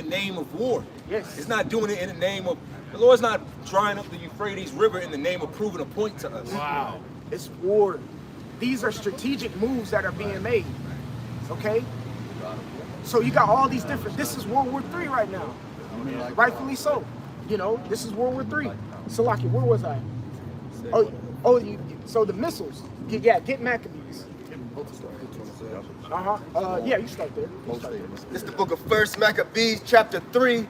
name of war. Yes. It's not doing it in the name of, the Lord's not drying up the Euphrates River in the name of proving a point to us. Wow. It's war. These are strategic moves that are being made. Okay? So you got all these different, this is World War III right now. Rightfully so. You know, this is World War III. Salaki, where was I? So the missiles. Get Maccabees. Yeah, you start there. This is the book of 1 Maccabees, chapter 3,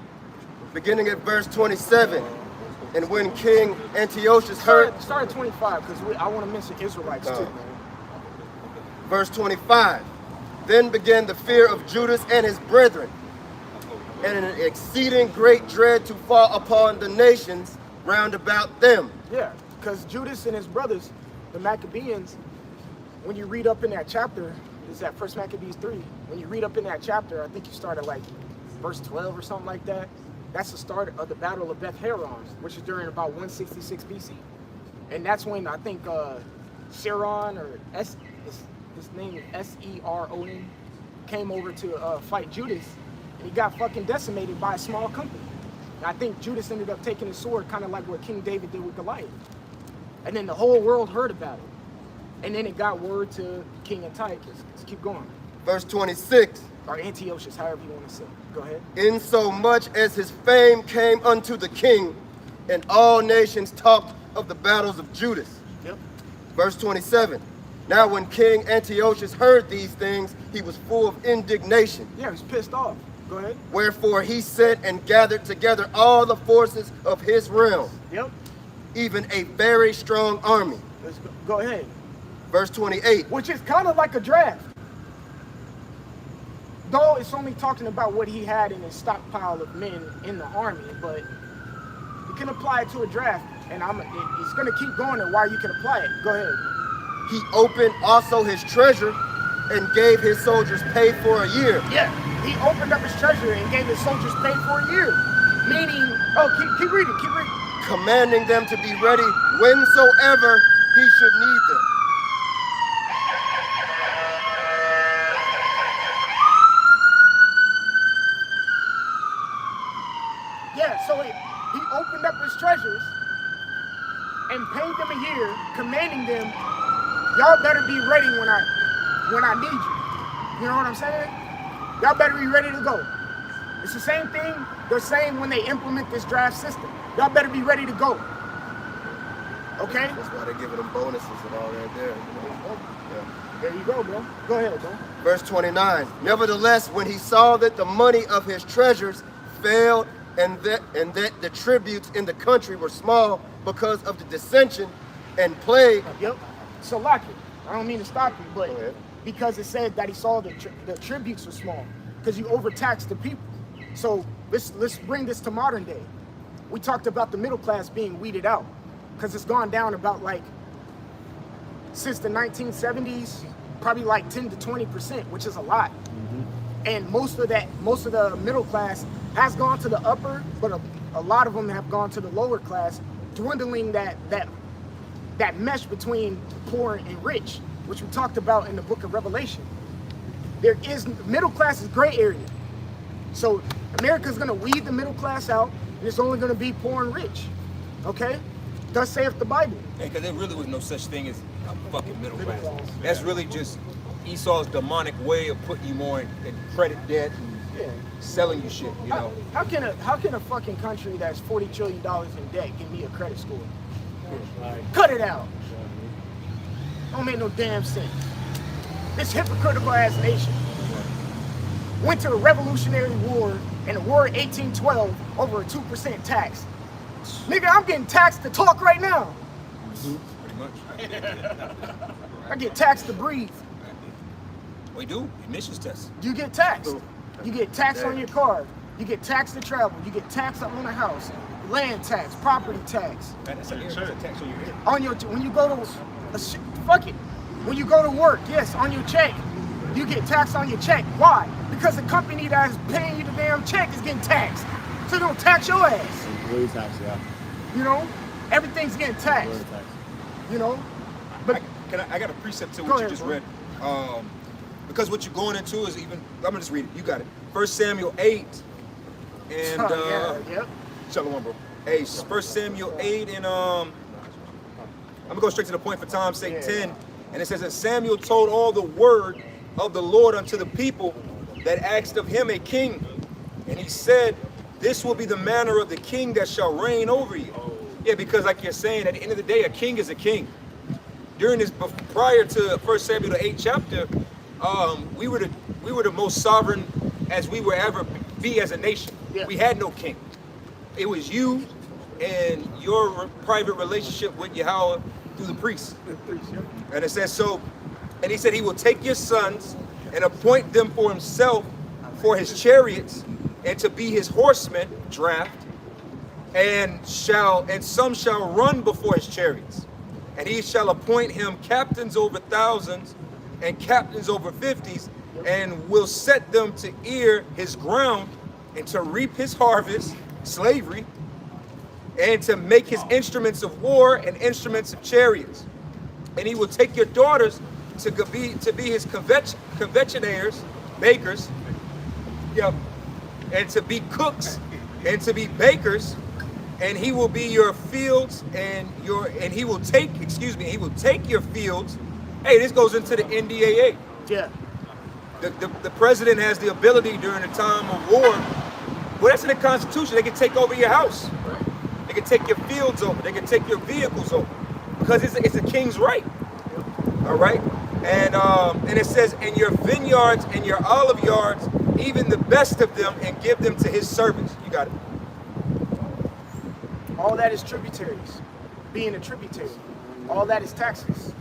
beginning at verse 27. And when King Antiochus heard... Start at 25, because I want to mention Israelites too, man. Verse 25. Then began the fear of Judas and his brethren, and an exceeding great dread to fall upon the nations round about them. Yeah, because Judas and his brothers, the Maccabeans, when you read up in that chapter, is that 1 Maccabees 3, when you read up in that chapter, I think you start at like verse 12 or something like that. That's the start of the Battle of Beth Horon, which is during about 166 BC. And that's when I think Seron, or his name is S-E-R-O-N, came over to fight Judas, and he got fucking decimated by a small company. And I think Judas ended up taking his sword, kind of like what King David did with Goliath. And then the whole world heard about it. And then it got word to King Antiochus. Let's keep going. Verse 26. Or Antiochus, however you want to say. Go ahead. Insomuch as his fame came unto the king, and all nations talked of the battles of Judas. Yep. Verse 27. Now when King Antiochus heard these things, he was full of indignation. Yeah, he was pissed off. Go ahead. Wherefore he sent and gathered together all the forces of his realm. Yep. Even a very strong army. Let's go ahead. Verse 28. Which is kind of like a draft. Though it's only talking about what he had in his stockpile of men in the army, but you can apply it to a draft, and it's going to keep going and why you can apply it. Go ahead. He opened also his treasure and gave his soldiers pay for a year. Yeah, he opened up his treasure and gave his soldiers pay for a year. Meaning, keep reading. Commanding them to be ready whensoever he should need them. Yeah, so he opened up his treasures and paid them a year, commanding them, y'all better be ready when I need you. You know what I'm saying? Y'all better be ready to go. It's the same thing they're saying when they implement this draft system. Y'all better be ready to go. Okay? That's why they're giving them bonuses and all that there. There you go, bro. Go ahead, bro. Verse 29. Nevertheless, when he saw that the money of his treasures failed, and that the tributes in the country were small because of the dissension and plague. Yep. So, Lockie, I don't mean to stop you, but because it said that he saw the tributes were small, because you overtaxed the people. So let's bring this to modern day. We talked about the middle class being weeded out, because it's gone down about like since the 1970s, probably like 10 to 20%, which is a lot. And most of the middle class has gone to the upper, but a lot of them have gone to the lower class, dwindling that mesh between poor and rich, which we talked about in the book of Revelation. Middle class is gray area. So America's gonna weed the middle class out, and it's only gonna be poor and rich. Okay? Thus saith the Bible. Because there really was no such thing as a fucking middle class. That's really just Esau's demonic way of putting you more in credit debt and selling you shit, you know. How can a fucking country that's $40 trillion in debt give me a credit score? Cut it out. Don't make no damn sense. This hypocritical ass nation went to a revolutionary war and a war in 1812 over a 2% tax. Nigga, I'm getting taxed to talk right now. Pretty much. I get taxed to breathe. We do. Emissions tests. You get taxed. You get taxed on your car. You get taxed to travel. You get taxed on a house. Land tax, property tax. That's a tax on your head. When you go to fuck it. When you go to work, yes, on your check, you get taxed on your check. Why? Because the company that is paying you the damn check is getting taxed. So they don't tax your ass. Employee tax, yeah. You know, everything's getting taxed. You know, but I got a precept to what you just read. Because what you're going into is I'm gonna just read it. You got it. 1 Samuel 8, And Yep. Shalom, bro. Hey, 1 Samuel 8 and I'm gonna go straight to the point for time's sake. 10, and it says, and Samuel told all the word of the Lord unto the people that asked of him a king, and he said, this will be the manner of the king that shall reign over you. Yeah, because like you're saying, at the end of the day, a king is a king. During this, prior to 1 Samuel the 8th chapter, we were the most sovereign as we will ever be as a nation. Yeah. We had no king. It was you and your private relationship with Yahweh through the priest. And it says so, and he said he will take your sons and appoint them for himself for his chariots and to be his horsemen, draft, and some shall run before his chariots. And he shall appoint him captains over thousands and captains over 50s, and will set them to ear his ground and to reap his harvest, slavery, and to make his instruments of war and instruments of chariots. And he will take your daughters to be his confectionaires, bakers, yep, and to be cooks and to be bakers. And he will be your fields and he will take your fields. Hey, this goes into the NDAA. Yeah. The president has the ability during a time of war. Well, that's in the Constitution. They can take over your house. They can take your fields over. They can take your vehicles over, because it's a king's right. All right, and it says, and your vineyards and your olive yards, even the best of them, and give them to his servants. You got it. All that is tributaries. Being a tributary. All that is taxes.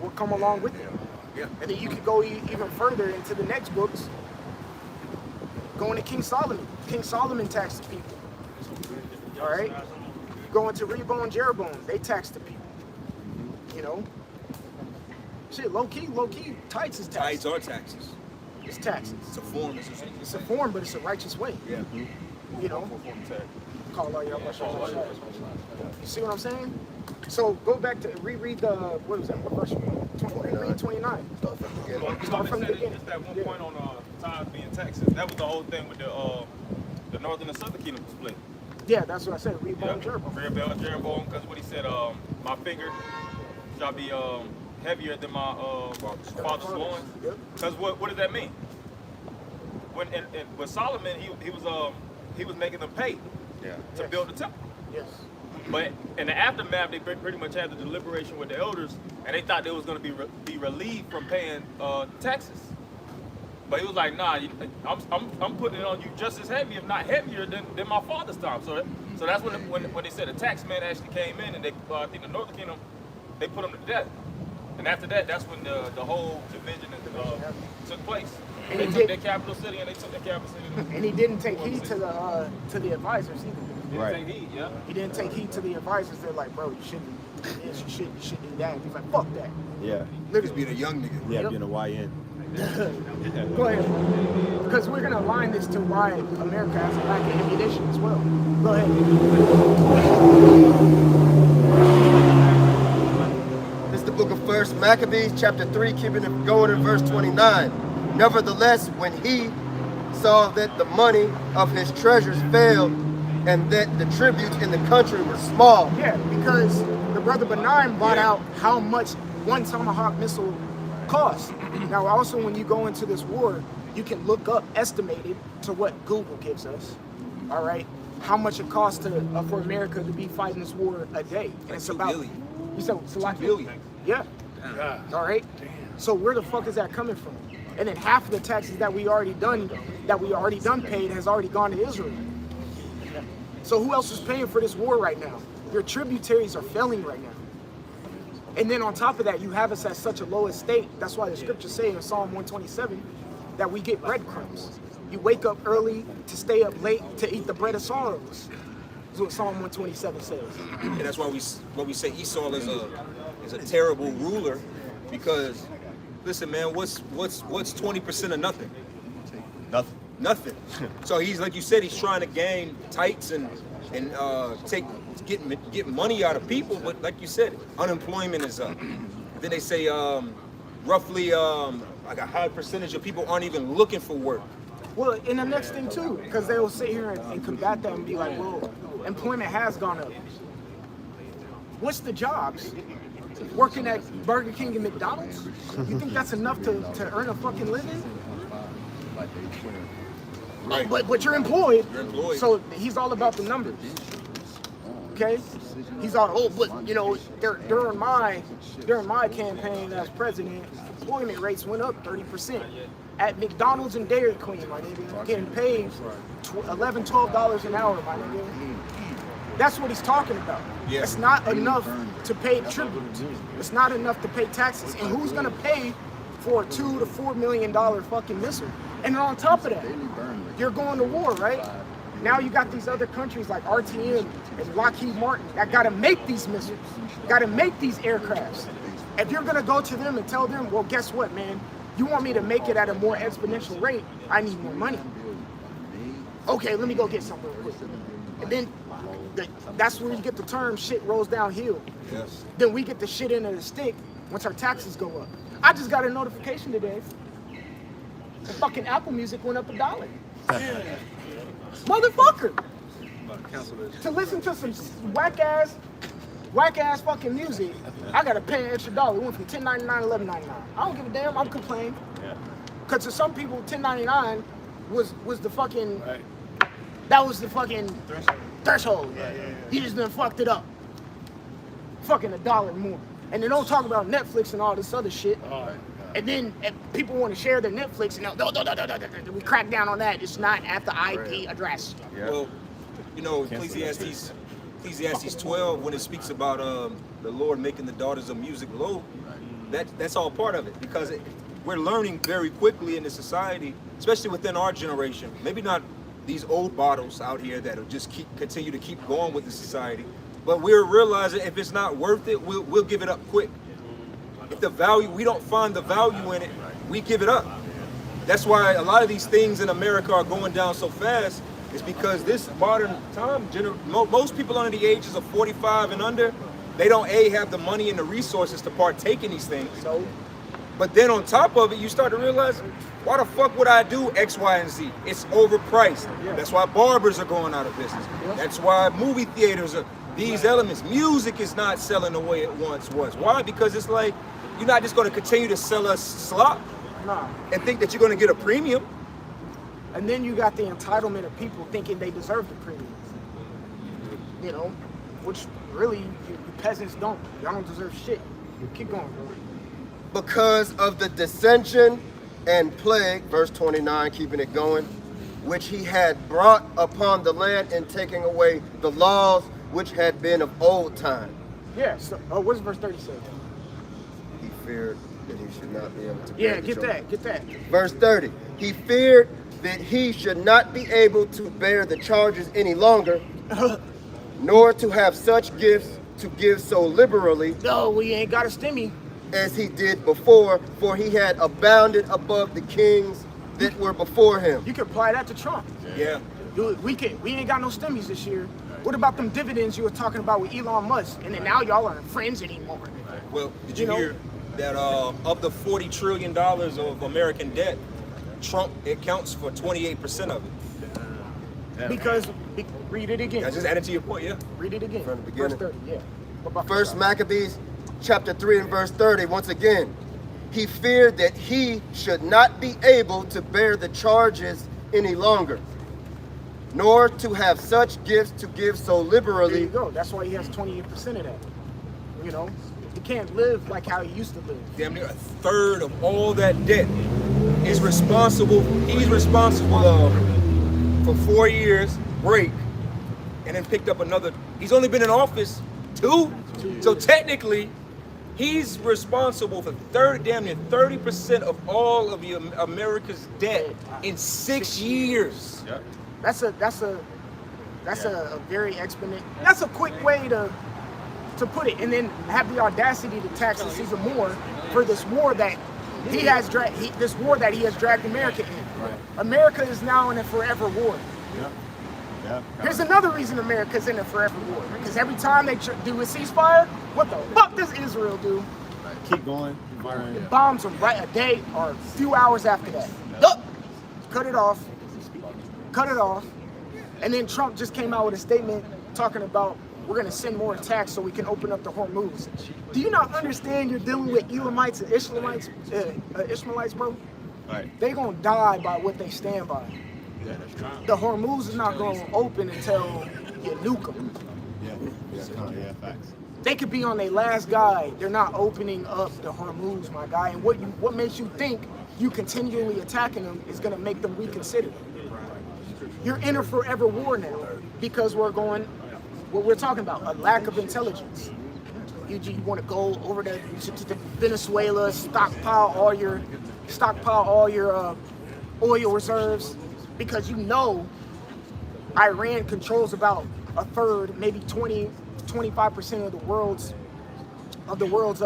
Will come along with it. Yeah. And then you could go even further into the next books. Going to King Solomon. King Solomon taxed the people. All right. Going to Rehoboam, Jeroboam, they taxed the people. You know. Shit, low key, tithes is taxes. Tithes are taxes. It's taxes. It's a form. It's a form, but it's a righteous way. Yeah. You know. Call all your. You see what I'm saying? So go back to reread the, what was that? What verse? 29. Start from the beginning. Just that one point on tithes being taxes. That was the whole thing with the northern and southern kingdom split. Yeah, that's what I said. Rehoboam, Jeroboam. Rehoboam, Jeroboam, because what he said, my finger shall be heavier than my father's loins. Because what does that mean? When with Solomon, he was making them pay to build the temple. Yes. But in the aftermath, they pretty much had the deliberation with the elders, and they thought they was going to be relieved from paying taxes. But he was like, nah, I'm putting it on you just as heavy, if not heavier, than my father's time. So that's when they said the tax man actually came in, and they I think the Northern Kingdom, they put him to death. And after that, that's when the whole division took place. And they took their capital city, and they took their capital city. And he didn't take heed to the advisors either. Right. Take heed, yeah. He didn't take heed to the advisors. They're like, bro, you shouldn't do this, you should do that. And he's like, fuck that. Yeah. Just being a young nigga. Yeah, Yep. being a YN. Go ahead. Because we're gonna align this to why America has a lack of ammunition as well. Go ahead. This is the book of 1 Maccabees, chapter 3, keeping it going in verse 29. Nevertheless, when he saw that the money of his treasures failed, and that the tributes in the country were small. Yeah, because the brother Benign bought out how much one Tomahawk missile cost. Now, also, when you go into this war, you can look up estimated to what Google gives us. All right, how much it costs for America to be fighting this war a day? And Like it's 2 about. billion. You said it's like 2 billion. Yeah. All right. So where the fuck is that coming from? And then half of the taxes that we already done paid has already gone to Israel. So who else is paying for this war right now? Your tributaries are failing right now. And then on top of that, you have us at such a low estate. That's why the scriptures say in Psalm 127 that we get breadcrumbs. You wake up early to stay up late to eat the bread of sorrows. That's what Psalm 127 says. And that's why we say Esau is a terrible ruler, because listen, man, what's 20% of nothing? Nothing. So he's, like you said, he's trying to gain tights and get money out of people. But like you said, unemployment is up. Then they say roughly like a high percentage of people aren't even looking for work. Well, and the next thing too, because they will sit here and combat that and be like, well, employment has gone up. What's the jobs? Working at Burger King and McDonald's? You think that's enough to earn a fucking living? Right. But you're employed. You're employed. So he's all about the numbers. Okay? He's all, oh, but you know, during my campaign as president, employment rates went up 30%. At McDonald's and Dairy Queen, my nigga, getting paid $11, $12 an hour, my nigga. That's what he's talking about. Yeah. It's not enough to pay tribute. It's not enough to pay taxes. And who's gonna pay for a $2 to $4 million fucking missile? And then on top of that, you're going to war, right? Now you got these other countries like RTM and Lockheed Martin that gotta make these missiles, gotta make these aircrafts. If you're gonna go to them and tell them, well, guess what, man? You want me to make it at a more exponential rate, I need more money. Okay, let me go get something real quick. And then that's where you get the term shit rolls downhill. Yes. Then we get the shit into the stick once our taxes go up. I just got a notification today. The fucking Apple Music went up $1. Motherfucker! To listen to some whack ass fucking music, I gotta pay an extra $1. It went from $10.99 to $11.99. I don't give a damn. I'm complaining. Cause to some people, $10.99 was the fucking that was the fucking threshold. You just done fucked it up. Fucking $1 more. And they don't talk about Netflix and all this other shit. And then if people want to share their Netflix, and we crack down on that. It's not at the IP address. Well, you know, Ecclesiastes 12, when it speaks about the Lord making the daughters of music low, that's all part of it, because we're learning very quickly in the society, especially within our generation. Maybe not these old bottles out here that'll just continue to keep going with the society, but we're realizing if it's not worth it, we'll give it up quick. If the value, we don't find the value in it, we give it up. That's why a lot of these things in America are going down so fast. Is because this modern time, most people under the ages of 45 and under, they don't have the money and the resources to partake in these things. But then on top of it, you start to realize, why the fuck would I do X, Y, and Z? It's overpriced. That's why barbers are going out of business. That's why movie theaters are, these elements. Music is not selling the way it once was. Why? Because it's like, you're not just going to continue to sell us slop and think that you're going to get a premium. And then you got the entitlement of people thinking they deserve the premium. You know, which really you peasants don't. Y'all don't deserve shit. Keep going, bro. Because of the dissension and plague, verse 29, keeping it going, which he had brought upon the land in taking away the laws which had been of old time. Yeah, so, what's verse 30 say? He feared that he should not be able to Yeah, bear the get charge. that, get that. Verse 30, he feared that he should not be able to bear the charges any longer, nor to have such gifts to give so liberally No, we ain't got a stimmy. as he did before, for he had abounded above the kings that were before him. You can apply that to Trump. Yeah. Dude, we ain't got no stimmies this year. What about them dividends you were talking about with Elon Musk? And then now y'all aren't friends anymore. Well, did you hear that of the $40 trillion of American debt, Trump accounts for 28% of it? Because, read it again. I just added to your point, yeah. Read it again. From the Verse beginning. 30, yeah. What about First the Maccabees chapter 3 and verse 30, once again, he feared that he should not be able to bear the charges any longer, nor to have such gifts to give so There liberally. you go. That's why he has 28% of that. You know, he can't live like how he used to live. Damn near a third of all that debt is responsible. He's responsible for 4 years break, and then picked up another. He's only been in office 2, so technically, he's responsible for damn near 30% of all of America's debt in 6 years. Yeah. That's a very exponent. That's a quick way to put it, and then have the audacity to tax us even more for this war that he has dragged. This war that he has dragged America in. Right. America is now in a forever war. Yeah. Yeah. Here's another reason America's in a forever war. Because every time they do a ceasefire, what the fuck does Israel do? Keep going. Keep firing. It bombs them right a day or a few hours after that. Yup. Cut it off. cut it off, and then Trump just came out with a statement talking about we're going to send more attacks so we can open up the Hormuz. Do you not understand you're dealing with Elamites and Ishmaelites, bro? Right. They going to die by what they stand by. Yeah, that's true. The Hormuz is not going to open until you nuke them. Yeah, facts. They could be on their last guy. They're not opening up the Hormuz, my guy. And what makes you think you continually attacking them is going to make them reconsider? You're in a forever war now because we're going, what we're talking about, a lack of intelligence. You want to go over to Venezuela, stockpile all your oil reserves, because you know Iran controls about a third, maybe 25% of the world's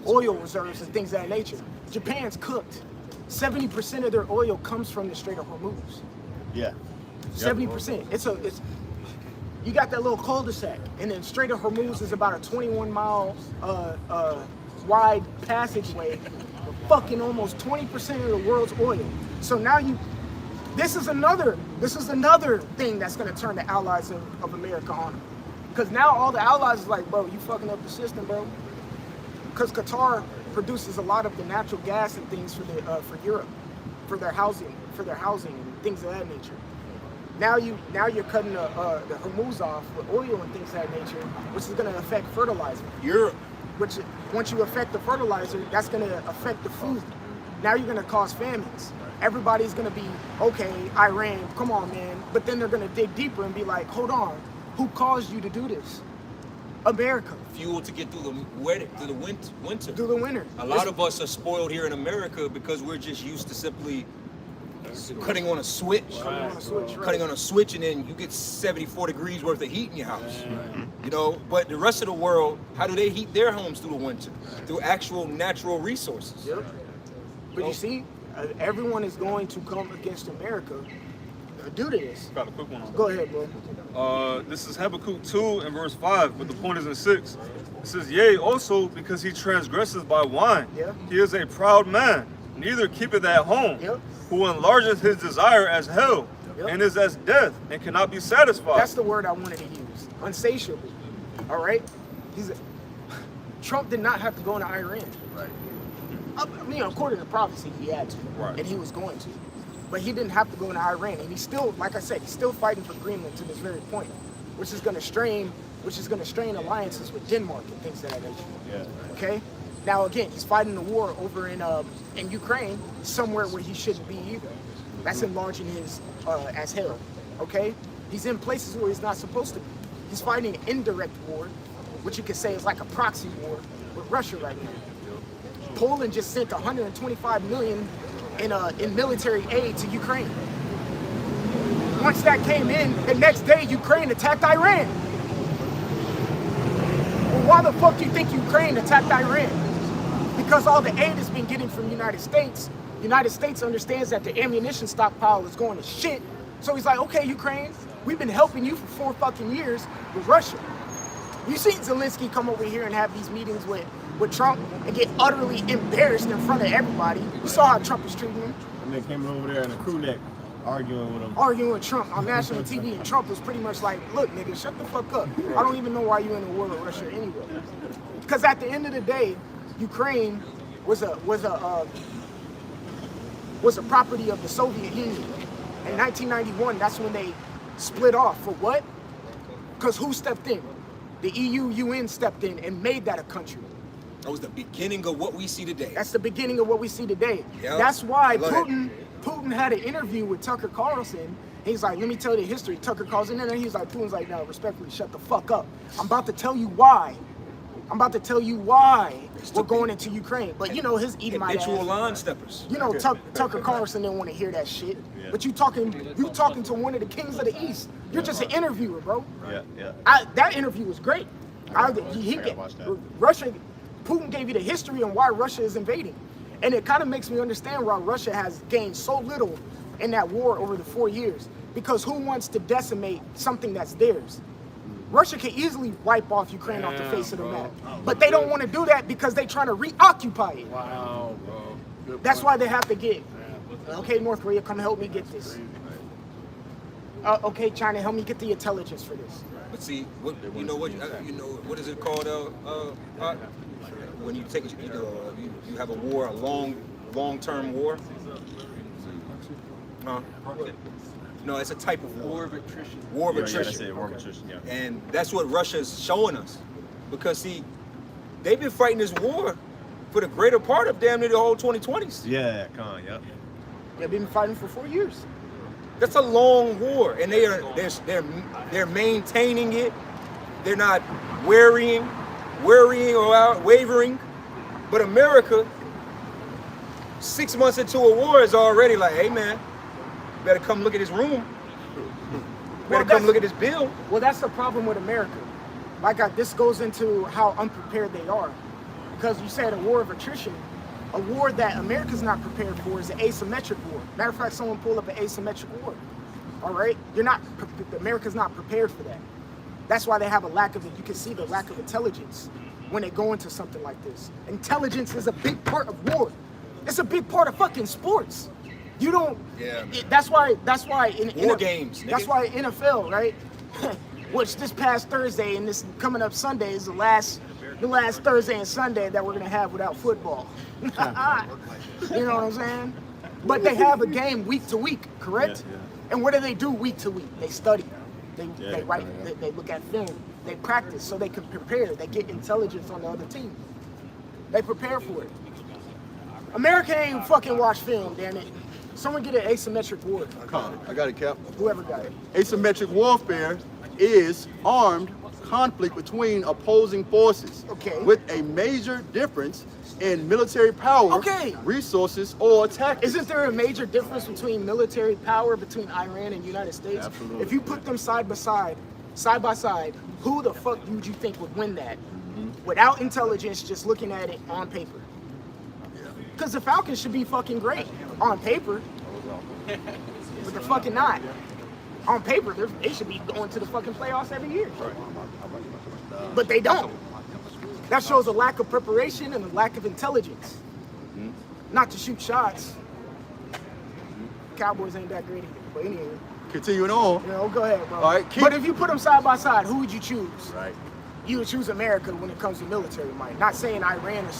oil reserves and things of that nature. Japan's cooked. 70% of their oil comes from the Strait of Hormuz. Yeah. 70%. You got that little cul-de-sac, and then Strait of Hormuz is about a 21-mile wide passageway, fucking almost 20% of the world's oil. So now this is another thing that's gonna turn the allies of America on them. Because now all the allies is like, bro, you fucking up the system, bro. Because Qatar produces a lot of the natural gas and things for Europe, for their housing and things of that nature. Now you're cutting the Hormuz off with oil and things of that nature, which is going to affect fertilizer. Which once you affect the fertilizer, that's going to affect the food. Now you're going to cause famines. Everybody's going to be, okay, Iran, come on, man. But then they're going to dig deeper and be like, hold on, who caused you to do this? America. Fuel to get through the winter. Through the winter. A lot of us are spoiled here in America because we're just used to simply cutting on a switch, and then you get 74 degrees worth of heat in your house. You know, but the rest of the world, how do they heat their homes through the winter? Through actual natural resources. Yep. But you see, everyone is going to come against America due to this. Got a quick one on Go ahead, bro. This is Habakkuk 2 and verse 5, but the point is in 6. It says, yea, also because he transgresses by wine. Yeah. He is a proud man, neither keepeth at home. Yep. Who enlargeth his desire as hell, Yep. and is as death, and cannot be satisfied. That's the word I wanted to use. Unsatiable. All right? Trump did not have to go into Iran. Right. I mean, according to prophecy, he had to. Right. And he was going to. But he didn't have to go into Iran. And he's still, like I said, he's still fighting for Greenland to this very point, which is going to strain alliances with Denmark and things of that nature. Yeah. Okay? Now again, he's fighting the war over in Ukraine, somewhere where he shouldn't be either. That's enlarging his as hell. Okay? He's in places where he's not supposed to be. He's fighting an indirect war, which you could say is like a proxy war with Russia right now. Poland just sent 125 million in military aid to Ukraine. Once that came in, the next day Ukraine attacked Iran. Well, why the fuck do you think Ukraine attacked Iran? Because all the aid it's been getting from the United States. The United States understands that the ammunition stockpile is going to shit. So he's like, okay, Ukraine, we've been helping you for 4 fucking years with Russia. You seen Zelensky come over here and have these meetings with Trump and get utterly embarrassed in front of everybody. You saw how Trump was treating him. And they came over there in a crew neck arguing with him. Arguing with Trump on national TV, and Trump was pretty much like, look, nigga, shut the fuck up. I don't even know why you're in a war with Russia anyway. Because at the end of the day, Ukraine was a property of the Soviet Union. In 1991, that's when they split off. For what? Because who stepped in? The EU, UN stepped in and made that a country. That was the beginning of what we see today. That's the beginning of what we see today. Yep. That's why I love Putin had an interview with Tucker Carlson. He's like, let me tell you the history. Tucker Carlson, and then he's like, Putin's like, no, respectfully, shut the fuck up. I'm about to tell you why. We're going into Ukraine. But you know, his Edomite Habitual ass. line steppers. You know, Tucker Carlson didn't want to hear that shit. Yeah. But you talking to one of the kings of the East. You're just an interviewer, bro. Yeah. That interview was great. watch that. Russia, Putin gave you the history on why Russia is invading. And it kind of makes me understand why Russia has gained so little in that war over the 4 years. Because who wants to decimate something that's theirs? Russia can easily wipe off Ukraine off the face of the map. But they don't want to do that because they're trying to reoccupy it. Wow, bro. That's why they have to get, okay, North Korea, come help me get this. Okay, China, help me get the intelligence for this. But see, what you know what is it called? When you take you have a war, a long-term war. No, it's a type of war. War of attrition. War of attrition. War of attrition, yeah. And that's what Russia's showing us, because see, they've been fighting this war for the greater part of damn near the whole 2020s. Yeah, yep. They've been fighting for 4 years. That's a long war, and they're maintaining it. They're not worrying or wavering. But America, 6 months into a war, is already like, hey man, better come look at this room. Better come look at this bill. Well, that's the problem with America. This goes into how unprepared they are. Because you said a war of attrition. A war that America's not prepared for is an asymmetric war. Matter of fact, someone pulled up an asymmetric war. All right? America's not prepared for that. That's why they have a lack of it. You can see the lack of intelligence when they go into something like this. Intelligence is a big part of war. It's a big part of fucking sports. You don't. Yeah. That's why in War games. That's why NFL, right? Which this past Thursday and this coming up Sunday is the last Thursday and Sunday that we're gonna have without football. You know what I'm saying? But they have a game week to week, correct? Yeah. And what do they do week to week? They study. They write. They look at film. They practice so they can prepare. They get intelligence on the other team. They prepare for it. America ain't fucking watch film, damn it. Someone get an asymmetric war. I got it, Cap. Whoever got it. Asymmetric warfare is armed conflict between opposing forces, Okay. with a major difference in military power, Okay. resources, or tactics. Isn't there a major difference between military power between Iran and the United States? Absolutely. If you put them side by side, who the fuck would you think would win that? Without intelligence, just looking at it on paper. Because the Falcons should be fucking great on paper, but they're fucking not. On paper, they should be going to the fucking playoffs every year. But they don't. That shows a lack of preparation and a lack of intelligence. Not to shoot shots. Cowboys ain't that great either. But anyway, Continuing on, go ahead, bro. All right, but if you put them side by side, who would you choose? right? You would choose America when it comes to military might. Not saying Iran or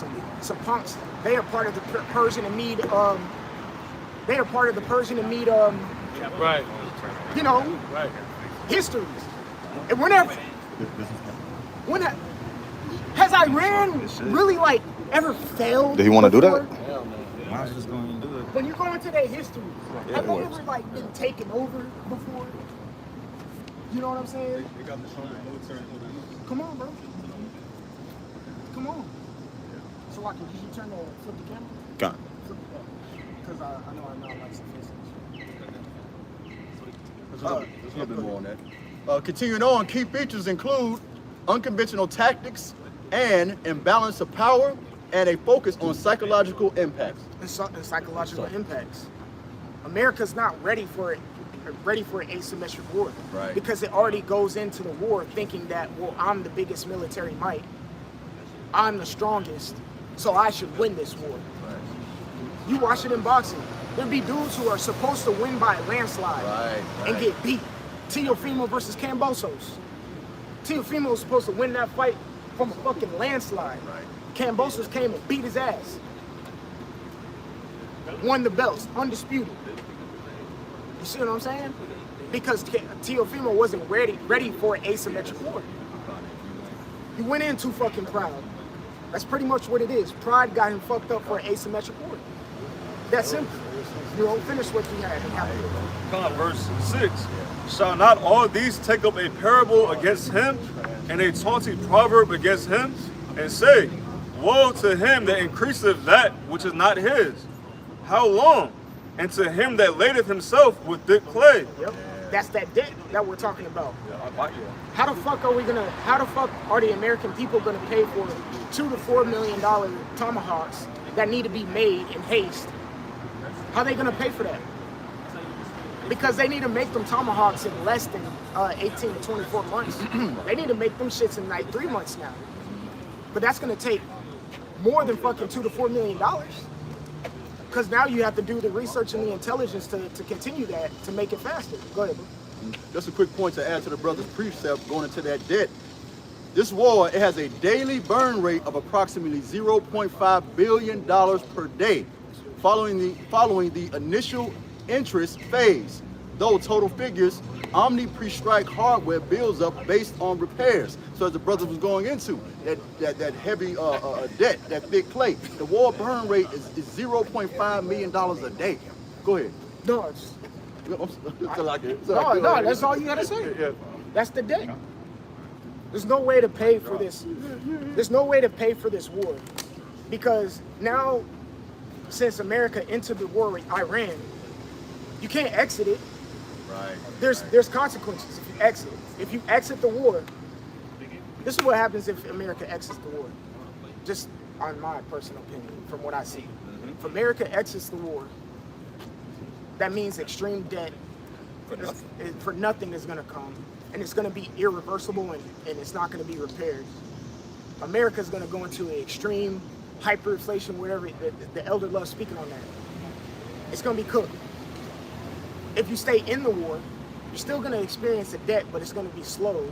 some punks. They are part of the Persian and Mede. They are part of the Persian and Mede. Right. You know, Right. histories. And has Iran really ever failed? Did he wanna do that? before? I was just going to do it. When you go into their history, have they ever been taken over before? You know what I'm saying? They got the strongest military in the world. Come on, bro. Come on. So, Rocky, did you turn the flip the camera? Got Because I know I'm not like some There's a little bit more on that. Continuing on, key features include unconventional tactics and imbalance of power and a focus on psychological impacts. and psychological impacts. America's not ready for it. Ready for an asymmetric war, Right. Because it already goes into the war thinking that, well, I'm the biggest military might, I'm the strongest, so I should win this war. Right. You watch it in boxing. There'd be dudes who are supposed to win by a landslide and get beat. Teofimo versus Kambosos. Teofimo was supposed to win that fight from a fucking landslide. Right. Kambosos came and beat his ass. Won the belts, undisputed. You see what I'm saying? Because Teofimo wasn't ready for an asymmetric war. He went in too fucking proud. That's pretty much what it is. Pride got him fucked up for an asymmetric war. That's simple. You don't finish what you had. Verse 6. Shall not all these take up a parable against him, and a taunting proverb against him, and say, woe to him that increaseth that which is not his? How long? And to him that ladeth himself with thick clay. Yep. That's that debt that we're talking about. Yeah. How the fuck are the American people gonna pay for $2 to $4 million tomahawks that need to be made in haste? How are they gonna pay for that? Because they need to make them tomahawks in less than 18 to 24 months. They need to make them shits in 3 months now. But that's gonna take more than fucking $2 to $4 million. Because now you have to do the research and the intelligence to continue that, to make it faster. Go ahead, bro. Just a quick point to add to the brother's precept going into that debt. This war, it has a daily burn rate of approximately $0.5 billion per day, following the initial interest phase. Though total figures, Omni pre-strike hardware builds up based on repairs. So as the brother was going into, that heavy debt, that big plate, the war burn rate is $0.5 million a day. Go ahead. No, it's, No, that's all you gotta say. Yeah. That's the debt. There's no way to pay for this. There's no way to pay for this war. Because now, since America entered the war with Iran, you can't exit it. Right. There's consequences if you exit. If you exit the war, this is what happens if America exits the war. Just on my personal opinion, from what I see. If America exits the war, that means extreme debt for nothing is gonna come. And it's gonna be irreversible and it's not gonna be repaired. America's gonna go into an extreme hyperinflation, whatever, the elder loves speaking on that. It's gonna be cooked. If you stay in the war, you're still gonna experience a debt, but it's gonna be slow.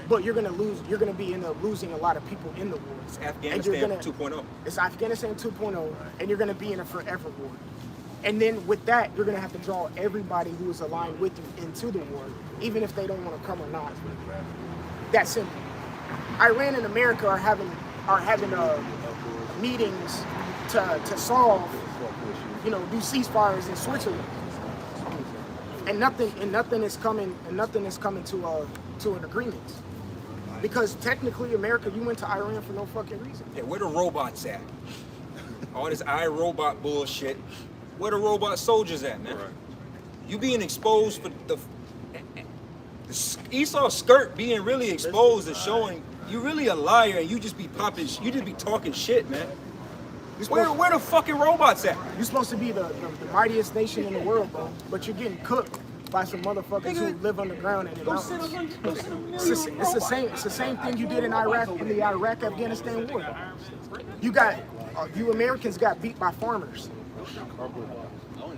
But you're gonna end up losing a lot of people in the war. It's Afghanistan 2.0. It's Afghanistan 2.0, and you're gonna be in a forever war. And then with that, you're gonna have to draw everybody who is aligned with you into the war, even if they don't want to come or not. That simple. Iran and America are having meetings to solve, do ceasefires in Switzerland, and nothing is coming to an agreement. Because technically, America, you went to Iran for no fucking reason. Yeah, where the robots at? All this iRobot bullshit. Where the robot soldiers at, man? Right. You being exposed for the Esau's skirt being really exposed is showing you really a liar, and you just be talking shit, man. Where the fucking robots at? You're supposed to be the mightiest nation in the world, bro. But you're getting cooked by some motherfuckers who live underground and in mountains. It's the same thing you did in Iraq in the Iraq-Afghanistan war. You Americans got beat by farmers.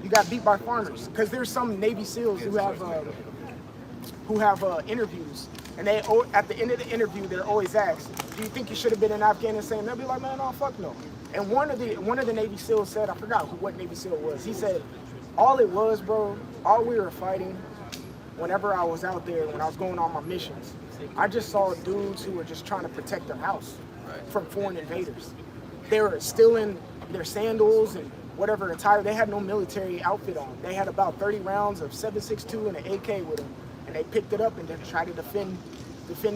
You got beat by farmers because there's some Navy SEALs who have interviews, and they at the end of the interview they're always asked, "Do you think you should have been in Afghanistan?" And they'll be like, "Man, no, fuck no." And one of the Navy SEALs said, I forgot what Navy SEAL it was. He said, "All it was, bro, all we were fighting, whenever I was out there, when I was going on my missions, I just saw dudes who were just trying to protect their house from foreign invaders. They were stealing their sandals and whatever attire. They had no military outfit on. They had about 30 rounds of 7.62 and an AK with them, and they picked it up and they tried to defend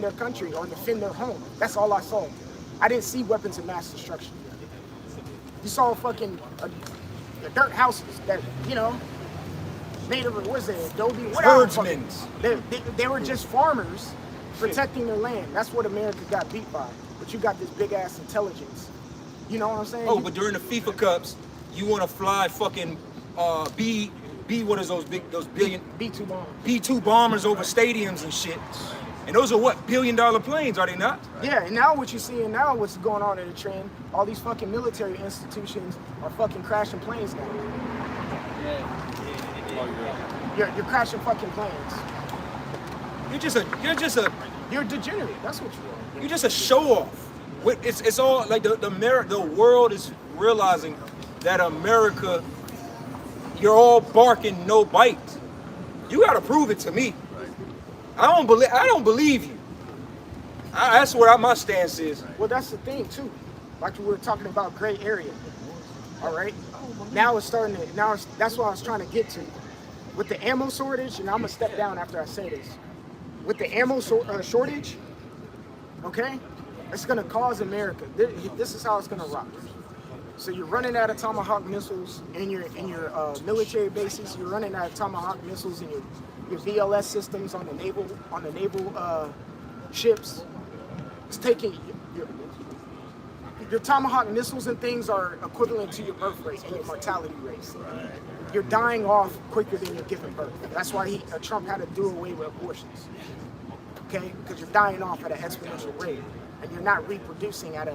their country or defend their home. That's all I saw. I didn't see weapons of mass destruction. You saw fucking the dirt houses that, made of, what is it, adobe, whatever. Herdsmen. They were just farmers protecting their land. That's what America got beat by. But you got this big ass intelligence. You know what I'm saying? Oh, but during the FIFA Cups, you want to fly fucking B what is those billion B-2 bombers. B-2 bombers over stadiums and shit. And those are what, billion-dollar planes, are they not? Yeah, and now what you're seeing now, what's going on in the trend, all these fucking military institutions are fucking crashing planes now. You're crashing fucking planes. You're a degenerate. That's what you are. You're just a show-off. It's all like the world is realizing that America, you're all barking, no bite. You gotta prove it to me. I don't believe you. That's where my stance is. Well, that's the thing too. Like we were talking about gray area. All right. Now it's starting to. That's what I was trying to get to. With the ammo shortage, and I'm gonna step down after I say this. With the ammo shortage, okay, it's gonna cause America. This is how it's gonna rock. So you're running out of Tomahawk missiles in your military bases. You're running out of Tomahawk missiles in your VLS systems on the naval ships. It's taking your Tomahawk missiles and things are equivalent to your birth rate and your mortality rate. You're dying off quicker than you're giving birth. That's why Trump had to do away with abortions. Okay, because you're dying off at an exponential rate, and you're not reproducing at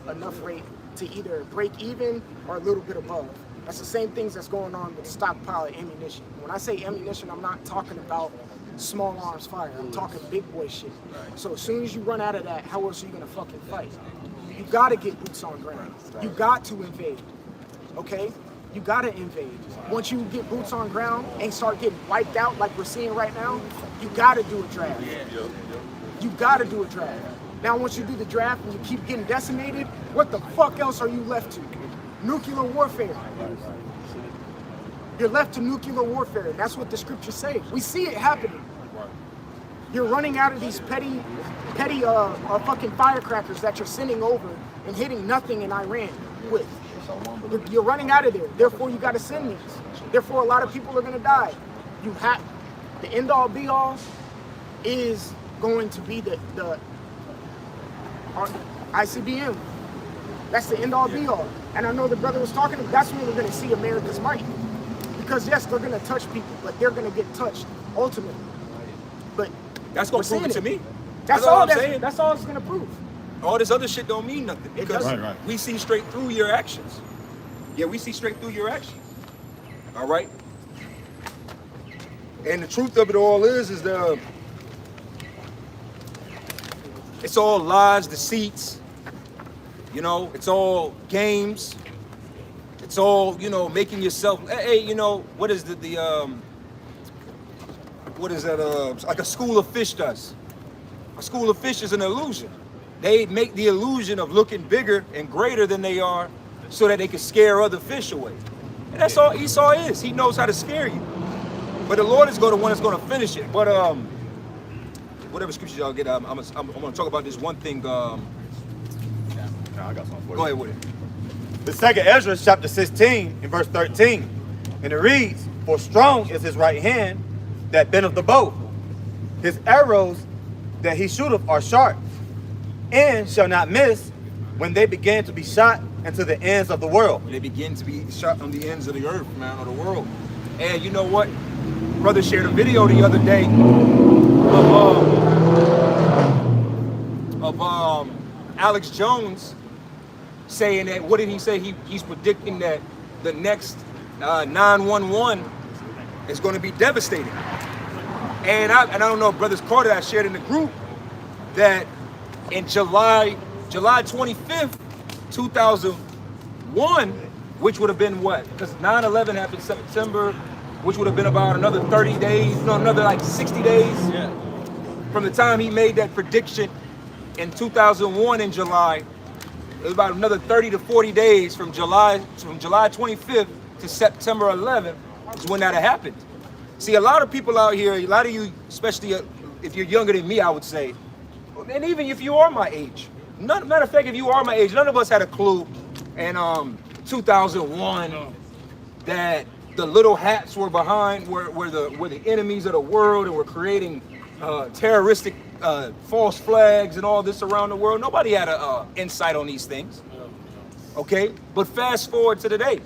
enough rate to either break even or a little bit above. That's the same things that's going on with stockpile of ammunition. When I say ammunition, I'm not talking about small arms fire. I'm talking big boy shit. So as soon as you run out of that, how else are you gonna fucking fight? You gotta get boots on ground. You got to invade. Okay? You gotta invade. Once you get boots on ground and start getting wiped out like we're seeing right now, you gotta do a draft. You gotta do a draft. Now once you do the draft and you keep getting decimated, what the fuck else are you left to? Nuclear warfare. You're left to nuclear warfare. That's what the scriptures say. We see it happening. You're running out of these petty fucking firecrackers that you're sending over and hitting nothing in Iran with. You're running out of there. Therefore, you got to send these. Therefore, a lot of people are going to die. You have the end all be all is going to be the ICBM. That's the end all be all. And I know the brother was talking. That's when we're going to see America's might. Because yes, they're going to touch people, but they're going to get touched ultimately. But That's gonna prove it to me. That's all I'm saying. That's all it's gonna prove. All this other shit don't mean nothing because Right. we see straight through your actions. Yeah, we see straight through your actions. All right. And the truth of it all is it's all lies, deceits. You know, it's all games. It's all, you know, making yourself. Hey, you know, what is what is that? Like a school of fish does. A school of fish is an illusion. They make the illusion of looking bigger and greater than they are so that they can scare other fish away. And that's all Esau is. He knows how to scare you. But the Lord is the one that's going to finish it. But whatever scriptures y'all get, I'm going to talk about this one thing. Nah, I got something for you. Go ahead with it. The second Ezra, chapter 16, in verse 13. And it reads, "For strong is his right hand that bendeth the bow. His arrows that he shooteth are sharp, and shall not miss when they begin to be shot into the ends of the world." They begin to be shot on the ends of the earth, man, of the world. And you know what? Brother shared a video the other day of Alex Jones saying that, what did he say? He's predicting that the next 911 is going to be devastating. And I don't know if Brothers Carter, I shared in the group that in July 25th, 2001, which would have been what? Because 9/11 happened September, which would have been about another 30 days, no, another like 60 days from the time he made that prediction in 2001 in July. It was about another 30 to 40 days from July 25th to September 11th is when that happened. See, a lot of people out here, a lot of you, especially if you're younger than me, I would say, and even if you are my age, matter of fact, if you are my age, none of us had a clue in 2001 that the little hats were behind, were the enemies of the world and were creating terroristic false flags and all this around the world. Nobody had an insight on these things. Okay, but fast forward to today.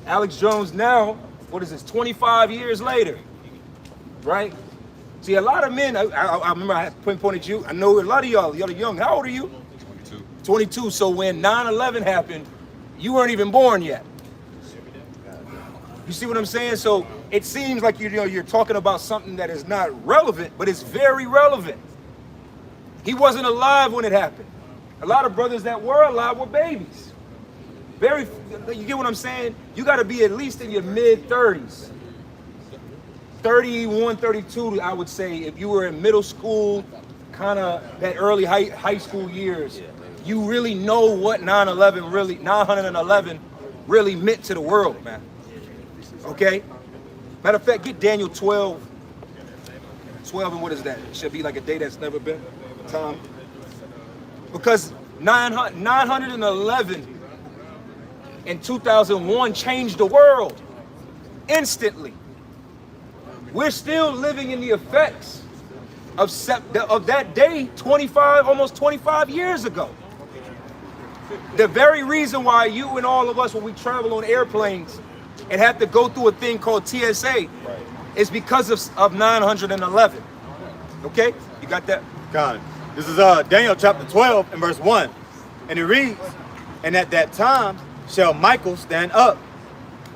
Alex Jones now, what is this, 25 years later, right? See, a lot of men, I remember I pinpointed you. I know a lot of y'all are young. How old are you? 22. 22. So when 9/11 happened, you weren't even born yet. You see what I'm saying? So it seems like you're talking about something that is not relevant, but it's very relevant. He wasn't alive when it happened. A lot of brothers that were alive were babies. You get what I'm saying? You got to be at least in your mid-30s. 31, 32, I would say, if you were in middle school, kind of that early high school years, you really know what 9/11 really meant to the world, man. Okay? Matter of fact, get Daniel 12. 12, and what is that? It should be like a day that's never been. Time. Because 911 in 2001 changed the world instantly. We're still living in the effects of that day almost 25 years ago. The very reason why you and all of us, when we travel on airplanes and have to go through a thing called TSA, is because of 911. Okay? You got that? Got it. This is Daniel chapter 12 and verse 1. And it reads, "And at that time shall Michael stand up,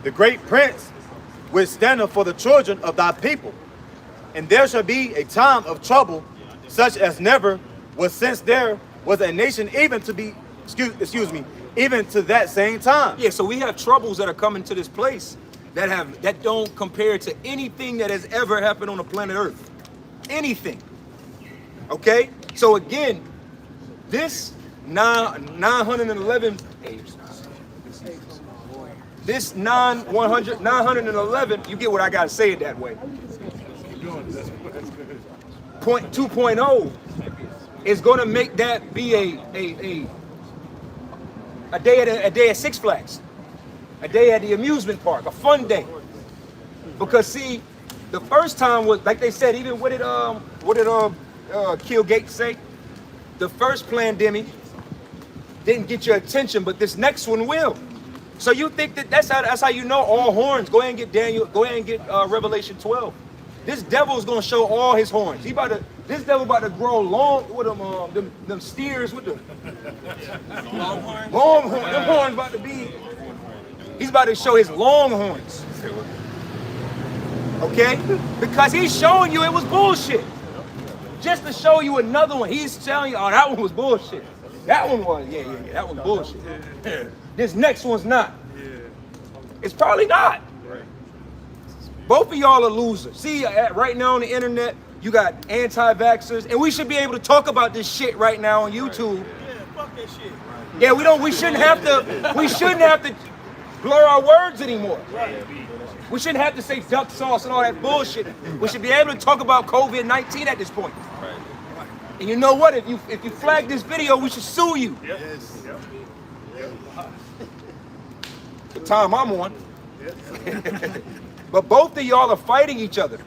the great prince, which standeth for the children of thy people, and there shall be a time of trouble, such as never was since there was a nation even to be, excuse me, even to that same time. Yeah, so we have troubles that are coming to this place that don't compare to anything that has ever happened on the planet Earth. Anything. Okay? So again, this 911, this 911, you get what I gotta say it that way. Point 2.0 is gonna make that be a day at Six Flags, a day at the amusement park, a fun day. Because see, the first time was like they said, even what did Kill Gates say? The first pandemic didn't get your attention, but this next one will. So you think that's how you know all horns? Go ahead and get Daniel. Go ahead and get Revelation 12. This devil is gonna show all his horns. This devil about to grow long with them steers with the long horns. Them horns about to be. He's about to show his long horns. Okay? Because he's showing you it was bullshit. Just to show you another one, he's telling you, oh, that one was bullshit. That one was, yeah, that one's bullshit. This next one's not. It's probably not. Both of y'all are losers. See, right now on the internet, you got anti-vaxxers, and we should be able to talk about this shit right now on YouTube. Yeah, fuck that shit. Yeah, we shouldn't have to blur our words anymore. We shouldn't have to say duck sauce and all that bullshit. We should be able to talk about COVID-19 at this point. And you know what? If you flag this video, we should sue you. Yes. The time I'm on. But both of y'all are fighting each other.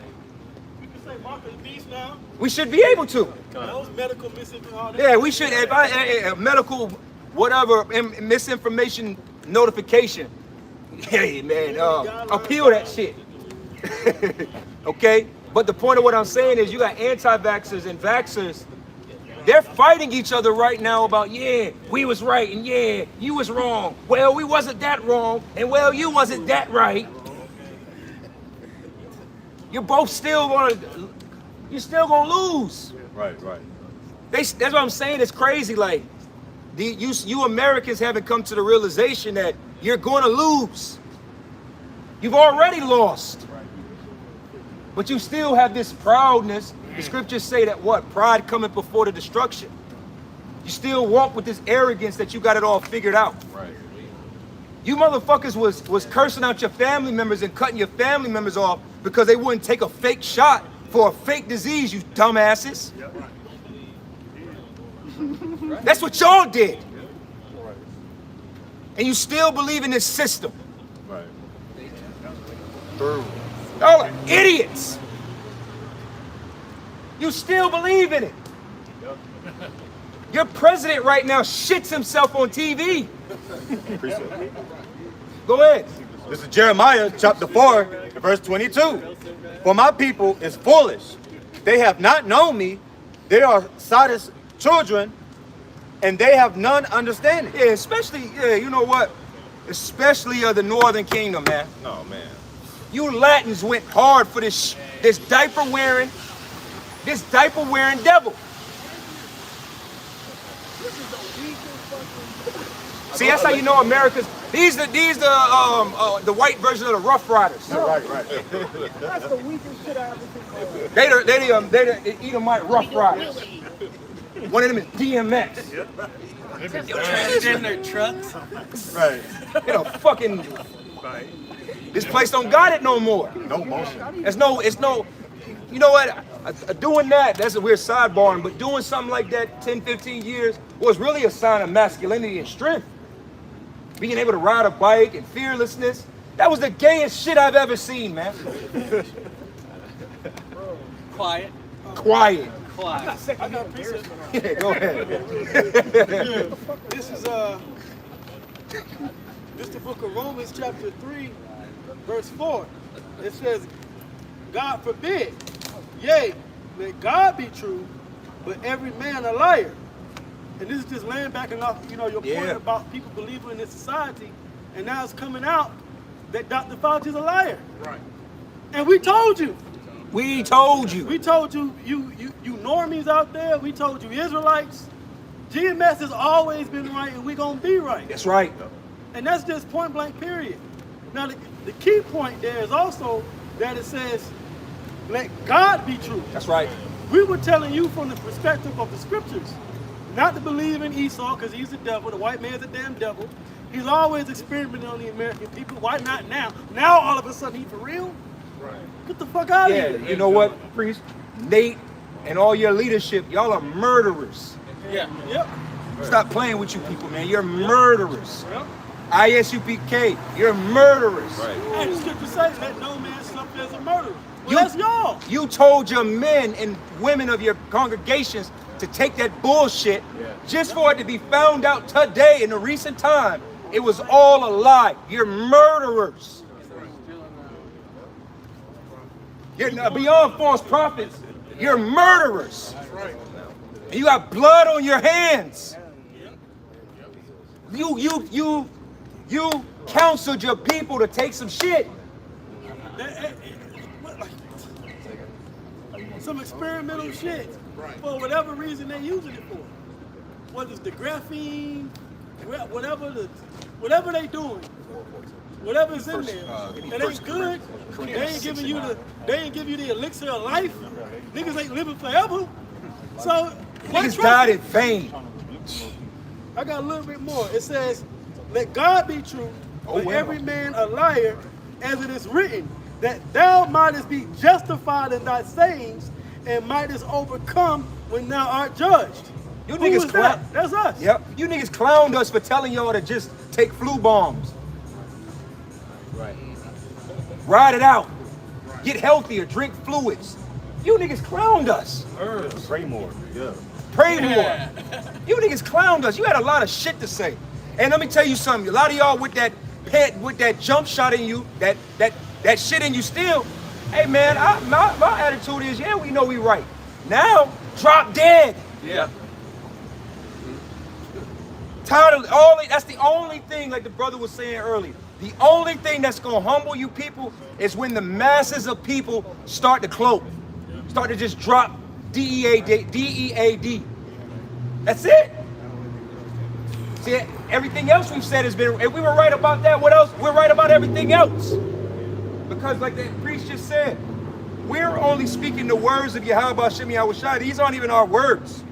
We can say Marcus Beast now. We should be able to. That was medical misinformation. Yeah, we should. If medical whatever misinformation notification, hey man, appeal that shit. Okay? But the point of what I'm saying is you got anti-vaxxers and vaxxers. They're fighting each other right now about, yeah, we was right, and yeah, you was wrong. Well, we wasn't that wrong, and well, you wasn't that right. You're both still gonna lose. Right. That's what I'm saying. It's crazy. Like, you Americans haven't come to the realization that you're going to lose. You've already lost. But you still have this proudness. The scriptures say that what? Pride cometh before the destruction. You still walk with this arrogance that you got it all figured out. Right. You motherfuckers was cursing out your family members and cutting your family members off because they wouldn't take a fake shot for a fake disease, you dumbasses. That's what y'all did. And you still believe in this system. Right. Y'all are idiots. You still believe in it. Your president right now shits himself on TV. Go ahead. This is Jeremiah chapter 4, verse 22. For my people is foolish. They have not known me. They are Sodom's children, and they have none understanding. Yeah, especially, you know what? Especially the Northern Kingdom, man. Oh man. You Latins went hard for this diaper wearing devil. See, that's how you know America's. These the white version of the Rough Riders. Right. That's the weakest shit I ever seen. They the Edomite Rough Riders. One of them is GMS. Transgender trucks. Right. You know, fucking. This place don't got it no more. No motion. It's no. You know what? Doing that's a weird sidebar, but doing something like that 10, 15 years was really a sign of masculinity and strength. Being able to ride a bike and fearlessness. That was the gayest shit I've ever seen, man. Quiet. Yeah, go ahead. This is the book of Romans chapter 3, verse 4. It says, God forbid, yea, let God be true, but every man a liar. And this is just laying back and off, your point about people believing in this society. And now it's coming out that Dr. Fauci's a liar. Right. And we told you. We told you. We told you, you normies out there. We told you Israelites. GMS has always been right, and we're gonna be right. That's right. And that's just point blank, period. Now, the key point there is also that it says, let God be true. That's right. We were telling you from the perspective of the scriptures, not to believe in Esau because he's the devil. The white man's a damn devil. He's always experimenting on the American people. Why not now? Now all of a sudden he for real? Right. Get the fuck out of here. You know what, Priest? Nate and all your leadership, y'all are murderers. Yeah. Yep. Stop playing with you people, man. You're murderers. Yep. ISUPK, you're murderers. Right. And the scripture says, let no man suffer as a murderer. Well, that's y'all. You told your men and women of your congregations to take that bullshit just for it to be found out today in the recent time. It was all a lie. You're murderers. You're beyond false prophets. You're murderers. And you got blood on your hands. You counseled your people to take some shit. Some experimental shit for whatever reason they're using it for. Whether it's the graphene, whatever they doing, whatever's in there, it ain't good. They ain't giving you the elixir of life. Niggas ain't living forever. So Niggas died in vain. I got a little bit more. It says, let God be true, but every man a liar, as it is written, that thou mightest be justified in thy sayings, and mightest overcome when thou art judged. You Who niggas is that? That's us. Yep. You niggas clowned us for telling y'all to just take flu bombs. Right. Ride it out. Get healthier. Drink fluids. You niggas clowned us. Pray more. Yeah. Pray more. You niggas clowned us. You had a lot of shit to say. And let me tell you something. A lot of y'all with that jump shot in you, that shit in you still. Hey man, my attitude is, yeah, we know we right. Now, drop dead. Yeah. Tired of all that's the only thing, like the brother was saying earlier. The only thing that's gonna humble you people is when the masses of people start to cloak. Start to just drop DEAD. That's it. See, everything else we've said has been, if we were right about that, what else? We're right about everything else. Because like the priest just said, we're only speaking the words of Yahweh Shem Yahushua. These aren't even our words.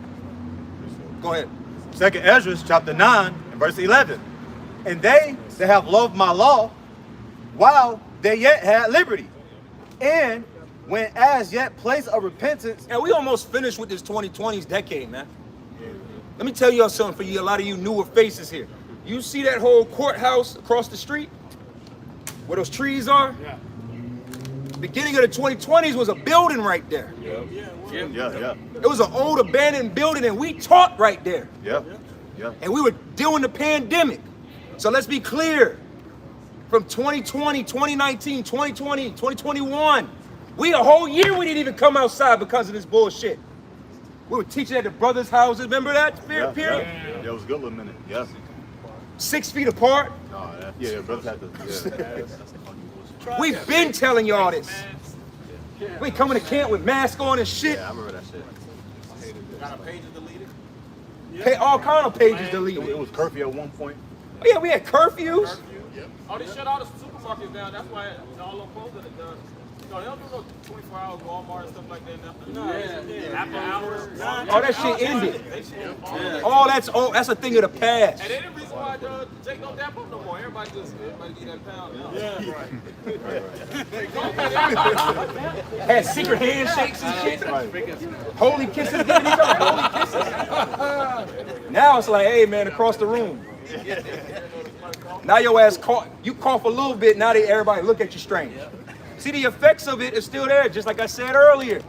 Go ahead. 2nd Ezra, chapter 9, and verse 11. And they that have loved my law, while they yet had liberty, and when as yet place of repentance. And we almost finished with this 2020s decade, man. Let me tell y'all something for you, a lot of you newer faces here. You see that whole courthouse across the street? Where those trees are? Yeah. Beginning of the 2020s was a building right there. Yeah. It was an old abandoned building and we taught right there. Yeah. And we were doing the pandemic. So let's be clear. From 2020, 2019, 2020, 2021, a whole year we didn't even come outside because of this bullshit. We were teaching at the brothers' houses. Remember that period? Yeah, it was a good little minute. Yeah. 6 feet apart. Yeah, brothers had to. Yeah. We've been telling y'all this. We coming to camp with masks on and shit. Yeah, I remember that shit. Got a page deleted? All kind of pages deleted. It was curfew at one point. Oh, yeah, we had curfews. Oh, they shut all the supermarkets down. That's why all them closing it down. No, they don't do no 24 hours Walmart and stuff like that now. No, after hours. Oh, that shit ended. That's a thing of the past. And then the reason why Jake don't dap up no more. Everybody get that pound now. Yeah, Had secret handshakes and shit. Holy kisses, giving each other holy kisses. Now it's like, hey man, across the room. Now your ass you cough a little bit, now everybody look at you strange. See, the effects of it is still there, just like I said earlier.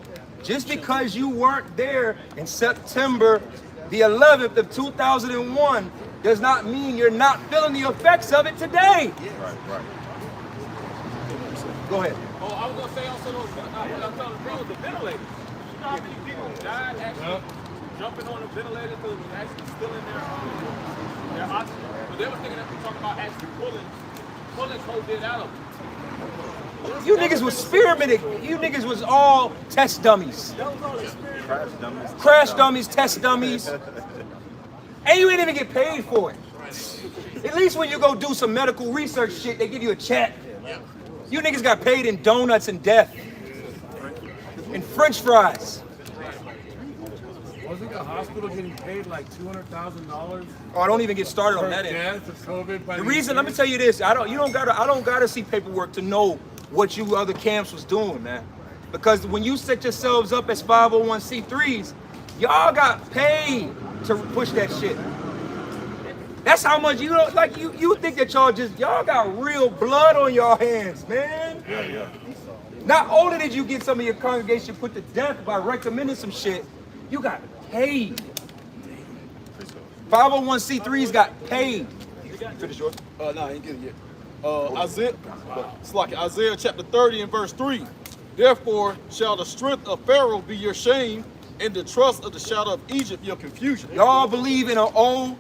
Just because you weren't there in September the 11th of 2001 does not mean you're not feeling the effects of it today. Right. Go ahead. Oh, I was gonna say also those I'm telling the bro, the ventilators. You know how many people died actually jumping on the ventilators because it was actually still in their oxygen. But they were thinking that we talking about actually pulling cold air out of them. You niggas was experimenting. You niggas was all test dummies. Crash dummies, test dummies. And you ain't even get paid for it. At least when you go do some medical research shit, they give you a check. You niggas got paid in donuts and death. And French fries. Wasn't the hospital getting paid like $200,000? Oh, I don't even get started on that end. The reason, let me tell you this, I don't gotta see paperwork to know what you other camps was doing, man. Because when you set yourselves up as 501c3s, y'all got paid to push that shit. That's how much you know, like you think that y'all got real blood on y'all hands, man. Yeah. Not only did you get some of your congregation put to death by recommending some shit, you got paid. 501c3s got paid. Finish yours. No, I ain't getting it yet. Isaiah chapter 30 and verse 3. Therefore shall the strength of Pharaoh be your shame, and the trust of the shadow of Egypt your confusion. Y'all believe in an old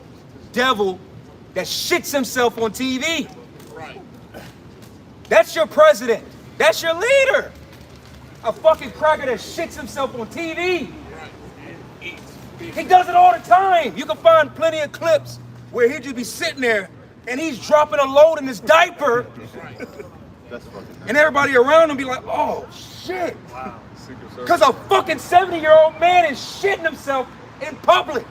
devil that shits himself on TV. Right. That's your president. That's your leader. A fucking cracker that shits himself on TV. He does it all the time. You can find plenty of clips where he'd just be sitting there and he's dropping a load in his diaper. And everybody around him be like, oh shit. Because a fucking 70-year-old man is shitting himself in public.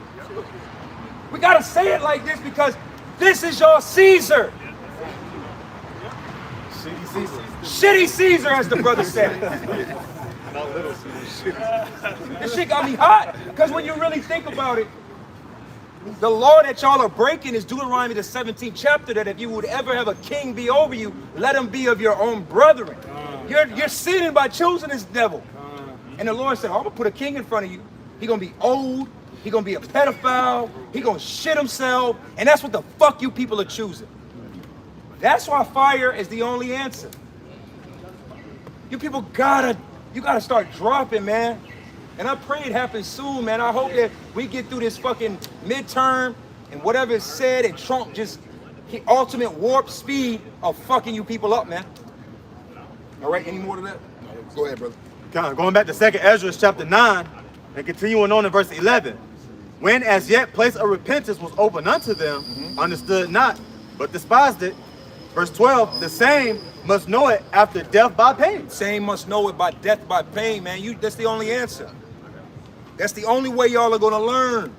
We gotta say it like this because this is your Caesar. Shitty Caesar, as the brother said. Not little Caesar. This shit got me hot. Because when you really think about it, the law that y'all are breaking is Deuteronomy the 17th chapter, that if you would ever have a king be over you, let him be of your own brethren. You're sinning by choosing this devil. And the Lord said, I'm gonna put a king in front of you. He's gonna be old, he's gonna be a pedophile, he's gonna shit himself, and that's what the fuck you people are choosing. That's why fire is the only answer. You people gotta start dropping, man. And I pray it happens soon, man. I hope that we get through this fucking midterm and whatever is said and Trump just hit ultimate warp speed of fucking you people up, man. All right, any more to that? Go ahead, brother. Going back to 2nd Ezra chapter 9 and continuing on in verse 11. When as yet place of repentance was open unto them, understood not, but despised it. Verse 12, the same must know it after death by pain. Same must know it by death by pain, man. That's the only answer. That's the only way y'all are gonna learn.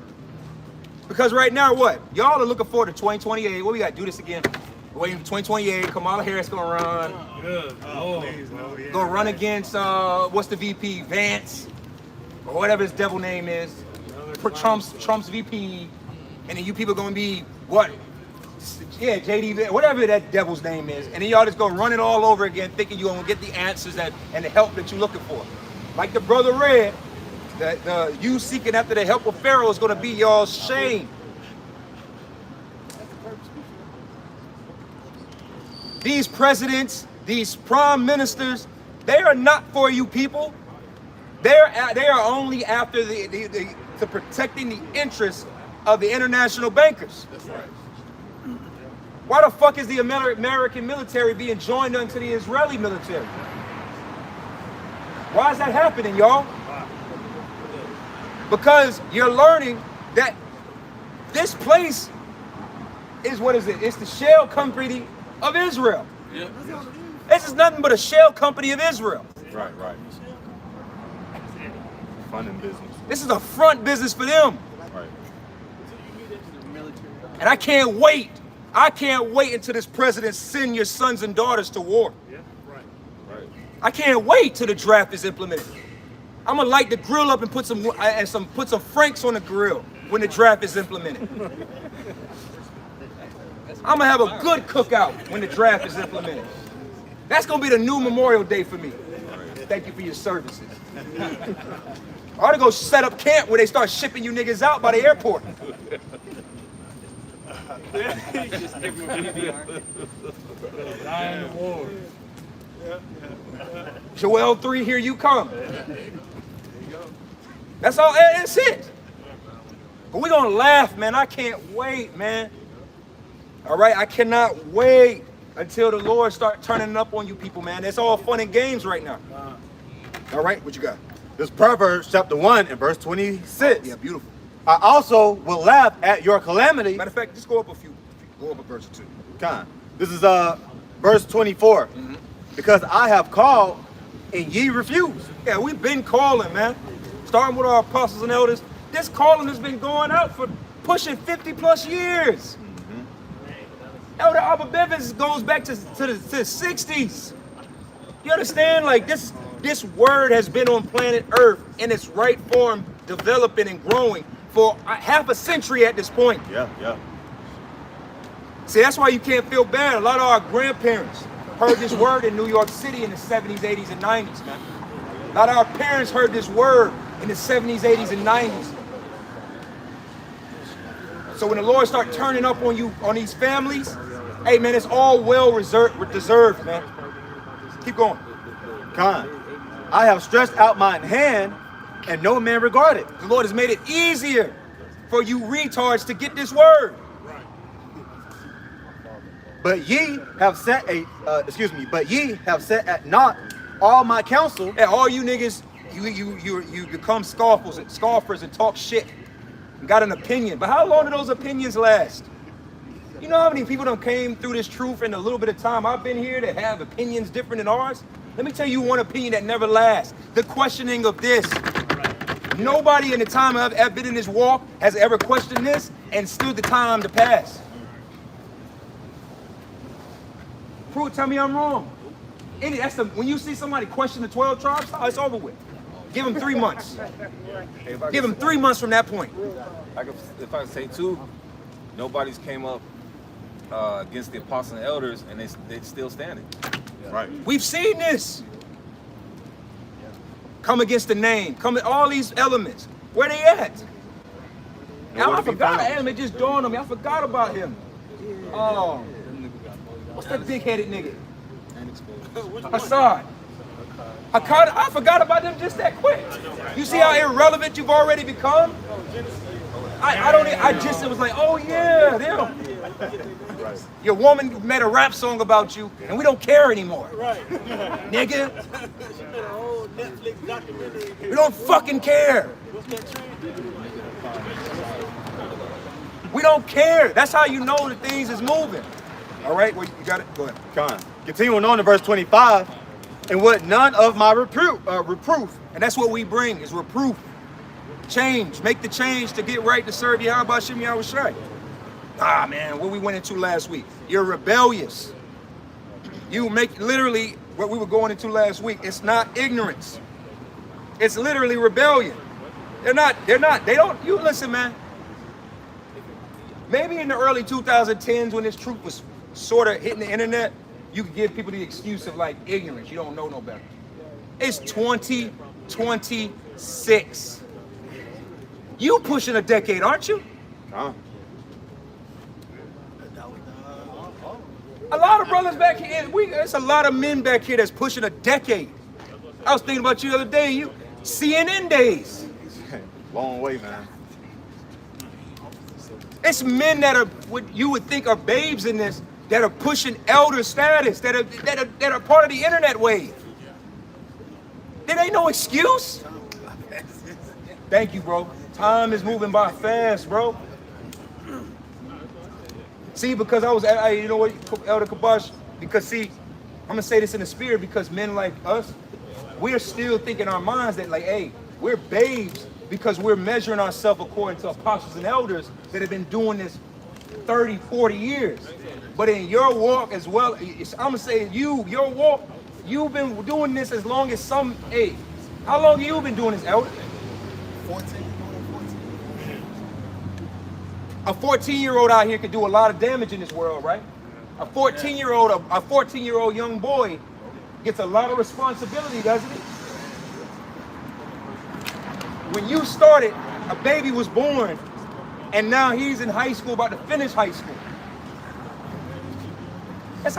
Because right now, what? Y'all are looking forward to 2028. What we gotta do this again? We're waiting for 2028. Kamala Harris gonna run. Good. Oh, please, no, yeah. Gonna run against what's the VP? Vance, or whatever his devil name is. Trump's VP, and then you people gonna be what? Yeah, JD, whatever that devil's name is, and then y'all just gonna run it all over again, thinking you're gonna get the answers and the help that you're looking for. Like the brother read, that you seeking after the help of Pharaoh is gonna be y'all's shame. These presidents, these prime ministers, they are not for you people. They are only after the protecting the interests of the international bankers. That's right. Why the fuck is the American military being joined unto the Israeli military? Why is that happening, y'all? Because you're learning that this place is, what is it? It's the shell company of Israel. Yeah. This is nothing but a shell company of Israel. Right. Fun and business. This is a front business for them. Right. And I can't wait. I can't wait until this president send your sons and daughters to war. Right. I can't wait till the draft is implemented. I'm gonna light the grill up and put some Franks on the grill when the draft is implemented. I'm gonna have a good cookout when the draft is implemented. That's gonna be the new Memorial Day for me. Thank you for your services. I ought to go set up camp where they start shipping you niggas out by the airport. Dying war. Joel 3, here you come. That's all, that's it. But we're gonna laugh, man. I can't wait, man. All right, I cannot wait. until the Lord start turning it up on you people, man. It's all fun and games right now. All right, what you got? This Proverbs chapter 1 and verse 26. Yeah, beautiful. I also will laugh at your calamity. Matter of fact, just go up a verse or two. Con. This is verse 24. Because I have called and ye refuse. Yeah, we've been calling, man. Starting with our apostles and elders. This calling has been going out for pushing 50 plus years. Elder Abba Bivens goes back to the 60s. You understand? Like this word has been on planet Earth in its right form, developing and growing for half a century at this point. Yeah. See, that's why you can't feel bad. A lot of our grandparents heard this word in New York City in the 70s, 80s, and 90s, man. A lot of our parents heard this word in the 70s, 80s, and 90s. So when the Lord start turning up on you, on these families, hey, man, it's all well deserved, man. Keep going. Con. I have stretched out mine hand, and no man regarded. The Lord has made it easier for you retards to get this word. But ye have set at naught all my counsel. And all you niggas, you become scoffers and talk shit and got an opinion. But how long do those opinions last? You know how many people done came through this truth in a little bit of time I've been here that have opinions different than ours? Let me tell you one opinion that never lasts. The questioning of this. Nobody in the time I've been in this walk has ever questioned this and stood the time to pass. Tell me I'm wrong. When you see somebody question the 12 tribes, it's over with. Give them 3 months. Give them 3 months from that point. If I could say too, nobody's came up against the apostles and elders, and they still standing. Right. We've seen this. Come against the name. Come at all these elements. Where they at? Now, I forgot him. It just dawned on me. I forgot about him. Oh. What's that big-headed nigga? Assad. I forgot about them just that quick. You see how irrelevant you've already become? It was like, oh yeah, them. Your woman made a rap song about you, and we don't care anymore. Right. Nigga. She made a whole Netflix documentary. We don't fucking care. What's that trend? We don't care. That's how you know that things is moving. All right, well, you got it? Go ahead. Con. Continuing on to verse 25, and what none of my reproof. And that's what we bring, is reproof. Change. Make the change to get right to serve you. How about Shem Yahushai? Man, what we went into last week. You're rebellious. You make literally what we were going into last week. It's not ignorance. It's literally rebellion. You listen, man. Maybe in the early 2010s when this truth was sort of hitting the internet, you could give people the excuse of like ignorance. You don't know no better. It's 2026. You pushing a decade, aren't you? A lot of brothers back here, there's a lot of men back here that's pushing a decade. I was thinking about you the other day, CNN days. Long way, man. It's men that are what you would think are babes in this that are pushing elder status, that are part of the internet wave. There ain't no excuse. Thank you, bro. Time is moving by fast, bro. See, because you know what, Elder Kabash, because see, I'm gonna say this in the spirit, because men like us, we're still thinking in our minds that like, hey, we're babes because we're measuring ourselves according to apostles and elders that have been doing this 30, 40 years. But in your walk as well, I'm gonna say your walk, you've been doing this as long as some, hey, how long have you been doing this, Elder? 14. A 14-year-old out here could do a lot of damage in this world, right? A 14-year-old young boy gets a lot of responsibility, doesn't he? When you started, a baby was born, and now he's in high school, about to finish high school. That's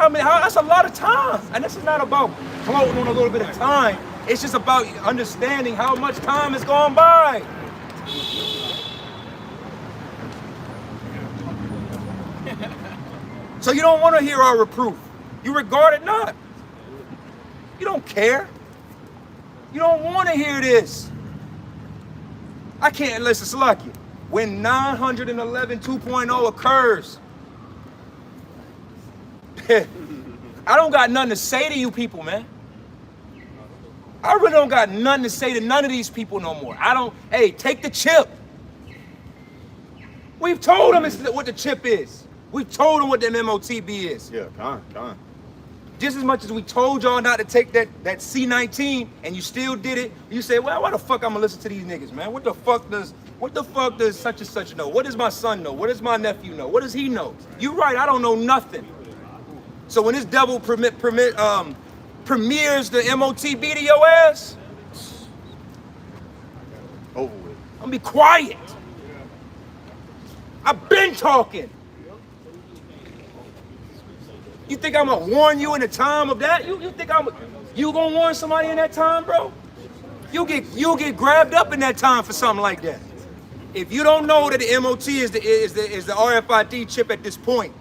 a lot of time. And this is not about floating on a little bit of time. It's just about understanding how much time has gone by. So you don't want to hear our reproof. You regard it not. You don't care. You don't want to hear this. I can't listen, Salaki. When 911 2.0 occurs, I don't got nothing to say to you people, man. I really don't got nothing to say to none of these people no more. Hey, take the chip. We've told them what the chip is. We've told them what the MOTB is. Yeah, con. Just as much as we told y'all not to take that C19 and you still did it, you say, well, why the fuck I'm gonna listen to these niggas, man? What the fuck does such and such know? What does my son know? What does my nephew know? What does he know? You right, I don't know nothing. So when this devil premieres the MOTB to your ass, Over with. I'm gonna be quiet. I've been talking. You think I'm gonna warn you in the time of that? You think you gonna warn somebody in that time, bro? You'll get grabbed up in that time for something like that. If you don't know that the MOT is the RFID chip at this point,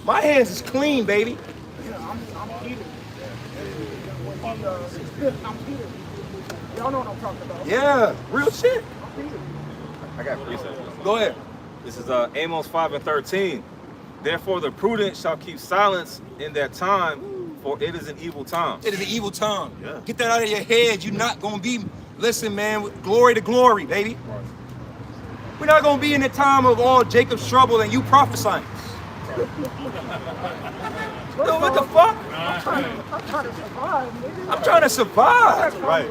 my hands is clean, baby. I'm Peter. I'm Peter. Y'all know what I'm talking about. Yeah, real shit. I got precepts. Go ahead. This is Amos 5:13. Therefore the prudent shall keep silence in that time, for it is an evil time. It is an evil time. Yeah. Get that out of your head. You're not gonna be, listen, man, with glory to glory, baby. We're not gonna be in the time of all Jacob's trouble and you prophesying. Yo, what the fuck? I'm trying to survive, nigga. I'm trying to survive. Right.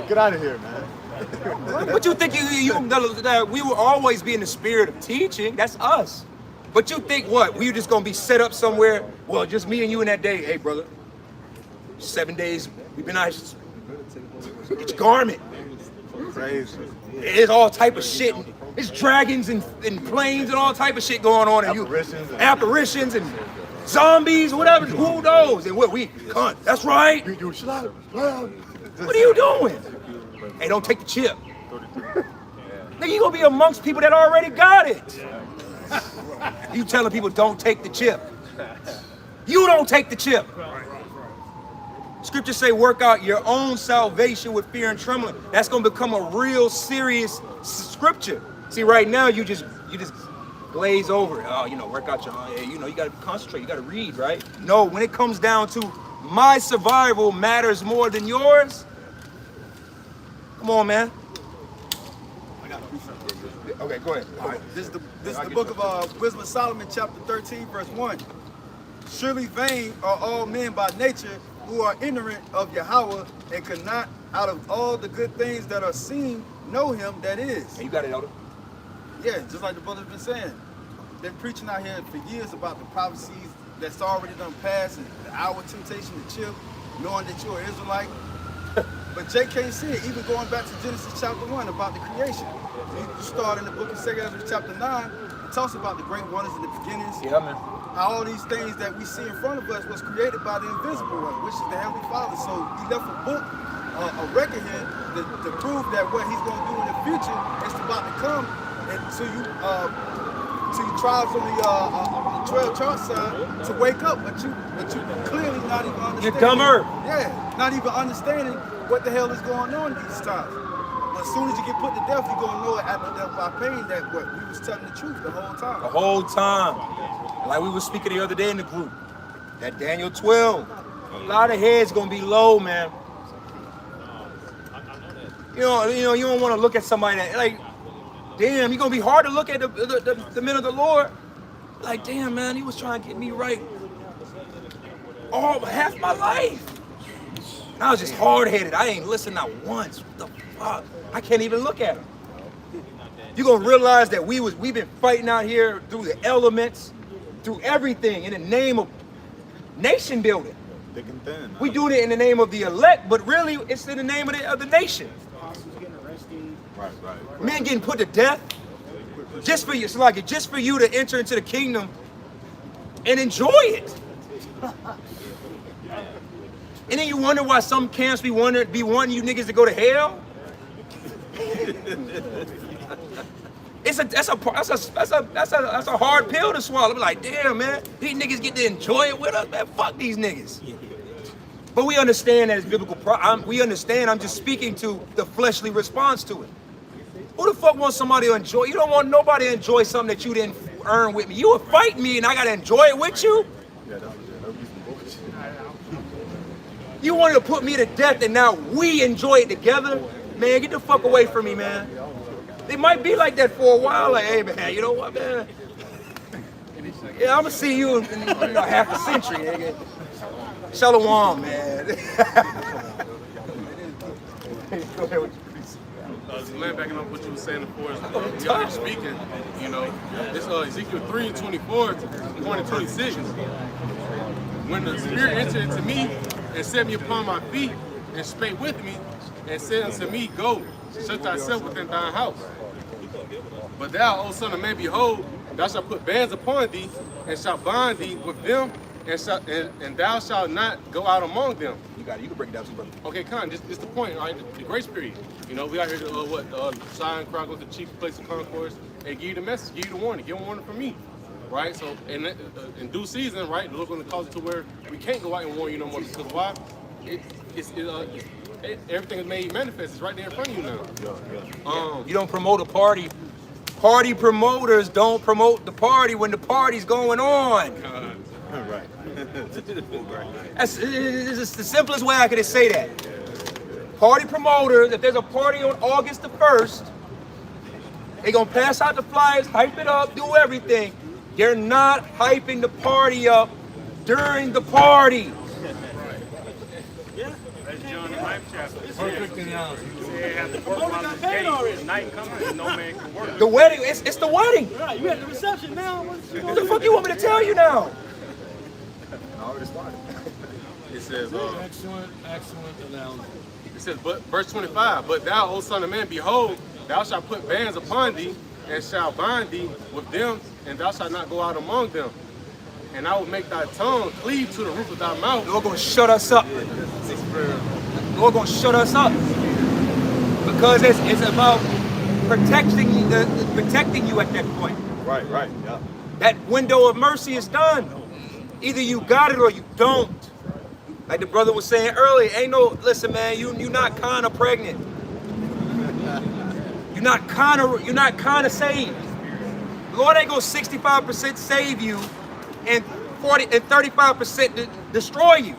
Get out of here, man. But you think that we will always be in the spirit of teaching? That's us. But you think what? We just gonna be set up somewhere? Well, just me and you in that day. Hey, brother, 7 days we've been out. Get your garment. Crazy. It's all type of shit. It's dragons and planes and all type of shit going on. And apparitions and zombies, whatever. Who knows? And what we cunt. That's right. What are you doing? Hey, don't take the chip. Nigga, you gonna be amongst people that already got it. You telling people don't take the chip. You don't take the chip. Scriptures say work out your own salvation with fear and trembling. That's gonna become a real serious scripture. See, right now you just glaze over it. Oh, work out your own. You gotta concentrate. You gotta read, right? No, when it comes down to my survival matters more than yours. Come on, man. Okay, go ahead. All right, this is the book of Wisdom of Solomon, chapter 13, verse 1. Surely vain are all men by nature who are ignorant of Yahweh and cannot, out of all the good things that are seen, know him that is. Hey, you got it, Elder? Yeah, just like the brother's been saying. Been preaching out here for years about the prophecies that's already done passed and the hour of temptation to chip, knowing that you're an Israelite. But Jay can't see it, even going back to Genesis chapter 1 about the creation. You start in the book of 2 Ezra chapter 9, it talks about the great wonders in the beginnings. Yeah, man. How all these things that we see in front of us was created by the invisible one, which is the Heavenly Father. So he left a book, a record here to prove that what he's going to do in the future is about to come. And to you tribes on the 12 chart side to wake up, but you clearly not even understanding. You're dumber. Yeah, not even understanding what the hell is going on these times. But as soon as you get put to death, you're gonna know it after death by pain that what we was telling the truth the whole time. The whole time. Like we were speaking the other day in the group. That Daniel 12. A lot of heads gonna be low, man. You don't want to look at somebody that, like, damn, you're gonna be hard to look at the men of the Lord. Like, damn, man, he was trying to get me right half my life. And I was just hard-headed. I ain't listened not once. What the fuck? I can't even look at him. You're gonna realize that we've been fighting out here through the elements, through everything in the name of nation building. Thick and thin. We doing it in the name of the elect, but really it's in the name of the nation. Right. Men getting put to death just for you. It's like just for you to enter into the kingdom and enjoy it. And then you wonder why some camps be wanting you niggas to go to hell. That's a hard pill to swallow. Be like, damn, man, these niggas get to enjoy it with us, man. Fuck these niggas. But we understand that it's biblical. We understand. I'm just speaking to the fleshly response to it. Who the fuck wants somebody to enjoy? You don't want nobody to enjoy something that you didn't earn with me. You would fight me and I gotta enjoy it with you? You wanted to put me to death and now we enjoy it together? Man, get the fuck away from me, man. They might be like that for a while. Like, hey, man, you know what, man? Yeah, I'm gonna see you in half a century, nigga. Shalom, man. Land backing up what you were saying before, we already speaking, you know, it's Ezekiel 3:24 to 26. When the Spirit entered into me and set me upon my feet and spake with me and said unto me, go, shut thyself within thine house. But thou, O son of man, behold, thou shalt put bands upon thee and shalt bind thee with them, and thou shalt not go out among them. You can break it down, brother. Okay, Con, just the point, right? The grace period. You know, we out here to Zion Chronicles, the chief place of concourse, and give you the message, give you the warning, give a warning from me, right? So, in due season, right, the Lord's going to cause it to where we can't go out and warn you no more. Because why? Everything is made manifest. It's right there in front of you now. You don't promote a party. Party promoters don't promote the party when the party's going on. Right. That's it's the simplest way I could say that. Party promoters, if there's a party on August the 1st, they're gonna pass out the flyers, hype it up, do everything. They're not hyping the party up during the party. That's John the 9th chapter. Perfect analogy. They have to work while the day is night coming and no man can work. The wedding, it's the wedding. Right, you at the reception now. What the fuck you want me to tell you now? It says, Excellent analogy. it says, but verse 25, but thou, O son of man, behold, thou shalt put bands upon thee, and shalt bind thee with them, and thou shalt not go out among them. And I will make thy tongue cleave to the roof of thy mouth. Lord gonna shut us up. Lord gonna shut us up. Because it's about protecting you at that point. Right, yeah. That window of mercy is done. Either you got it or you don't. Like the brother was saying earlier, listen, man, you're not kind of pregnant. You're not kind of saved. The Lord ain't gonna 65% save you and 35% destroy you.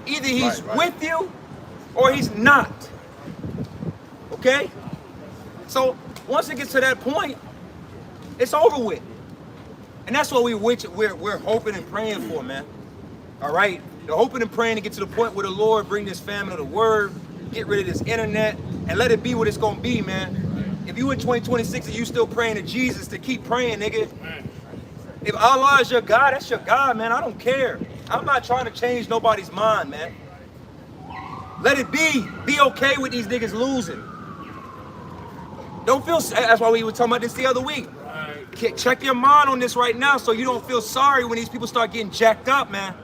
Either he's with you or he's not. Okay? So once it gets to that point, it's over with. And that's what we're hoping and praying for, man. All right? They're hoping and praying to get to the point where the Lord bring this family to the word, get rid of this internet, and let it be what it's gonna be, man. If you in 2026 and you still praying to Jesus, to keep praying, nigga. If Allah is your God, that's your God, man. I don't care. I'm not trying to change nobody's mind, man. Let it be. Be okay with these niggas losing. Don't feel, that's why we were talking about this the other week. Check your mind on this right now so you don't feel sorry when these people start getting jacked up, man.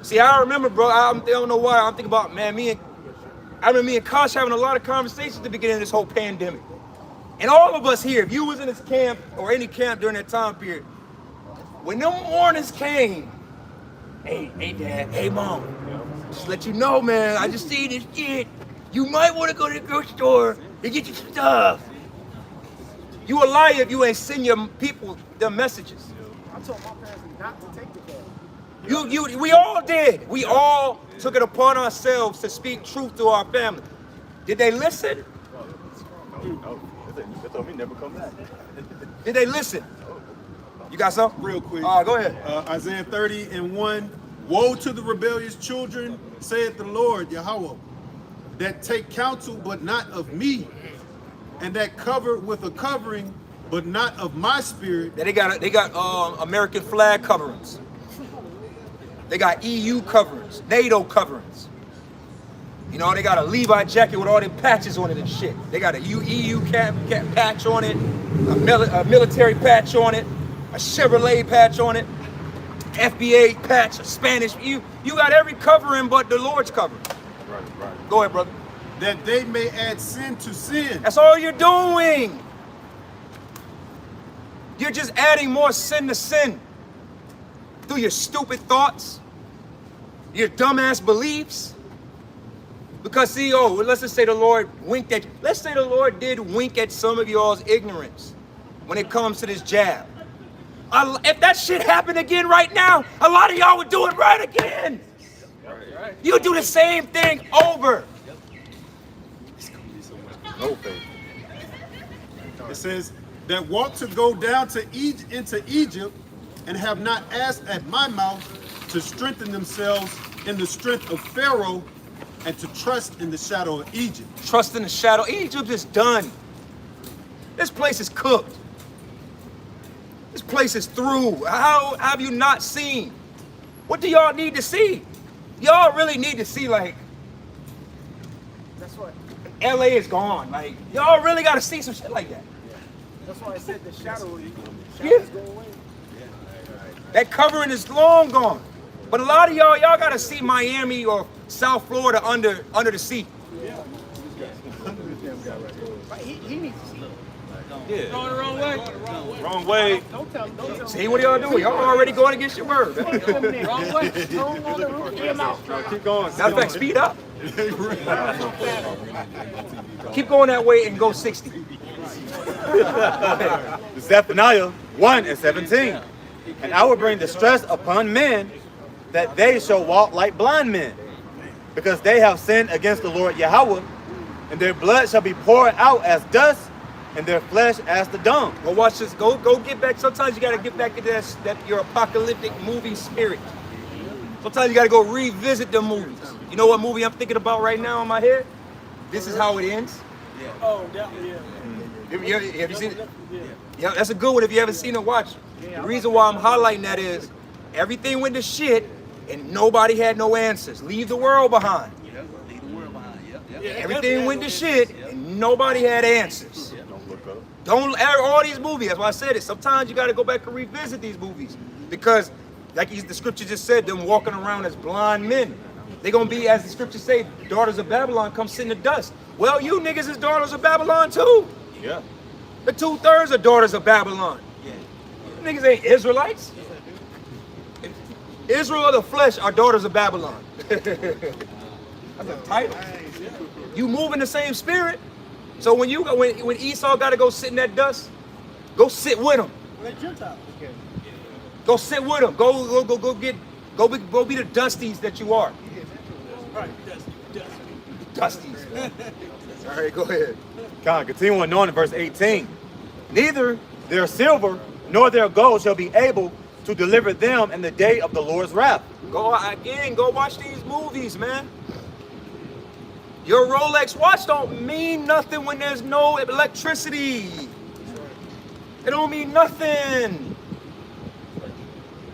See, I remember, bro, I don't know why, I'm thinking about, man, I remember me and Kosh having a lot of conversations at the beginning of this whole pandemic. And all of us here, if you was in this camp or any camp during that time period, when them mornings came, hey dad, hey mom, just let you know, man, I just see this shit. You might want to go to the grocery store and get your stuff. You a liar if you ain't send your people the messages. I told my parents not to take the cab. We all did. We all took it upon ourselves to speak truth to our family. Did they listen? No. They told me never come back. Did they listen? You got something? Real quick. Go ahead. Isaiah 30:1. Woe to the rebellious children, saith the Lord Yahweh, that take counsel but not of me, and that cover with a covering but not of my spirit. They got American flag coverings. They got EU coverings, NATO coverings. You know, they got a Levi jacket with all them patches on it and shit. They got a EU cap patch on it, a military patch on it, a Chevrolet patch on it, FBA patch, a Spanish. You got every covering but the Lord's covering. Right. Go ahead, brother. that they may add sin to sin. That's all you're doing. You're just adding more sin to sin through your stupid thoughts, your dumbass beliefs. Because see, let's just say the Lord winked at, let's say the Lord did wink at some of y'all's ignorance when it comes to this jab. If that shit happened again right now, a lot of y'all would do it right again. You do the same thing over. No faith. It says that walk to go down to into Egypt and have not asked at my mouth to strengthen themselves in the strength of Pharaoh and to trust in the shadow of Egypt. Trust in the shadow. Egypt is done. This place is cooked. This place is through. How have you not seen? What do y'all need to see? Y'all really need to see, like, That's why. LA is gone. Like, y'all really got to see some shit like that. That's why I said the shadow Yeah. is going away. That covering is long gone. But a lot of y'all got to see Miami or South Florida under the sea. But he needs to see it. Yeah. Going the wrong way. Wrong way. Don't tell him. See what y'all doing? Y'all already going against your word. Wrong way. Throw him on the roof. Get him out. Keep going. Matter of fact, speed up. Keep going that way and go 60. Zephaniah 1:17. And I will bring distress upon men, that they shall walk like blind men, because they have sinned against the Lord Yahweh, and their blood shall be poured out as dust, and their flesh as the dung. Go watch this. Go get back. Sometimes you gotta get back into that your apocalyptic movie spirit. Sometimes you gotta go revisit the movies. You know what movie I'm thinking about right now in my head? This Is How It Ends. Oh, definitely, yeah. Have you seen it? Yeah, that's a good one. If you haven't seen it, watch it. The reason why I'm highlighting that is everything went to shit and nobody had no answers. Leave the world behind. Everything went to shit and nobody had answers. Don't all these movies. That's why I said it. Sometimes you got to go back and revisit these movies because, like the scripture just said, them walking around as blind men. They're gonna be, as the scriptures say, daughters of Babylon come sit in the dust. Well, you niggas is daughters of Babylon too. Yeah. The 2/3 are daughters of Babylon. You niggas ain't Israelites. Israel of the flesh are daughters of Babylon. That's a title. You move in the same spirit. So when Esau got to go sit in that dust, go sit with him. They're Gentiles. Go sit with him. Go be the dusties that you are. Right, dusty. Dusties. All right, go ahead. God, continuing on in verse 18. Neither their silver nor their gold shall be able to deliver them in the day of the Lord's wrath. Go watch these movies, man. Your Rolex watch don't mean nothing when there's no electricity. It don't mean nothing.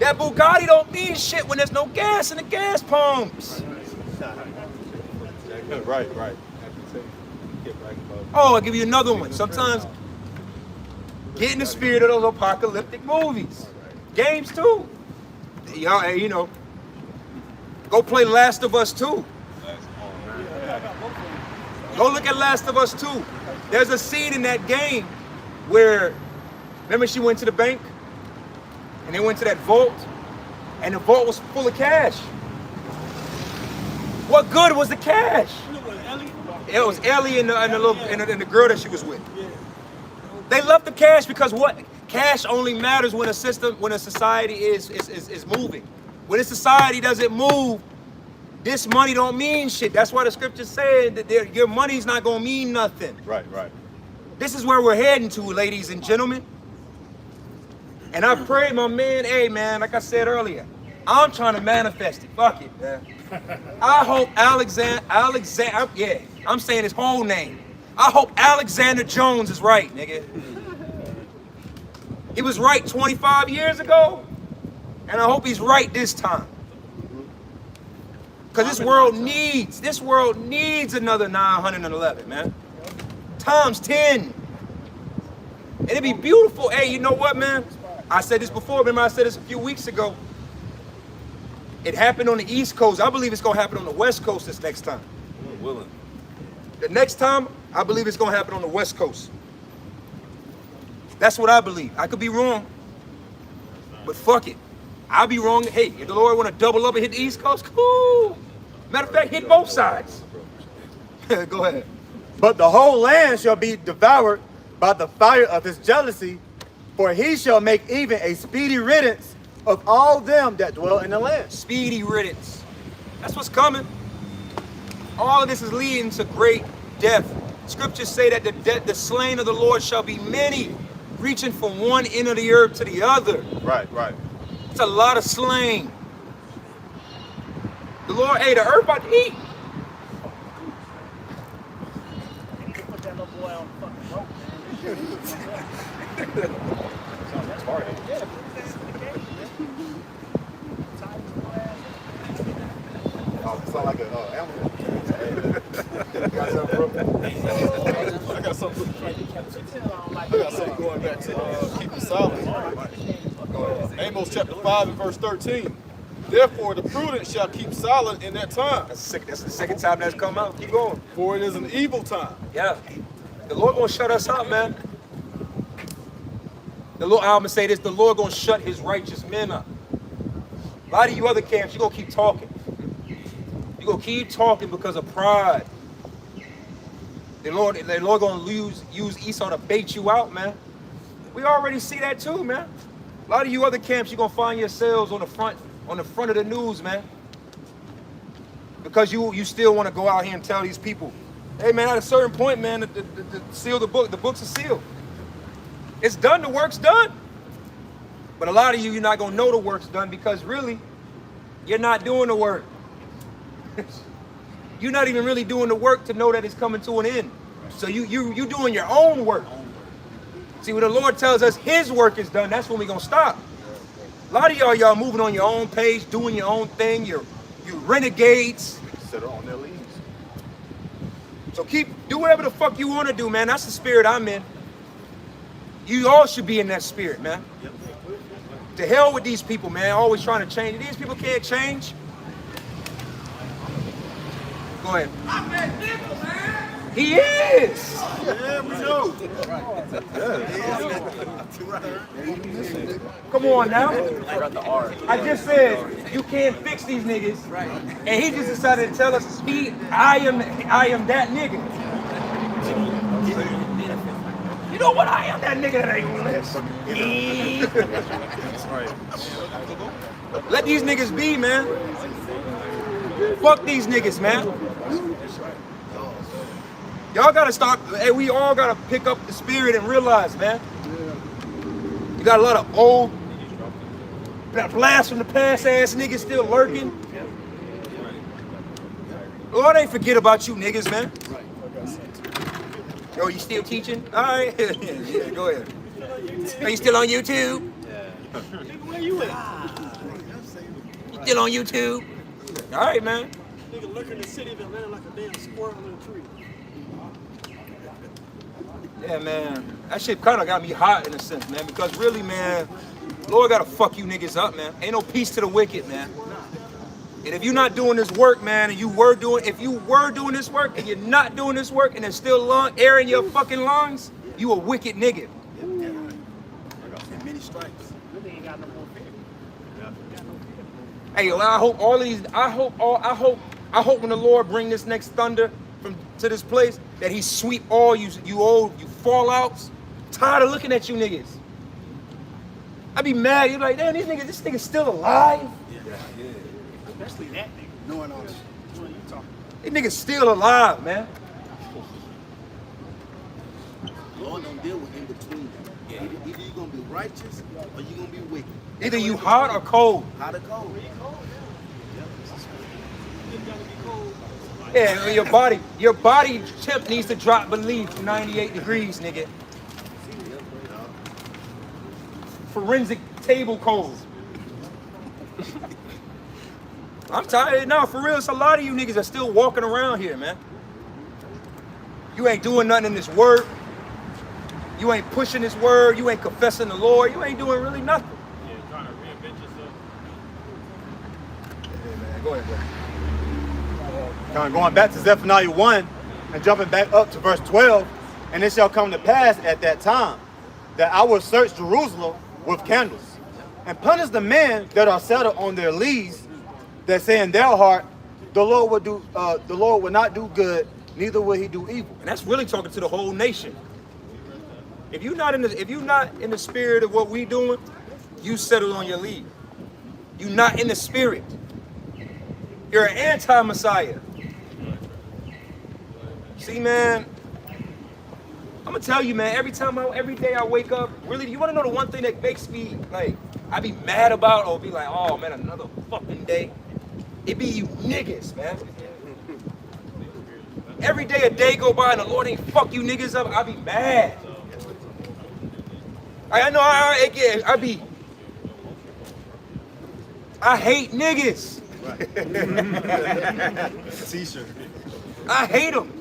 That Bugatti don't mean shit when there's no gas in the gas pumps. Right. Oh, I'll give you another one. Sometimes get in the spirit of those apocalyptic movies. Games too. You know, go play Last of Us 2. Go look at Last of Us 2. There's a scene in that game where, remember she went to the bank? And they went to that vault, and the vault was full of cash. What good was the cash? It was Ellie and the girl that she was with. They left the cash because what? Cash only matters when a society is moving. When a society doesn't move, this money don't mean shit. That's why the scripture said that your money's not gonna mean nothing. Right. This is where we're heading to, ladies and gentlemen. And I pray, my man, hey man, like I said earlier, I'm trying to manifest it. Fuck it, man. I hope Alexander, yeah, I'm saying his whole name. I hope Alexander Jones is right, nigga. He was right 25 years ago, and I hope he's right this time. Because this world needs another 911, man. Times 10. And it'd be beautiful. Hey, you know what, man? I said this before. Remember I said this a few weeks ago. It happened on the East Coast. I believe it's going to happen on the West Coast this next time. Willing. The next time, I believe it's gonna happen on the West Coast. That's what I believe. I could be wrong, but fuck it. I'll be wrong. Hey, if the Lord wanna double up and hit the East Coast, cool. Matter of fact, hit both sides. Go ahead. But the whole land shall be devoured by the fire of his jealousy, for he shall make even a speedy riddance of all them that dwell in the land. Speedy riddance. That's what's coming. All of this is leading to great death. Scriptures say that the slain of the Lord shall be many, reaching from one end of the earth to the other. Right. It's a lot of slain. The Lord, hey, the earth about to eat. Put that little boy on fucking rope, Sound like an animal. I got something going back to keeping silent. Amos chapter 5 and verse 13. Therefore the prudent shall keep silent in that time. That's the second time that's come out. Keep going. For it is an evil time. Yeah. The Lord gonna shut us up, man. The Lord, I'm gonna say this, the Lord gonna shut his righteous men up. A lot of you other camps, you're gonna keep talking. You're gonna keep talking because of pride. The Lord gonna use Esau to bait you out, man. We already see that too, man. A lot of you other camps, you're gonna find yourselves on the front of the news, man. Because you still want to go out here and tell these people, hey man, at a certain point, man, the seal the books are sealed. It's done, the work's done. But a lot of you're not gonna know the work's done because really, you're not doing the work. You're not even really doing the work to know that it's coming to an end. So you doing your own work. See, when the Lord tells us his work is done, that's when we're gonna stop. A lot of y'all moving on your own page, doing your own thing, you're renegades. Sit on their leaves. So do whatever the fuck you want to do, man. That's the spirit I'm in. You all should be in that spirit, man. To hell with these people, man. Always trying to change. These people can't change. Go ahead. He is. Yeah, we know. Come on now. I just said you can't fix these niggas, and he just decided to tell us I am that nigga. You know what? I am that nigga that ain't gonna live. Let these niggas be, man. Fuck these niggas, man. Y'all gotta start, hey, we all gotta pick up the spirit and realize, man. You got a lot of old, blast from the past ass niggas still lurking. Lord ain't forget about you niggas, man. Yo, you still teaching? All right, yeah, go ahead. Are you still on YouTube? Where you at? You still on YouTube? All right, man. Nigga lurking in the city of Atlanta like a damn squirrel in a tree. Yeah, man. That shit kind of got me hot in a sense, man. Because really, man, Lord gotta fuck you niggas up, man. Ain't no peace to the wicked, man. And if you're not doing this work, man, and if you were doing this work and you're not doing this work and there's still air in your fucking lungs, you a wicked nigga. Many stripes. Hey, well, I hope all of these. I hope when the Lord bring this next thunder to this place that He sweep all you fallouts. Tired of looking at you niggas. I be mad. You're like, damn, this nigga's still alive. Yeah. Especially that nigga. Knowing all this. What are you talking? This nigga's still alive, man. Lord don't deal with in between. Yeah. Either you're gonna be righteous or you're gonna be wicked. Either you hot or cold. Hot or cold. Yeah, your body temp needs to drop beneath 98 degrees, nigga. Forensic table cold. I'm tired. No, for real, it's a lot of you niggas are still walking around here, man. You ain't doing nothing in this word. You ain't pushing this word. You ain't confessing the Lord. You ain't doing really nothing. Yeah, trying to reinvent yourself. Yeah, man, go ahead, bro. Going back to Zephaniah 1, And jumping back up to verse 12, and it shall come to pass at that time that I will search Jerusalem with candles, and punish the men that are settled on their lees, that say in their heart, the Lord will not do good, neither will he do evil. And that's really talking to the whole nation. If you're not in the spirit of what we doing, you settle on your lead. You're not in the spirit. You're an anti-Messiah. See, man, I'm gonna tell you, man, every day I wake up, really, you wanna know the one thing that makes me, like, I be mad about or be like, oh man, another fucking day? It be you niggas, man. Every day a day go by and the Lord ain't fuck you niggas up, I be mad. I know I hate niggas. T-shirt. I hate them.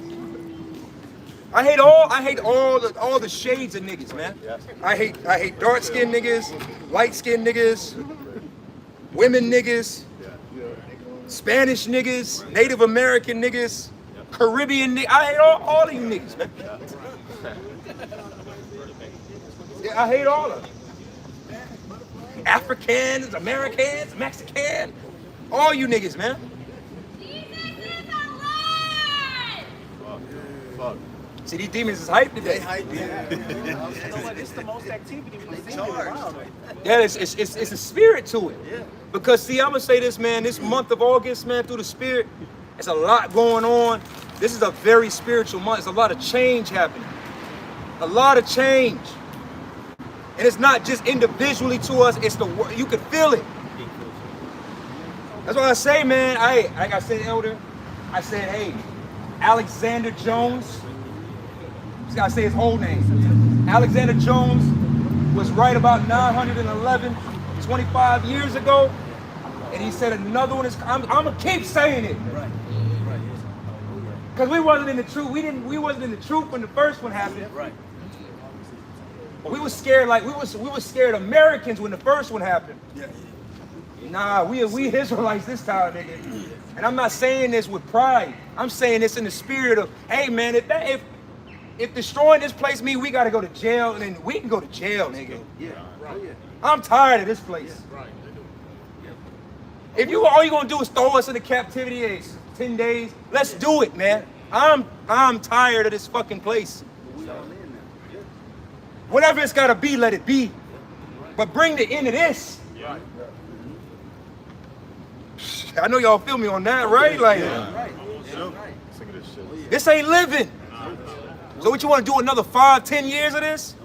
I hate all the shades of niggas, man. I hate dark-skinned niggas, light-skinned niggas, women niggas, Spanish niggas, Native American niggas, Caribbean niggas. I hate all of you niggas, man. Yeah, I hate all of them. Africans, Americans, Mexican, all you niggas, man. Fuck. See, these demons is hyped today. It's the most activity we've seen in a while. Yeah, it's a spirit to it. Yeah. Because see, I'm gonna say this, man. This month of August, man, through the spirit, it's a lot going on. This is a very spiritual month. It's a lot of change happening. A lot of change. And it's not just individually to us. It's the world. You can feel it. That's why I say, man. Like I said, Elder. I said, hey, Alexander Jones. Just gotta say his whole name. Alexander Jones was right about 911, 25 years ago, and he said another one is. I'm gonna keep saying it. Right. Because we wasn't in the truth. We wasn't in the truth when the first one happened. Right. We was scared like we was scared Americans when the first one happened. Yeah. Nah, we Israelites this time, nigga. And I'm not saying this with pride. I'm saying this in the spirit of, hey man, if destroying this place means we gotta go to jail, then we can go to jail, nigga. Yeah. Right. I'm tired of this place. Yeah. Right. If all you gonna do is throw us into captivity 10 days, let's do it, man. I'm tired of this fucking place. Whatever it's gotta be, let it be. But bring the end of this. Yeah. I know y'all feel me on that, right? Like, this ain't living. So what you want to do another 5-10 years of this?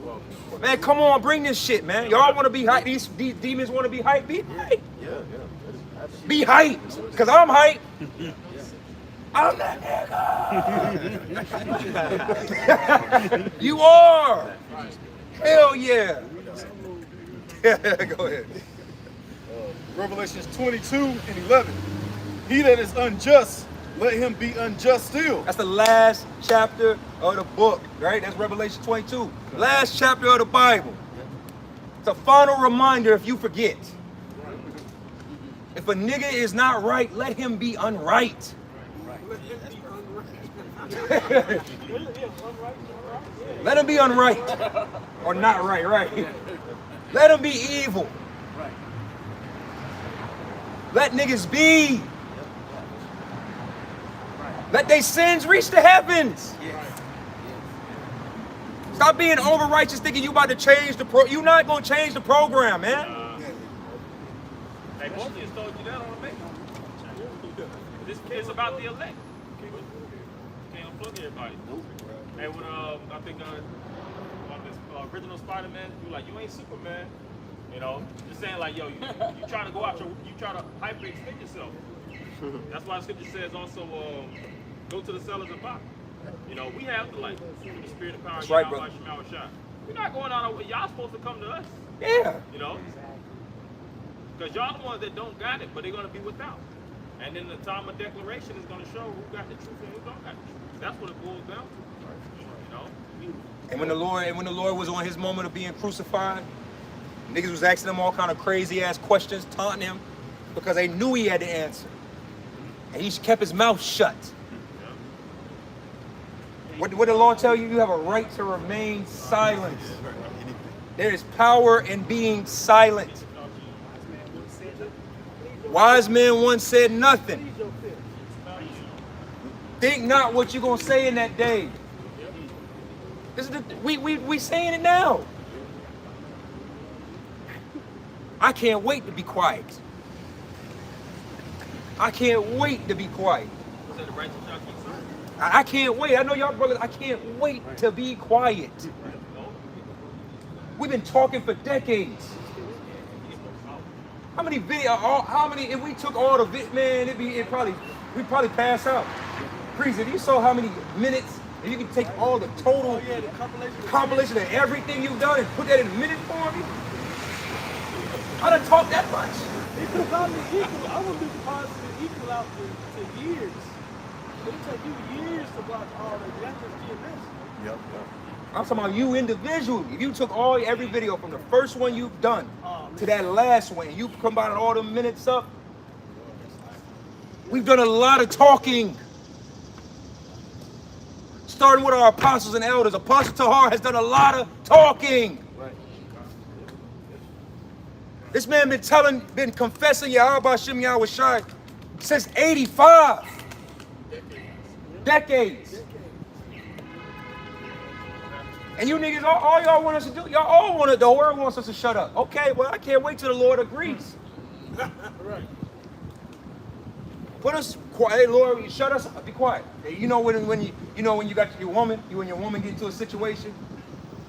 Man, come on, bring this shit, man. Y'all want to be hyped? These demons want to be hyped? Be hyped. Be hyped, because I'm hyped. I'm that nigga. You are. Hell yeah. Go ahead. Revelations 22:11. He that is unjust, let him be unjust still. That's the last chapter of the book, right? That's Revelation 22. Last chapter of the Bible. It's a final reminder if you forget. If a nigga is not right, let him be unright. Let him be unright. Or not right. Let him be evil. Let niggas be. Let their sins reach the heavens. Stop being over righteous thinking you about to change the you're not gonna change the program, man. Hey, Morpheus told you that on the make. This is about the elect. Can't unplug everybody. And when I think on this original Spider-Man, you like, you ain't Superman. You know, just saying like, yo, you trying to go out, you trying to hyper-extend yourself. That's why the scripture says also, go to the cellars and buy. You know, we have the light, the spirit of power. That's right, bro. We're not going out. Y'all supposed to come to us. Yeah. You know, because y'all the ones that don't got it, but they're gonna be without. And then the time of declaration is gonna show who got the truth and who don't got the truth. That's what it boils down to. You know. And when the Lord was on his moment of being crucified, niggas was asking him all kind of crazy ass questions, taunting him, because they knew he had the answer. And he kept his mouth shut. What did the law tell you? You have a right to remain silent. There is power in being silent. Wise men once said nothing. Think not what you're gonna say in that day. This is we saying it now. I can't wait to be quiet. I can't wait to be quiet. I can't wait. I know y'all brothers, I can't wait to be quiet. We've been talking for decades. How many if we took all the man, we'd probably pass out. Priest, if you saw how many minutes, if you could take all the total compilation of everything you've done and put that in a minute form, I done talked that much. It could probably equal. I wouldn't be surprised if it equal out to years. It'll take you years to watch all the that's just GMS. Yep. I'm talking about you individually. If you took every video from the first one you've done to that last one, and you combine all the minutes up, we've done a lot of talking. Starting with our apostles and elders. Apostle Tahar has done a lot of talking. This man been confessing Yahweh Hashem Yahweh Shai since 85. Decades. And you niggas, all y'all want us to do, y'all all want it, the world wants us to shut up. Okay, well, I can't wait till the Lord agrees. Put us quiet, hey, Lord, shut us up, be quiet. You know when you got your woman, you and your woman get into a situation,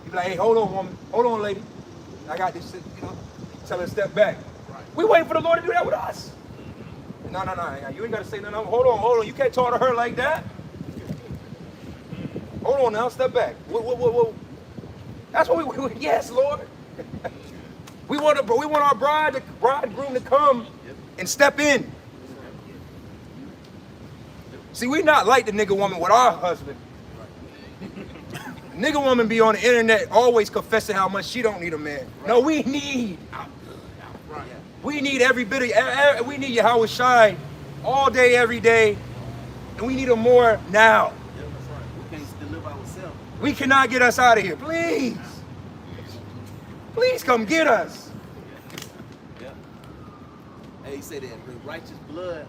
you be like, hey, hold on, lady. I got this, tell her to step back. We waiting for the Lord to do that with us. No, you ain't got to say nothing. Hold on, you can't talk to her like that. Hold on now, step back. Whoa. That's what we yes, Lord. we want our bridegroom to come and step in. See, we not like the nigga woman with our husband. Nigga woman be on the internet always confessing how much she don't need a man. No, we need every bit of, we need Yahweh Shai all day, every day, and we need him more now. We can't deliver ourselves. We cannot get us out of here, please. Please come get us. Yeah. And he said that the righteous blood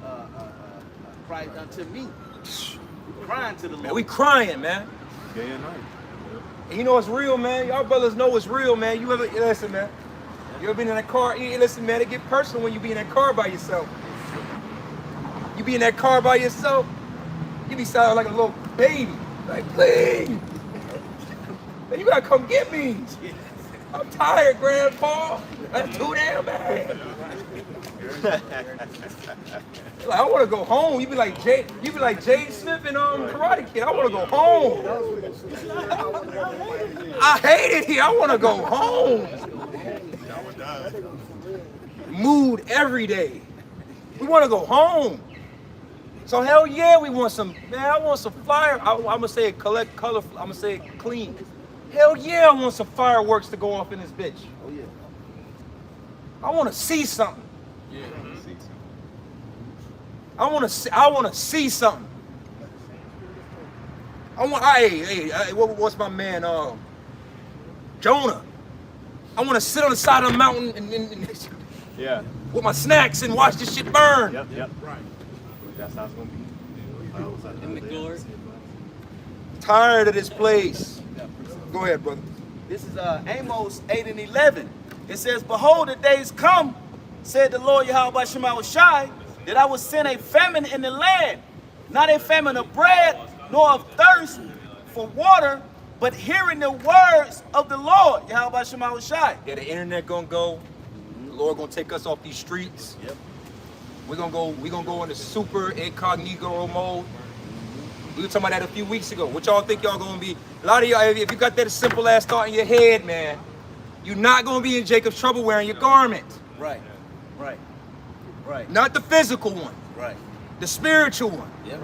cried unto me. We're crying to the Lord. Man, we crying, man. Day and night. And you know it's real, man. Y'all brothers know it's real, man. You ever listen, man? You ever been in that car? Listen, man, it get personal when you be in that car by yourself. You be in that car by yourself, you be sounding like a little baby. Like, please. Man, you gotta come get me. I'm tired, Grandpa. That's too damn bad. Like, I want to go home. You be like Jade Smith and Karate Kid. I want to go home. I hate it here. I want to go home. Mood every day. We want to go home. So hell yeah, we want some. Man, I want some fire. I'm gonna say it collect color. I'm gonna say it clean. Hell yeah, I want some fireworks to go off in this bitch. Oh yeah. I want to see something. Yeah. I want to see something. What's my man, Jonah? I want to sit on the side of the mountain and Yeah. with my snacks and watch this shit burn. Yep. Right. That's how it's gonna be. In the glory. Tired of this place. Go ahead, brother. This is Amos 8:11. It says, "Behold, the days come, said the Lord Yahweh Shema Shai, that I will send a famine in the land, not a famine of bread, nor of thirst for water, but hearing the words of the Lord Yahweh Shema Shai." Yeah, the internet gonna go. The Lord gonna take us off these streets. Yep. We're gonna go into super incognito mode. We were talking about that a few weeks ago. What y'all think y'all gonna be? A lot of y'all, if you got that simple ass thought in your head, man, you're not gonna be in Jacob's trouble wearing your garment. Right. Not the physical one. Right. The spiritual one. Yep.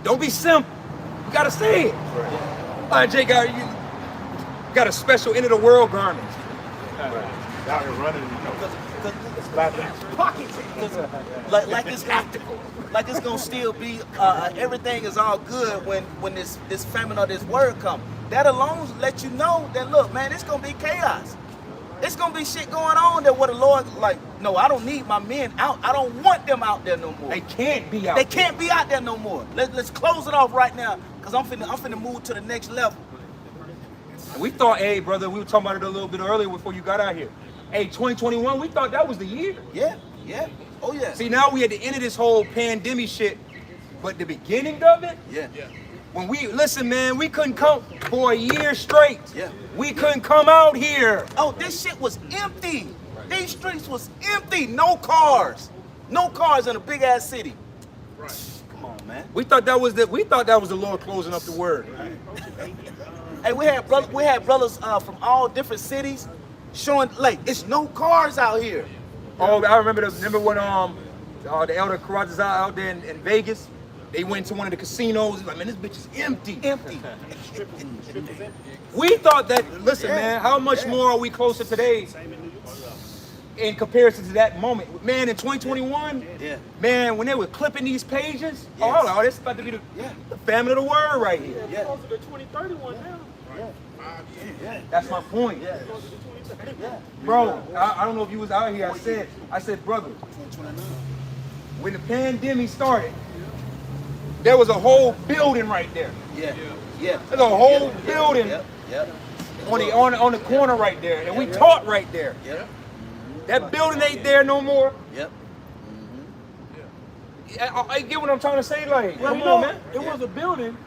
Don't be simple. You gotta say it. Jake, you got a special end of the world garment. Out here running. Pockets. Like it's tactical. Like it's gonna still be everything is all good when this famine or this word come. That alone let you know that look, man, it's gonna be chaos. It's gonna be shit going on that what the Lord like. No, I don't need my men out. I don't want them out there no more. They can't be out. They can't be out there no more. Let's close it off right now, cause I'm finna move to the next level. We thought, hey, brother, we were talking about it a little bit earlier before you got out here. Hey, 2021, we thought that was the year. Yeah. Oh yeah. See, now we at the end of this whole pandemic shit, but the beginning of it, Yeah. when listen, man, we couldn't come for a year straight. Yeah. We couldn't come out here. Oh, this shit was empty. These streets was empty. No cars. No cars in a big ass city. Come on, man. We thought that was the Lord closing up the word. Hey, we had brothers from all different cities showing like it's no cars out here. Oh, I remember when the elder Karajas out there in Vegas. They went to one of the casinos. Like, man, this bitch is empty. Empty. We thought that. Listen, man, how much more are we closer today in comparison to that moment? Man, in 2021, man, when they were clipping these pages, oh, this is about to be the famine of the word right here. Yeah. Closer to 2031 now. That's my point. Bro, I don't know if you was out here. I said, brother, when the pandemic started, there was a whole building right there. Yeah. There's a whole building Yep. on the corner right there, and we taught right there. Yep. That building ain't there no more. Yep. I get what I'm trying to say. Like, Well, come you on, know, man. it was a building,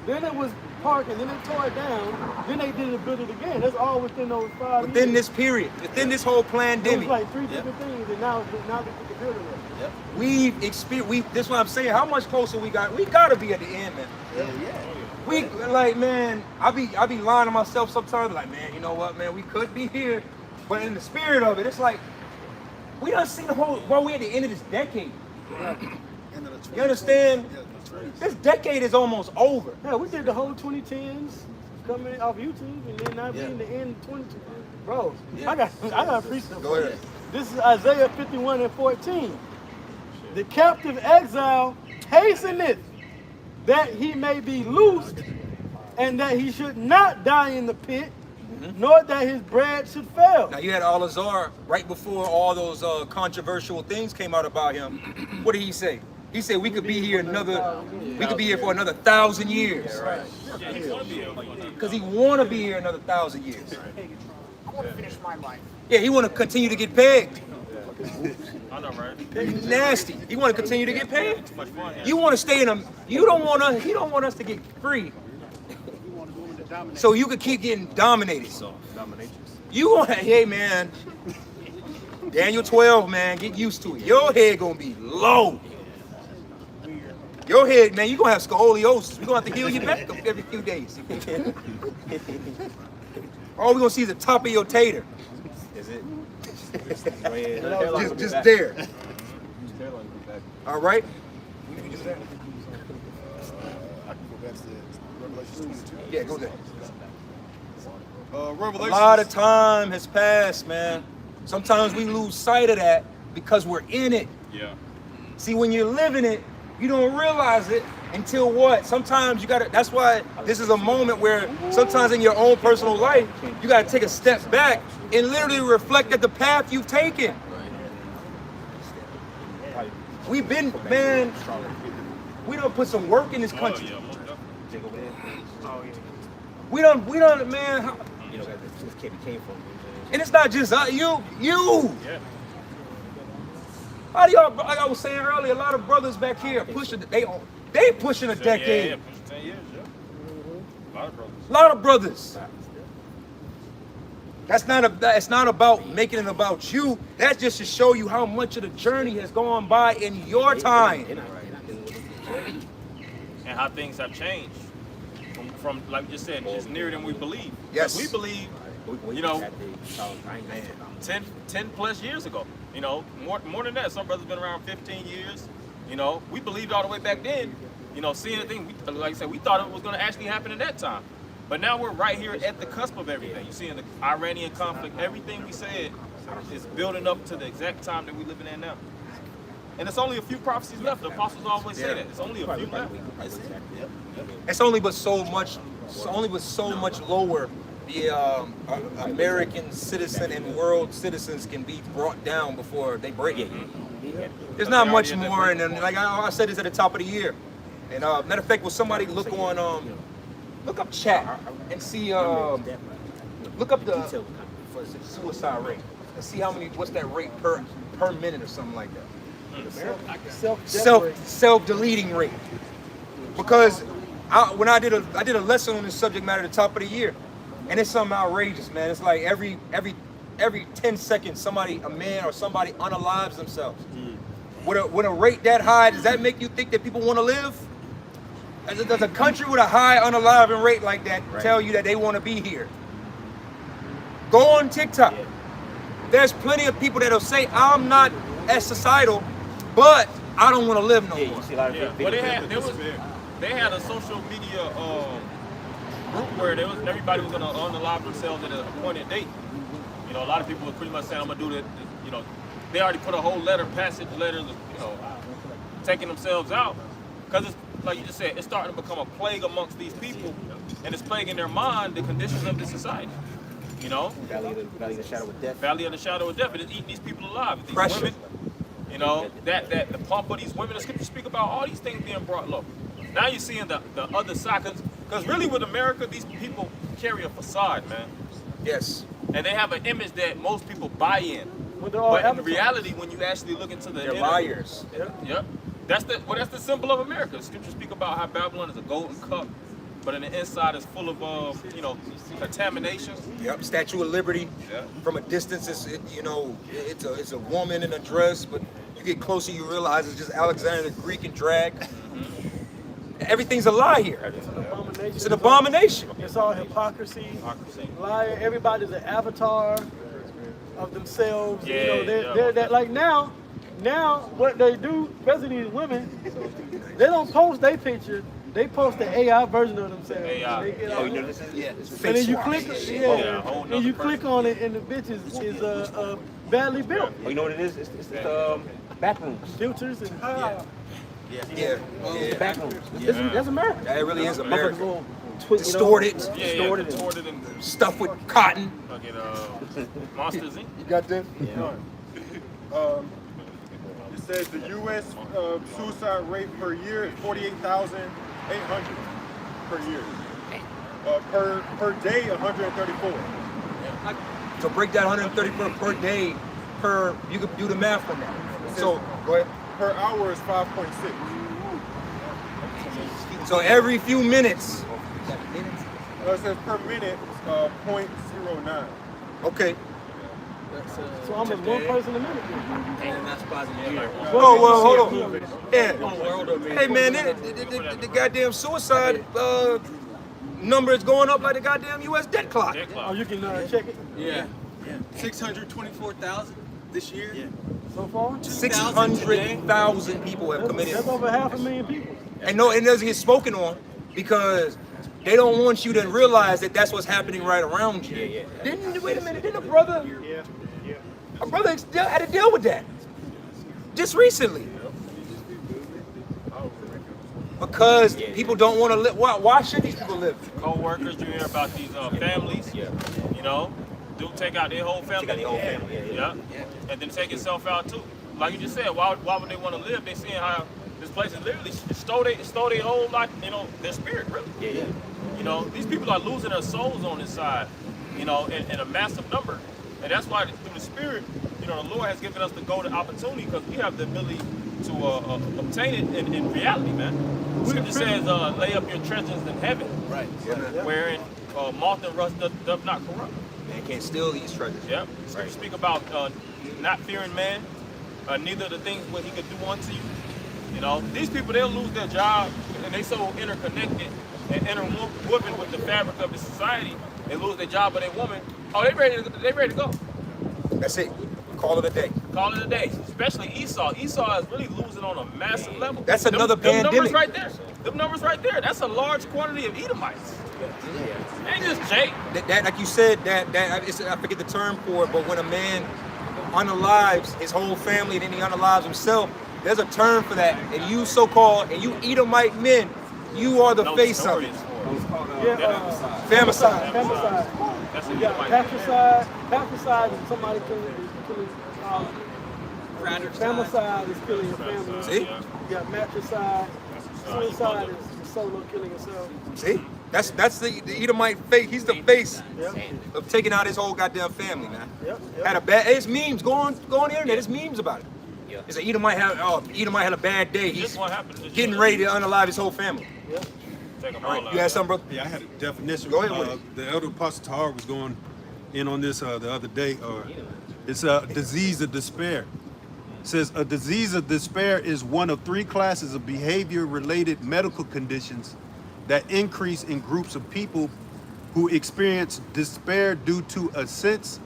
then it was parking, then they tore it down, then they did the building again. That's all within those 5 years. Within this period, within this whole It was pandemic, like 3 different things, and now they put the building up. Yep. we've experienced. This is what I'm saying. How much closer we got? We gotta be at the end, man. Yeah. We like, man. I be lying to myself sometimes. Like, man, you know what, man? We could be here, but in the spirit of it, it's like we done seen the whole. Well, we at the end of this decade. You understand? This decade is almost over. Yeah, we did the whole 2010s coming off YouTube, and then now we in the end 22. Bro, I got to preach this. Go ahead. This is Isaiah 51:14. The captive exile hasteneth that he may be loosed, and that he should not die in the pit, nor that his bread should fail. Now you had Al-Azhar right before all those controversial things came out about him. What did he say? He said we could be here for another 1,000 years. Because he want to be here another 1,000 years. I want to finish my life. Yeah, he want to continue to get pegged. I know, right? Nasty. He want to continue to get pegged. You want to stay in him. You don't want us. He don't want us to get free. So you could keep getting dominated. You want, hey man, Daniel 12, man, get used to it. Your head gonna be low. Your head, man, you gonna have scoliosis. We gonna have to heal you back every few days. All we gonna see is the top of your tater. Is it? Just there. All right. I can go back to Revelation 22. Yeah, go there. Revelation. A lot of time has passed, man. Sometimes we lose sight of that because we're in it. Yeah. See, when you're living it, you don't realize it until what? Sometimes you gotta, that's why this is a moment where sometimes in your own personal life, you gotta take a step back and literally reflect at the path you've taken. We've been, man, we done put some work in this country. We done, man. You know, this kid came from. And it's not just you. How do y'all? Like I was saying earlier, a lot of brothers back here pushing. They pushing a decade. Yeah, pushing 10 years. Yeah. A lot of brothers. A lot of brothers. It's not about making it about you. That's just to show you how much of the journey has gone by in your time. And how things have changed from like you just said, just nearer than we believe. Yes. We believe, you know, 10 plus years ago. You know, more than that. Some brothers been around 15 years. You know, we believed all the way back then. You know, seeing the thing, like I said, we thought it was going to actually happen at that time. But now we're right here at the cusp of everything. You see in the Iranian conflict, everything we said is building up to the exact time that we're living in now. And it's only a few prophecies left. The apostles always say that. It's only a few left. It's only but so much lower the American citizen and world citizens can be brought down before they break it. There's not much more, and then, like I said this at the top of the year. And matter of fact, will somebody look up chat and see look up the suicide rate and see what's that rate per minute or something like that. Self-deleting rate. Because when I did a lesson on this subject matter at the top of the year, and it's something outrageous, man. It's like every 10 seconds, a man or somebody unalives themselves. With a rate that high, does that make you think that people want to live? Does a country with a high unaliving rate like that tell you that they want to be here? Go on TikTok. There's plenty of people that'll say, I'm not as societal, but I don't want to live no more. Well, they had a social media group where everybody was gonna unalive themselves at an appointed date. You know, a lot of people were pretty much saying, I'm gonna do that. You know, they already put a whole passage letter, you know, taking themselves out. Because it's, like you just said, it's starting to become a plague amongst these people, and it's plaguing their mind, the conditions of the society. You know? Valley of the shadow of death. Valley of the shadow of death. It is eating these people alive. These Pressure. women, you know, the pump of these women. The scriptures speak about all these things being brought low. Now you're seeing the other side, because really with America, these people carry a facade, man. Yes. And they have an image that most people buy in. But in reality, when you actually look into They're liars. Yep. That's the symbol of America. The scriptures speak about how Babylon is a golden cup, but in the inside is full of contamination. Yep. Statue of Liberty. Yeah. From a distance, it's a woman in a dress, but you get closer, you realize it's just Alexander the Greek in drag. Everything's a lie here. It's an abomination. It's all hypocrisy. Liar. Everybody's an avatar of themselves. They're that. Like now what they do, especially these women, they don't post their picture. They post the AI version of themselves. AI. And then you click, and you click on it, and the bitch is badly built. Oh, you know what it is? It's the backrooms. Filters and Yeah. The backrooms. That's America. Yeah, it really is America. Distorted. Distorted and Stuff with cotton. Monsters Inc. You got this? It says the U.S. Suicide rate per year is 48,800 per year. Per day, 134. So break that 134 per day you could do the math from that. So go ahead. Per hour is 5.6. So every few minutes. It says per minute, 0.09. Okay. so almost one person a minute. Oh, well, hold on. Yeah. Hey, man, the goddamn suicide number is going up like the goddamn U.S. debt clock. Oh, you can check it. Yeah. 624,000 this year. Yeah. So far, 600,000 people have committed. That's over 500,000 people. And no, it doesn't get spoken on because they don't want you to realize that that's what's happening right around you. Wait a minute, didn't a brother still had to deal with that just recently? Because people don't want to live. Why should these people live? Co-workers, you hear about these families, you know, do take out their whole family. Yeah. And then take itself out too. Like you just said, why would they want to live? They seeing how this place is literally stole their whole life, you know, their spirit, really. You know, these people are losing their souls on this side, you know, in a massive number. And that's why through the spirit, you know, the Lord has given us the golden opportunity because we have the ability to obtain it in reality, man. Scripture says, lay up your treasures in heaven, right? Wherein moth and rust doth not corrupt. Man can't steal these treasures. Yeah. Scripture speak about not fearing man, neither the things what he could do unto you. You know, these people, they'll lose their job, and they so interconnected and interwoven with the fabric of the society. They lose their job or their woman. Oh, they ready to go. That's it. Call it a day. Call it a day. Especially Esau. Esau is really losing on a massive level. That's another pandemic. Them numbers right there. Them numbers right there. That's a large quantity of Edomites. Ain't just Jake. That like you said, that I forget the term for it, but when a man unalives his whole family and then he unalives himself, there's a term for that. And you so-called, and you Edomite men, you are the face of it. Famicide. Famicide. You got patricide. Patricide is somebody killing Famicide is killing your family. See? You got matricide. Suicide is solo killing yourself. See? That's the Edomite face. He's the face of taking out his whole goddamn family, man. Had a bad. It's memes. Go on the internet. There's memes about it. It's like Edomite had a bad day. He's getting ready to unalive his whole family. All right, you had something, brother? Yeah, I had a definition. Go ahead with it. The elder Apostle Tahar was going in on this the other day. It's a disease of despair. It says a disease of despair is one of 3 classes of behavior-related medical conditions that increase in groups of people who experience despair due to a sense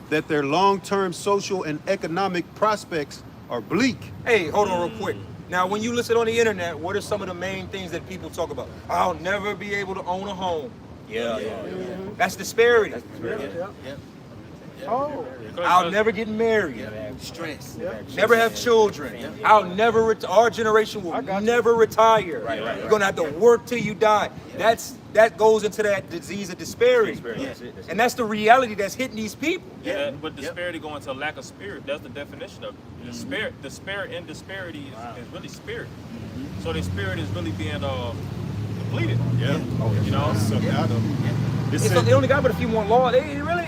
that their long-term social and economic prospects are bleak. Hey, hold on real quick. Now, when you listen on the internet, what are some of the main things that people talk about? I'll never be able to own a home. That's disparity. Oh. I'll never get married. Stress. Never have children. I'll never, our generation will never retire. You're gonna have to work till you die. That goes into that disease of disparity. And that's the reality that's hitting these people. Yeah, but disparity going to a lack of spirit. That's the definition of it. The spirit in disparity is really spirit. So the spirit is really being depleted. Yeah. You know? It's they only got but a few more laws. They really,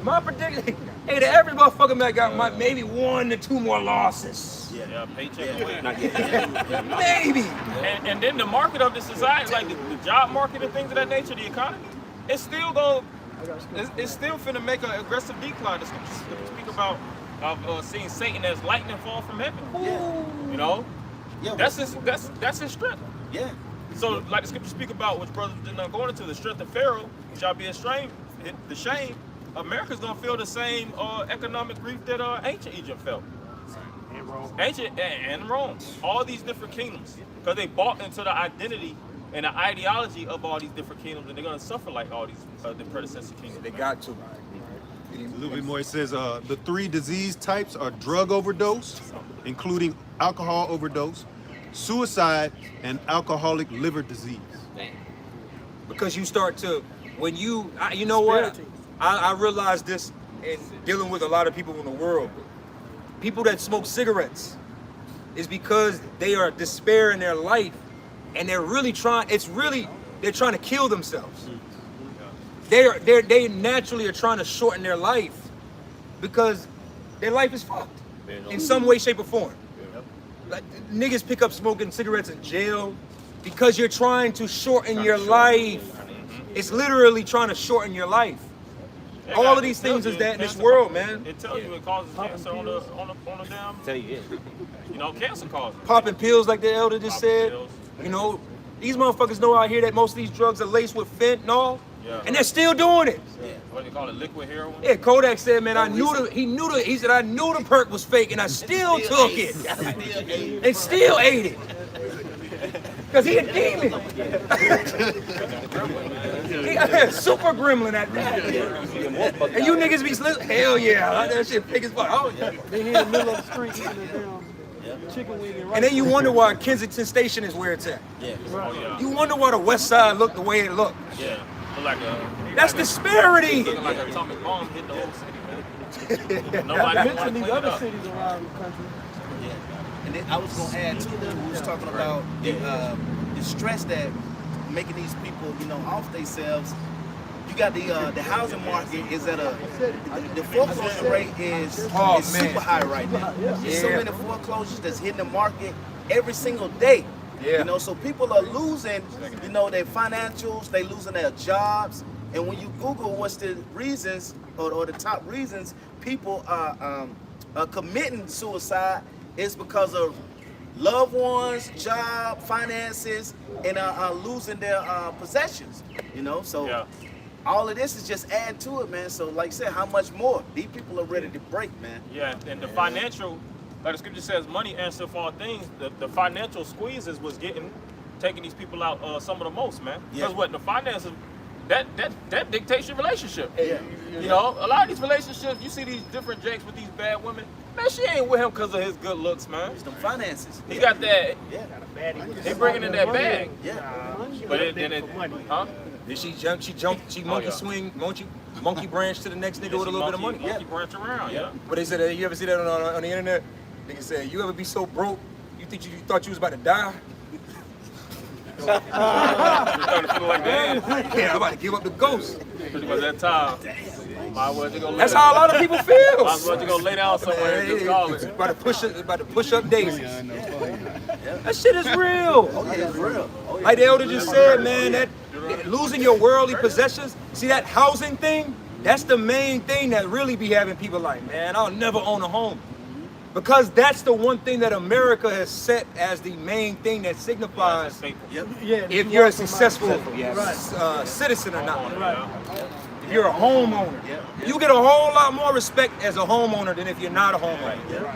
my prediction, hey, every motherfucker got maybe 1 to 2 more losses. Yeah, paycheck away. Maybe. And then the market of the society, like the job market and things of that nature, the economy, it's still it's still finna make an aggressive decline. The scriptures speak about seeing Satan as lightning fall from heaven. You know? That's his strength. Yeah. So, like the scriptures speak about, which brothers did not go into, the strength of Pharaoh shall be ashamed, the shame. America's gonna feel the same economic grief that ancient Egypt felt. And Rome. All these different kingdoms, because they bought into the identity and the ideology of all these different kingdoms, and they're gonna suffer like all these the predecessor kingdoms. They got to. A little bit more. It says the 3 disease types are drug overdose, including alcohol overdose, suicide, and alcoholic liver disease. Because you start to, when you know what? I realized this in dealing with a lot of people in the world. People that smoke cigarettes is because they are despair in their life and they're really trying, they're trying to kill themselves. They naturally are trying to shorten their life because their life is fucked in some way, shape, or form. Like, niggas pick up smoking cigarettes in jail because you're trying to shorten your life. It's literally trying to shorten your life. All of these things is that in this world, man. It tells you it causes cancer on the damn. Tell you, You know, cancer causes. Popping pills like the elder just said. Pills. You know, these motherfuckers know out here that most of these drugs are laced with fentanyl, and they're still doing it. What do they call it? Liquid heroin. Yeah, Kodak said, man, he said I knew the perk was fake, and I still took it, and still ate it. Cause he a demon. Super gremlin at that. And you niggas be hell yeah, that shit fake as fuck. Oh yeah. They here in the middle of the street eating a damn chicken wing and rice. And then you wonder why Kensington Station is where it's at. Yeah. You wonder why the West Side looked the way it looked. Yeah. Like that's disparity. Like an atomic bomb hit the whole city, man. Nobody mention these other cities around the country. And then I was gonna add to that. We was talking about the stress that making these people, off themselves. You got the housing market is at the foreclosure rate is super high right now. There's so many foreclosures that's hitting the market every single day. So people are losing, their financials, they losing their jobs. And when you Google what's the reasons or the top reasons people are committing suicide, it's because of loved ones, job, finances, and losing their possessions. So all of this is just adding to it, man. So like I said, how much more? These people are ready to break, man. Yeah, and the financial, like the scripture says, money answers for all things. The financial squeezes was taking these people out some of the most, man. Because what the finances, that dictates your relationship. Yeah. You know, a lot of these relationships, you see these different jakes with these bad women. Man, she ain't with him because of his good looks, man. It's them finances. He got that. Yeah. He bringing in that bag. Yeah. But huh? Then she monkey swing, monkey branch to the next nigga with a little bit of money. Monkey branch around, yeah. But they said, you ever see that on the internet? Nigga said, you ever be so broke, you thought you was about to die? You starting to feel like that? Yeah, I'm about to give up the ghost. Pretty much that time. Might as well just go lay That's down. how a lot of people feel. Might as well just go lay down somewhere and just call it. About to push up daisies. That shit is real. Oh, yeah, it's real. Oh, yeah. Like the elder just said, man, that losing your worldly possessions, see that housing thing, that's the main thing that really be having people like, man, I'll never own a home. Because that's the one thing that America has set as the main thing that signifies if you're a successful citizen or not. If you're a homeowner, you get a whole lot more respect as a homeowner than if you're not a homeowner.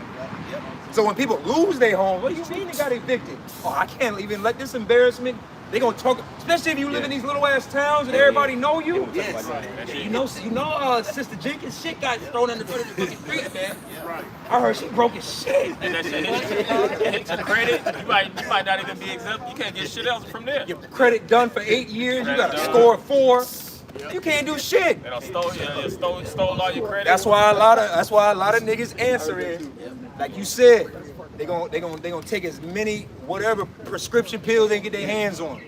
So when people lose their home, what do you mean they got evicted? Oh, I can't even let this embarrassment. They gonna talk, especially if you live in these little ass towns and everybody know you. Yes. You know, Sister Jenkins shit got thrown in the fucking street, man. I heard she broke his shit. And that shit hit your credit. You might not even be exempt. You can't get shit else from there. Your credit done for 8 years. You got to score 4. You can't do shit. And stole all your credit. That's why a lot of niggas answer is, like you said, they gonna take as many whatever prescription pills they can get their hands on.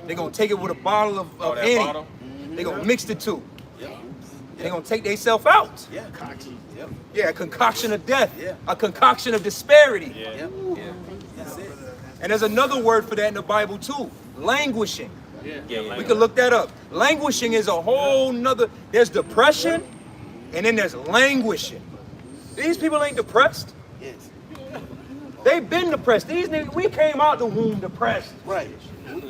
They gonna take it with a bottle of any. Bottle. They gonna mix the two. They gonna take themselves out. Yeah, a concoction of death. A concoction of disparity. And there's another word for that in the Bible too. Languishing. We can look that up. Languishing is a whole nother. There's depression, and then there's languishing. These people ain't depressed. They've been depressed. These niggas, we came out the womb depressed. Right. We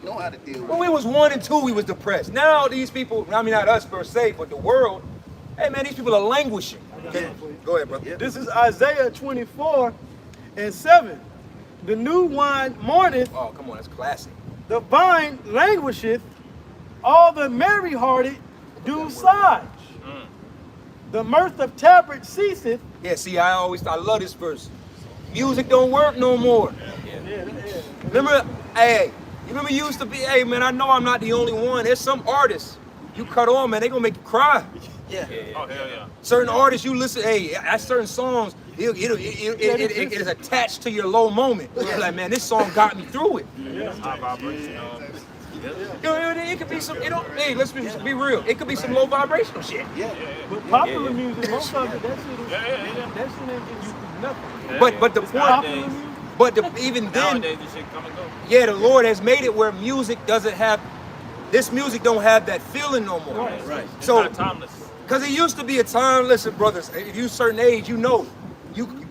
know how to deal with When we was 1 and 2, we was depressed. Now these people, I mean not us per se, but the world, hey man, these people are languishing. Okay. Go ahead, brother. This is Isaiah 24:7. The new wine mourneth, Oh, come on, that's classic. the vine languisheth, all the merry-hearted do sigh. The mirth of tabrets ceaseth. Yeah, see, I love this verse. Music don't work no more. Remember, you remember you used to be, hey man, I know I'm not the only one. There's some artists you cut on, man, they gonna make you cry. Oh, hell yeah. Certain artists you listen, at certain songs, it is attached to your low moment. You're like, man, this song got me through it. High vibration. It could be some, let's be real. It could be some low vibrational shit. But popular music, most of it, that shit ain't nothing. But the point, even then, Nowadays, this shit come and go. yeah, the Lord has made it where music doesn't have, this music don't have that feeling no more. Right. It's So, not timeless. because it used to be a time, listen, brothers, if you a certain age, you know,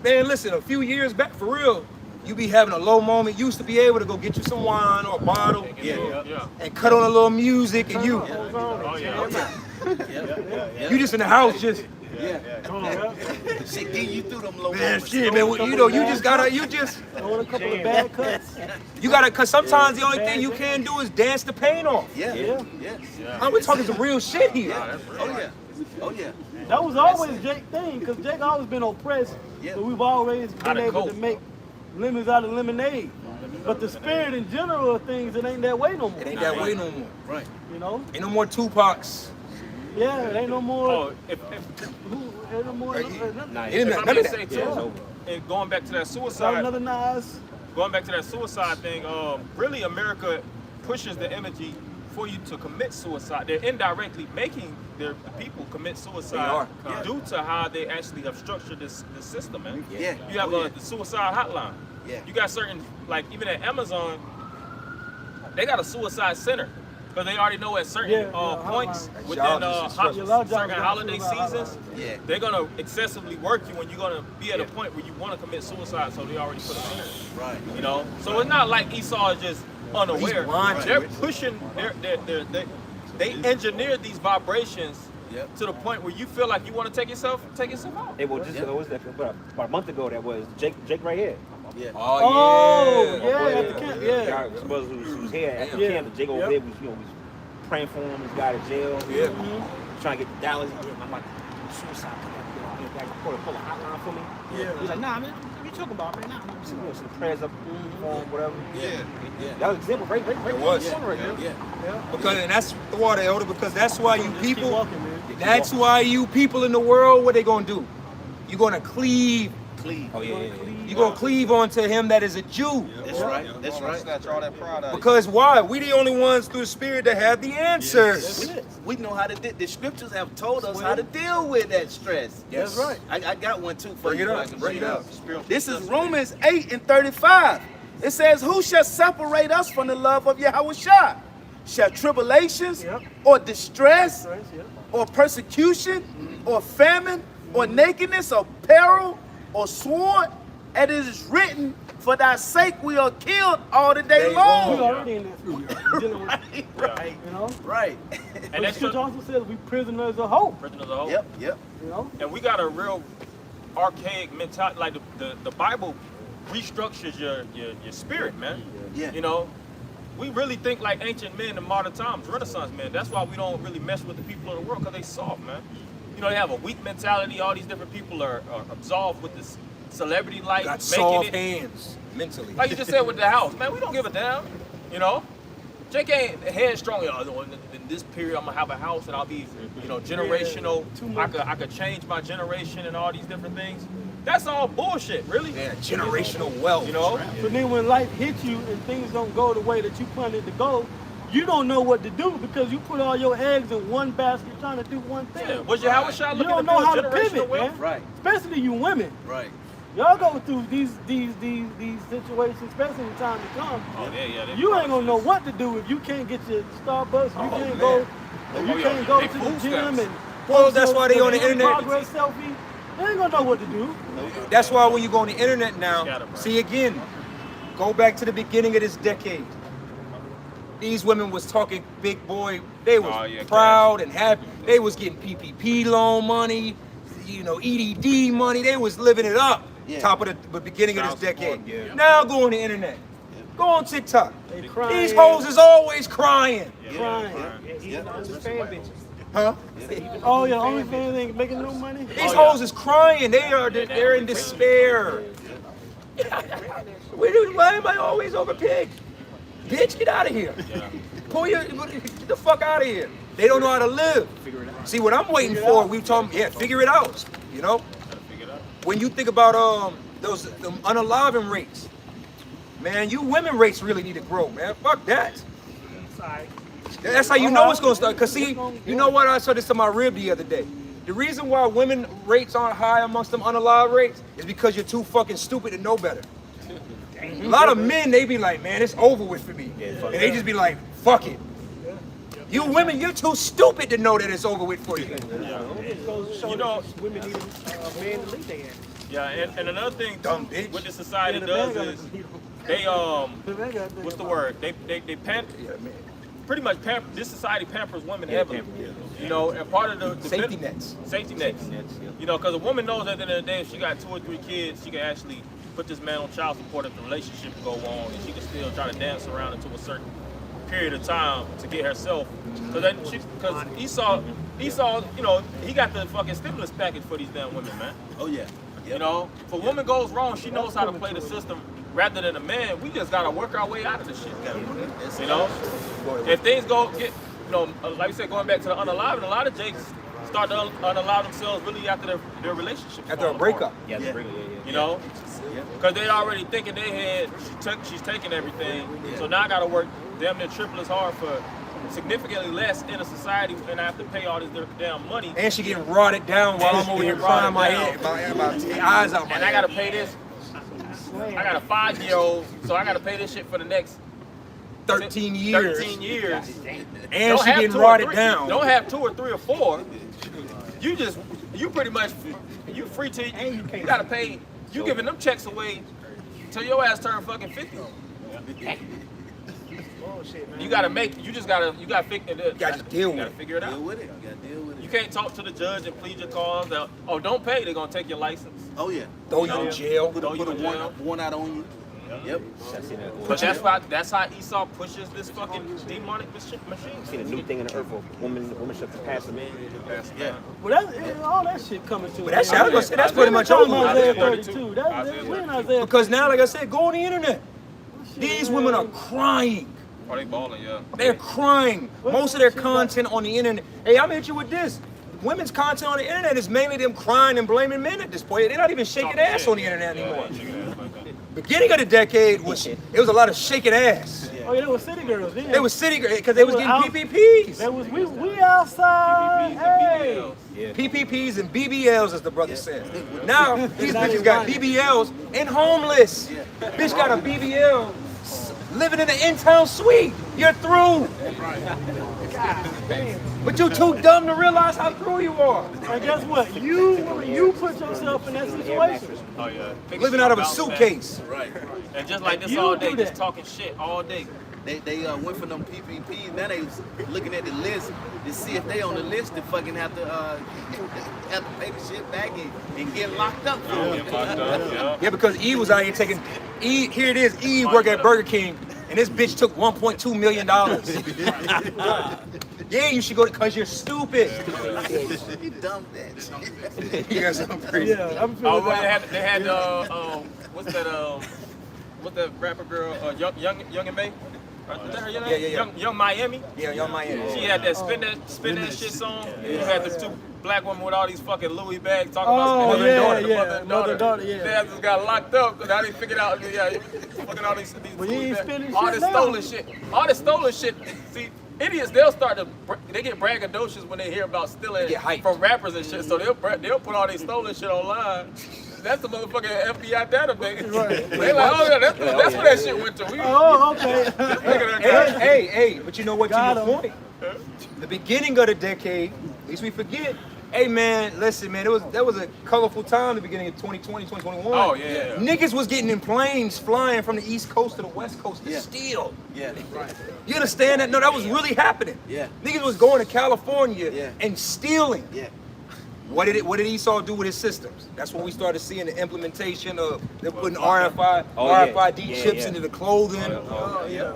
man, listen, a few years back, for real, you be having a low moment, you used to be able to go get you some wine or a bottle and cut on a little music and you just in the house just, Shit, get you through them low man, moments. shit, man, you know, you just, I want a couple of bad cuts. cause sometimes the only thing you can do is dance the pain off. Yes. We're talking some real shit here. Oh yeah. That was always Jake's thing, because Jake always been oppressed, but we've always been able to make lemons out of lemonade. But the spirit in general of things, it ain't that way no more. It ain't that way no more. Right. You know? Ain't no more Tupacs. Yeah, it ain't no more. Oh, if Ain't no more. Ain't I'm none of just that. saying too, and going back to that Got suicide, another Nas. going back to that suicide thing, really America pushes the energy for you to commit suicide. They're indirectly making their people commit suicide due to how they actually have structured this system, man. Yeah. You have the suicide hotline. Yeah. You got certain, like even at Amazon, they got a suicide center. Because they already know at certain points within certain holiday seasons, they're going to excessively work you when you're going to be at a point where you want to commit suicide, so they already put a center. Right. You know? So it's not like Esau is just unaware. They're pushing, they engineered these vibrations to the point where you feel like you want to take yourself out. Hey, well, just about a month ago, that was Jake right here. Yeah. Oh, yeah, at the camp, Guy, some brothers who was here at the camp, Jake over there was, praying for him. He's got out of jail. Yeah. Trying to get to Dallas. I'm like, suicide. Pull a hotline for me. Yeah. He's like, nah, man, what you talking about, man? Nah, I'm some prayers up for him, whatever. Yeah. That was an example, right? It was. Right there. Yeah. Because, and that's the water, Elder, because that's why you Just keep people, walking, man. that's why you people in the world, what they gonna do? You're gonna cleave. Oh yeah. You're gonna cleave onto him that is a Jew. That's right. That's right. Snatch all that pride out. Because why? We the only ones through the Spirit that have the answers. We know how to. The scriptures have told us how to deal with that stress. Yes. That's right. I got one too for Bring you. it if I up. can Bring bring it up. This is Romans 8:35. It says, "Who shall separate us from the love of Yahushua? Shall tribulations, or distress, or persecution, or famine, or nakedness, or peril, or sword? And it is written, for thy sake we are killed all the day We long." already in this. Dealing with, Right. you know? Right. And that scripture also says we prisoners of hope. Prisoners of hope. Yep. You know? And we got a real archaic mentality. Like the Bible restructures your spirit, man. Yeah. You know, we really think like ancient men in modern times, Renaissance men. That's why we don't really mess with the people of the world, because they soft, man. You know, they have a weak mentality. All these different people are absolved with this celebrity life, Got making soft it. hands mentally. Like you just said with the house, man, we don't give a damn. You know, Jake ain't headstrong. In this period, I'm gonna have a house and I'll be, you know, generational. I could change my generation and all these different things. That's all bullshit, really. Yeah, generational wealth. You know, But then when life hits you and things don't go the way that you planned it to go, you don't know what to do because you put all your eggs in one basket trying to do one thing. yeah. Was your Howard Shot You looking don't to know build how to generational pivot, wealth? man. Right. Especially you women. Right. Y'all go through these situations, especially in time to come. Oh yeah. You ain't gonna know what to do if you can't get your Starbucks. You can't go. If you Oh, yeah. can't go They to the food gym stamps. and. Well, that's why they on the post your internet. Progress selfie. They ain't gonna know what to do. That's why when you go on the internet now, Scatterbrain. see again, go back to the beginning of this decade. These women was talking big boy. They was Oh, yeah, proud and happy. They was getting PPP loan money, you know, EDD money. They was living it up. Yeah. Top of the beginning of Child this decade. support, yeah. Now go on the internet. Go on TikTok. They crying. These hoes is always crying. Crying. Huh? Oh yeah, OnlyFans ain't making no money. These hoes is crying. They're in despair. Why am I always over pig? Bitch, get out of here. Get the fuck out of here. They don't know how to live. See what I'm waiting for, we told them, yeah, figure it out. You know? When you think about those unaliving rates, man, you women rates really need to grow, man. Fuck that. That's how you know it's gonna start. Cause see, you know what? I said this to my rib the other day. The reason why women rates aren't high amongst them unalive rates is because you're too fucking stupid to know better. A lot of men, they be like, man, it's over with for me. And they just be like, fuck it. You women, you're too stupid to know that it's over with for you. You know, Women need a man to lead their ass. yeah, and another thing Dumb bitch. what the society Yeah, the man does gotta is lead they The man gotta lead what's the them. word? They pretty much pamper. This society pampers women heavily. You know, and part of the Safety nets. Safety nets. You know, because a woman knows at the end of the day, if she got 2 or 3 kids, she can actually put this man on child support if the relationship go on, and she can still try to dance around into a certain period of time to get herself. Because Esau, you know, he got the fucking stimulus package for these damn women, man. Oh yeah. You know, if a woman goes wrong, she knows how to play the system rather than a man. We just gotta work our way out of this shit. You know, if things you know, like you said, going back to the unaliving, a lot of jakes start to unalive themselves really after their relationship. After a breakup. Yeah. You know, because they already think in their head she's taking everything. So now I gotta work damn near triple as hard for significantly less in a society, and I have to pay all this damn money. And she getting rotted down while I'm over here crying my eyes out my And I gotta pay this. I got a 5-year-old, so I gotta pay this shit for the next 13 years. 13 years. And she have getting 2 or rotted 3 down. Don't have 2 or 3 or 4. You pretty much, you free to, you gotta pay, you giving them checks away till your ass turn fucking 50. You gotta you gotta deal with it. figure it out. Deal with it. You gotta deal with it. You can't talk to the judge and plead your cause. Don't pay, they're gonna take your license. Oh yeah. Throw you in jail. Put Throw you a in jail. warrant out on you. Yep. But that's how Esau pushes this fucking demonic machine. See the new thing in the earth, woman should pass a man. Yeah. Well, that's all that shit coming to. But that's, I was gonna say, that's pretty much over. Isaiah 32. We're in Isaiah. Because now, like I said, go on the internet. These women are crying. Oh, they balling, yeah. They're crying. Most of their content on the internet. Hey, I'm hit you with this. Women's content on the internet is mainly them crying and blaming men at this point. They're not even shaking ass on the internet anymore. Beginning of the decade was it was a lot of shaking ass. Oh yeah, they were city girls. Yeah. They were city girls because they was getting PPPs. That was we outside. Hey. PPPs and BBLs, as the brother said. Now these bitches got BBLs and homeless. Bitch got a BBL living in an in-town suite. You're through. But you're too dumb to realize how through you are. And guess what? You put yourself in that situation. Oh yeah. Living out of a suitcase. Right. And just like this You all do day, that. just talking shit all day. They went for them PPPs. Now they was looking at the list to see if they on the list to fucking have to pay the shit back and get locked up for it. Yeah, because E was out here taking here it is, E work at Burger King, and this bitch took $1.2 million. Yeah, you should go because you're stupid. You dumb bitch. You got something crazy. Yeah, I'm Oh, feeling well, that. they had what's that rapper girl, Young and May? Is that her name? Yeah. Young Miami. Yeah, Young Miami. She had that spin that shit song. You had the two black women with all these fucking Louis bags talking about spinning mother and daughter. Yeah. They had just got locked up because now they figured out, fucking all these Well, you Louis ain't bags. spinning All shit this now. stolen shit. All this stolen shit. See, idiots, they'll start to, they get braggadocious when they hear about stealing Get hyped. from rappers and shit. So they'll put all their stolen shit online. That's the motherfucking FBI database. Right. They like, oh yeah, that's where that shit went to. Oh, okay. Hey, but you know what? Got To your point, the beginning of the decade, at least we forget. Hey man, listen man, that was a colorful time. The beginning of 2020, 2021. Oh yeah. Niggas was getting in planes flying from the East Coast to the West Coast to steal. Yeah. Right. You understand that? No, that was really happening. Yeah. Niggas was going to California Yeah. and stealing. Yeah. What did Esau do with his systems? That's when we started seeing the implementation of them putting RFID chips into the clothing.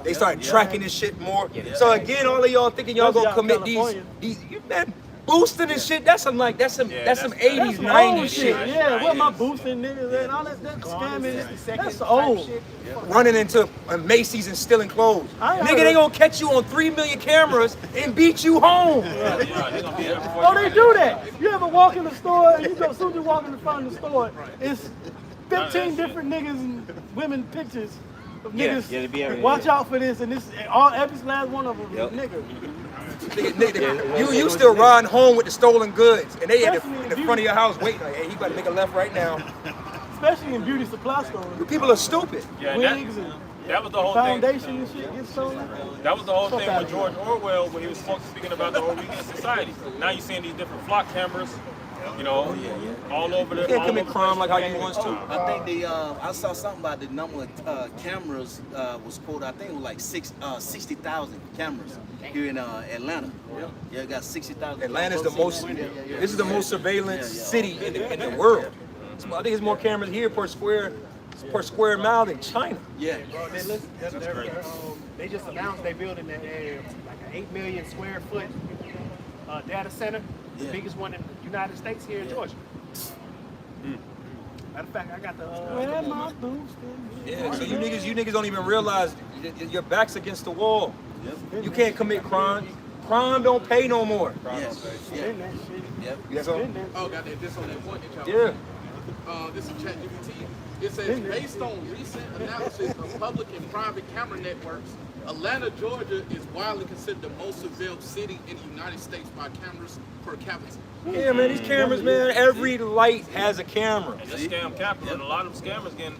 They started tracking this shit more. So again, all of y'all thinking y'all gonna commit these you man boosting and shit. That's some 80s, 90s shit. Yeah, what my boosting niggas and all that scamming. That's old. Running into Macy's and stealing clothes. I Nigga, they gonna catch you on 3 million cameras and beat you home. Oh, they do that. You ever walk in the store and as soon as you walk in the front of the store, it's 15 different niggas and women pictures of niggas. they be everywhere. Watch out for this, and this every last one of them is a nigga. You still riding home with the stolen goods, and they in the front of your house waiting. Like, hey, he about to make a left right now. Especially in beauty supply stores. People are stupid. Yeah, Wigs and that was the whole thing. foundation and shit gets stolen. That was the whole Fuck thing out with of George Orwell when he was speaking about the Orwellian society. Now you're seeing these different flock cameras, all over the. You can't commit crime like how you want to. I think I saw something about the number of cameras was quoted. I think it was like 60,000 cameras here in Atlanta. Yeah, got 60,000. Atlanta's the most. This is the most surveillance city in the world. I think there's more cameras here per square mile than China. Yeah. They just announced they're building like an 8 million square foot data center, the biggest one in the United States here in Georgia. Matter of fact, I got the. Where my boosting? Yeah, so you niggas don't even realize your back's against the wall. You can't commit crime. Crime don't pay no more. Yes. Yeah. Yep. Yes, sir. Oh, got that. This on that point that y'all. Yeah. This is ChatGPT. It says, based on recent analysis of public and private camera networks, Atlanta, Georgia is widely considered the most surveilled city in the United States by cameras per capita. Yeah, man, these cameras, man, every light has a camera. And this scam capital, and a lot of them scammers getting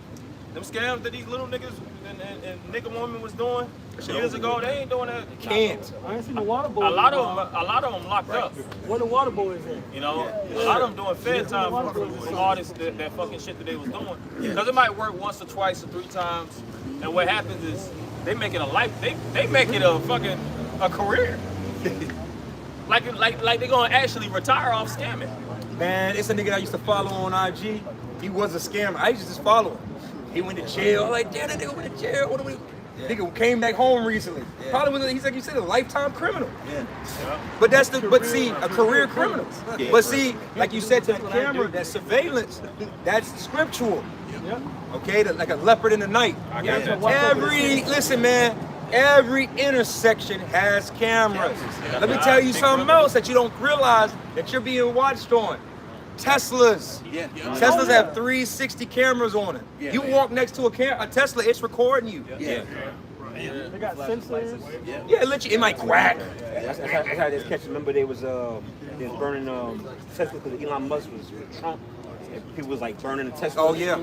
them scams that these little niggas and nigga women was doing years ago. They ain't doing that. Can't. I ain't seen the water boys. A lot of them locked up. Where the water boys at? A lot of them doing fed time from all this that fucking shit that they was doing. Because it might work once or twice or 3 times, and what happens is they make it a life. They make it a fucking a career. like they gonna actually retire off scamming. Man, it's a nigga I used to follow on IG. He was a scammer. I used to just follow him. He went to jail. I'm like, damn, that nigga went to jail. What do we? Nigga came back home recently. Probably was, he's like you said, a lifetime criminal. But that's but see, a career criminal. But see, like you said to the camera, that surveillance, that's scriptural. Okay, like a leopard in the night. Listen, man, every intersection has cameras. Let me tell you something else that you don't realize that you're being watched on. Teslas. Teslas have 360 cameras on it. You walk next to a Tesla, it's recording you. They got sensors. Yeah, literally, it might crack. That's how they catch. Remember, they was burning Tesla because Elon Musk was with Trump. And people was like burning the Tesla. Oh yeah.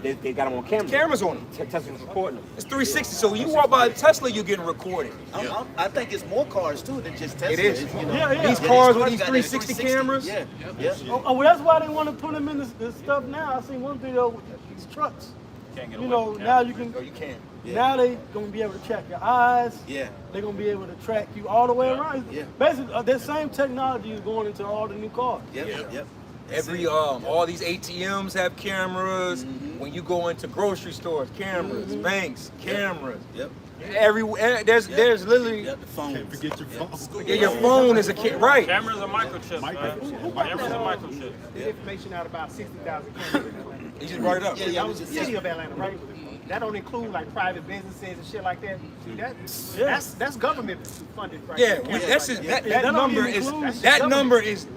They got them on camera. Cameras on them. Tesla was recording them. It's 360. So when you walk by a Tesla, you're getting recorded. I think it's more cars too than just Tesla. It is. You know? These cars with these 360 cameras. Oh, well, that's why they want to put them in this stuff now. I seen one video with these trucks. You know, now you can. Oh, you can. Now they gonna be able to track your eyes. Yeah. They're gonna be able to track you all the way around. Basically, that same technology is going into all the new cars. Every all these ATMs have cameras. When you go into grocery stores, cameras. Banks, cameras. Everywhere there's literally. The phone. Can't forget your phone. Yeah, your phone is right. Cameras are microchips, man. Cameras are microchips. The information out about 60,000 cameras in Atlanta. You just brought it up. That was the city of Atlanta, right? That don't include like private businesses and shit like that. See, that's government funded, right? Yeah, there. that's Like that number is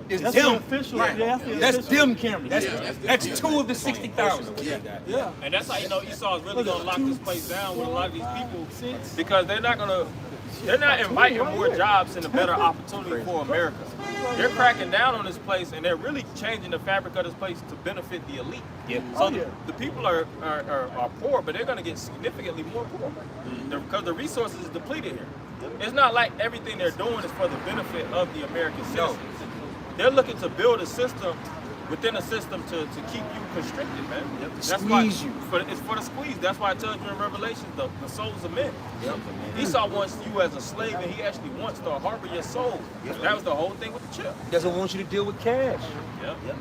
That's dim. official. That's dim camera. That's 2 of the 60,000. Yeah. And that's how you know Esau's really gonna lock this place down with a lot of these people, because they're not inviting more jobs and a better opportunity for America. They're cracking down on this place, and they're really changing the fabric of this place to benefit the elite. So the people are poor, but they're going to get significantly more poor because the resources is depleted here. It's not like everything they're doing is for the benefit of the American citizens. They're looking to build a system within a system to keep you constricted, man. That's Squeeze why, you. It's for the squeeze. That's why it tells you in Revelation the souls of men. Esau wants you as a slave, and he actually wants to harbor your soul. That was the whole thing with the chip. He doesn't want you to deal with cash.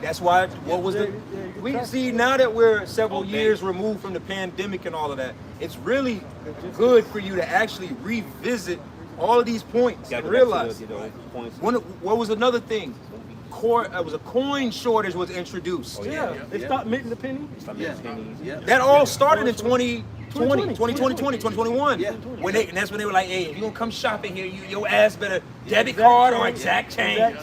That's why. What was the? We see now that we're several years removed from the pandemic and all of that. It's really good for you to actually revisit all of these points and realize. What was another thing? It was a coin shortage was introduced. They stopped minting the penny. That all started in 2021. And that's when they were like, hey, if you gonna come shopping here, your ass better debit card or exact change.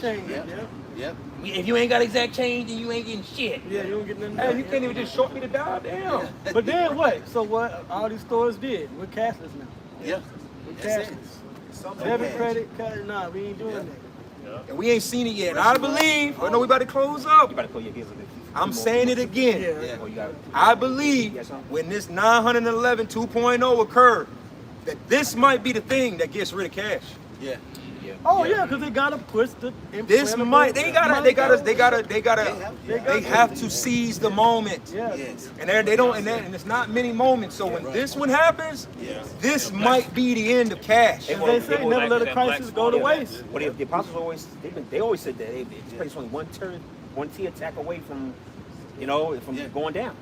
If you ain't got exact change, then you ain't getting shit. Yeah, you don't get nothing. Hey, you can't even just short me the dollar down. But then what? So what all these stores did, we're cashless now. We're cashless. Debit, credit, card, nah, we ain't doing that. And we ain't seen it yet. And I believe, I know we about to close up. I'm saying it again. I believe when this 911 2.0 occurred, that this might be the thing that gets rid of cash. Oh yeah, because they gotta push the. This might they have to seize the moment. And they don't and it's not many moments. So when this one happens, this might be the end of cash. As they say, never let a crisis go to waste. Well, the apostles they always said that this place is only one T attack away from, from going down.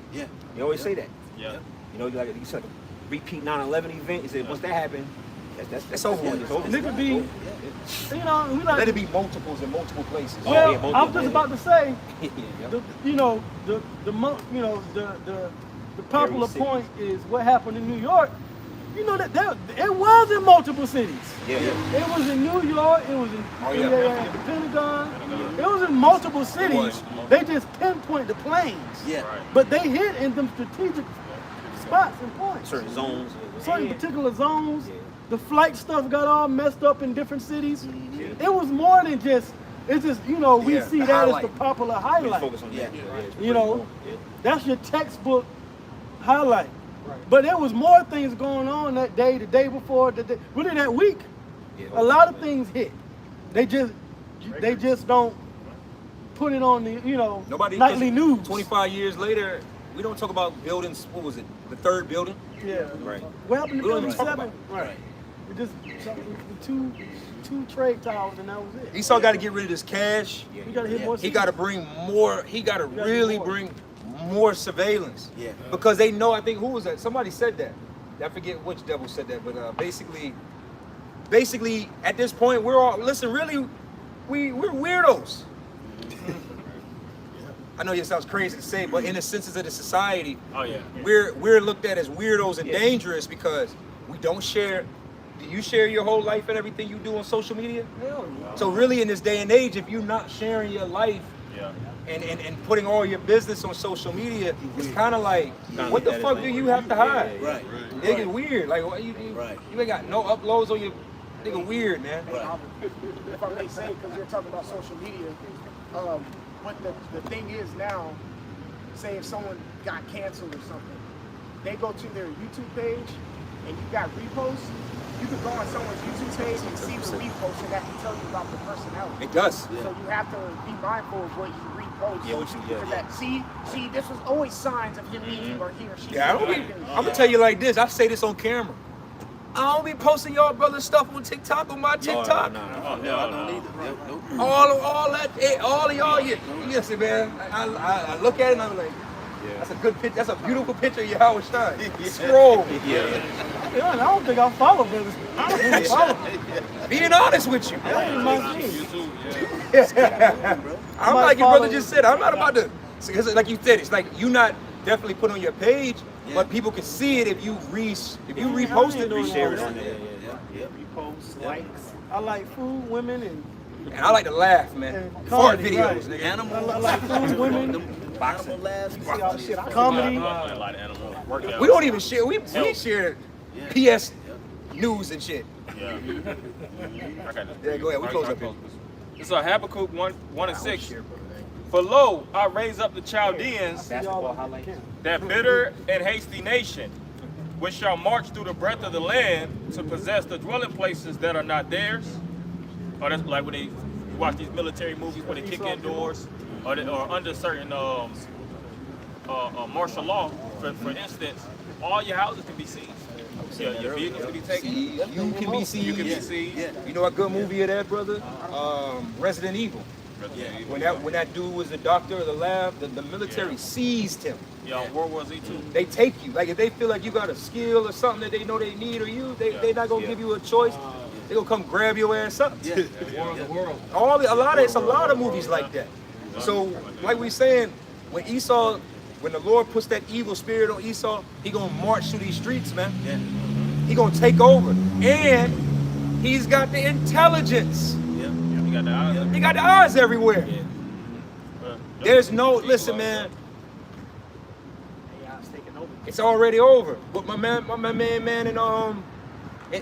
They always say that. Like you said, repeat 9/11 event. He said once that happened, that's over with. It's over. And it could be, we like. Let it be multiples in multiple places. Well, I was just about to say, the popular point is what happened in New York. That it was in multiple cities. It was in New York. It was in the Pentagon. It was in multiple cities. They just pinpoint the planes. But they hit in them strategic spots and points. Certain zones. Certain particular zones. The flight stuff got all messed up in different cities. It was more than just. It's just we see that highlight. As the popular highlight. Focus on that. That's your textbook highlight. But there was more things going on that day, the day before, really that week. A lot of things hit. They just don't put it on the nightly news. 25 years later, we don't talk about buildings. What was it? The third building. Right. What happened to building 7? Right. We just two trade towers and that was it. Esau got to get rid of this cash. He got to hit more. He got to bring more. He got to really bring more surveillance. Yeah. Because they know, I think, who was that? Somebody said that. I forget which devil said that, but basically at this point, we're all, listen, really, we're weirdos. I know it sounds crazy to say, but in the senses of the society, we're looked at as weirdos and dangerous because we don't share. Do you share your whole life and everything you do on social media? Hell no. So really in this day and age, if you're not sharing your life and putting all your business on social media, it's kind of like, what the fuck do you have to hide? Right. It get weird. Like, what you ain't got no uploads on your, nigga, weird, man. If I may say, because you're talking about social media, but the thing is now, say if someone got canceled or something, they go to their YouTube page and you got reposts, you can go on someone's YouTube page and see the repost, and that can tell you about the personality. It does. So you have to be mindful of what you repost. Because that, see, this was always signs of him needing or he or she. Yeah, I'm gonna tell you like this. I say this on camera. I don't be posting y'all brother stuff on TikTok on my TikTok. All of y'all, yes, man. I look at it and I'm like, that's a good picture. That's a beautiful picture of your Howard Stein. Scroll. I don't think I follow brothers. I don't think I follow. Being honest with you. That ain't my thing. I'm like your brother just said. I'm not about to. Because like you said, it's like you not definitely put on your page, but people can see it if you repost it, reshare it on there. Repost, likes. I like food, women, and I like to laugh, man. Fart videos, nigga. Animals. I like food, women. Boxing laughs. Comedy. We don't even share. We share PS news and shit. Yeah. Yeah, go ahead. We close up here. It's Habakkuk 1:6. For lo, I raise up the Chaldeans, that bitter and hasty nation, which shall march through the breadth of the land to possess the dwelling places that are not theirs. Or that's like when you watch these military movies where they kick in doors, or under certain martial law. For instance, all your houses can be seized. Your vehicles can be taken. You can be seized. You can be seized. You know a good movie of that, brother? Resident Evil. When that dude was the doctor of the lab, the military seized him. Yeah, World War Z too. They take you. Like if they feel like you got a skill or something that they know they need or you, they not gonna give you a choice. They gonna come grab your ass up. War of the World. It's a lot of movies like that. So like we saying, when the Lord puts that evil spirit on Esau, he gonna march through these streets, man. Yeah. He gonna take over, and he's got the intelligence. He got the eyes. He got the eyes everywhere. There's no, listen, man. It's already over. But my man, and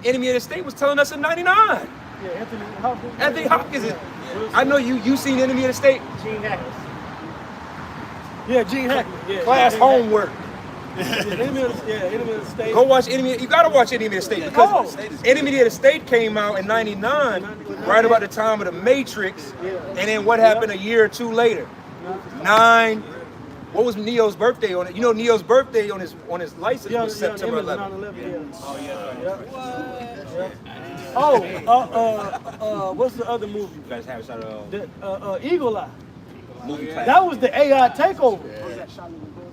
Enemy of the State was telling us in '99. Yeah, Anthony Hopkins. I know you seen Enemy of the State. Gene Hackman. Yeah, Gene Hackman. Yeah, Class homework. Enemy of the State. Go watch Enemy. You gotta watch Enemy of the State because Enemy of the State came out in '99, right about the time of the Matrix, and then what happened a year or two later? What was Neo's birthday on it? You know, Neo's birthday on his license was September 11th. What's the other movie? You guys have sort of Eagle Eye. That was the AI takeover.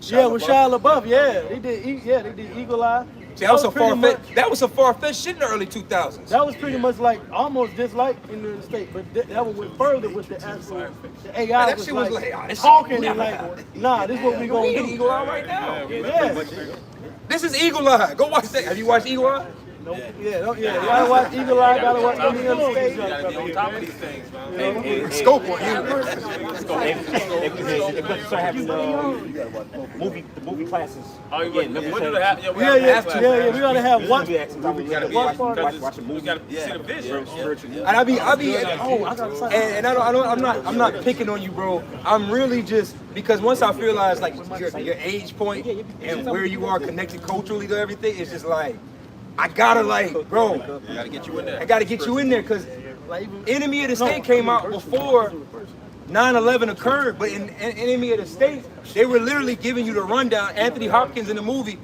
Yeah, with Shia LaBeouf. Yeah, they did Eagle Eye. See, that was a far-fetched shit in the early 2000s. That was pretty much like almost just like in the state, but that one went further with the actual the AI. That shit was like talking and like, nah, this is what we gonna do. Eagle Eye right now. Yeah. This is Eagle Eye. Go watch that. Have you watched Eagle Eye? You gotta watch Eagle Eye, gotta watch Enemy of the State. You gotta be on top of these things, man. Scope on you. They start having the movie classes. Oh, we we gotta have. We gotta have one. We gotta watch a movie. We gotta see the vision. And I'm not picking on you, bro. I'm really just because once I realize like your age point and where you are connected culturally to everything, it's just like I gotta bro. I gotta get you in there. I gotta get you in there because Enemy of the State came out before 9/11 occurred, but in Enemy of the State, they were literally giving you the rundown. Anthony Hopkins in the movie,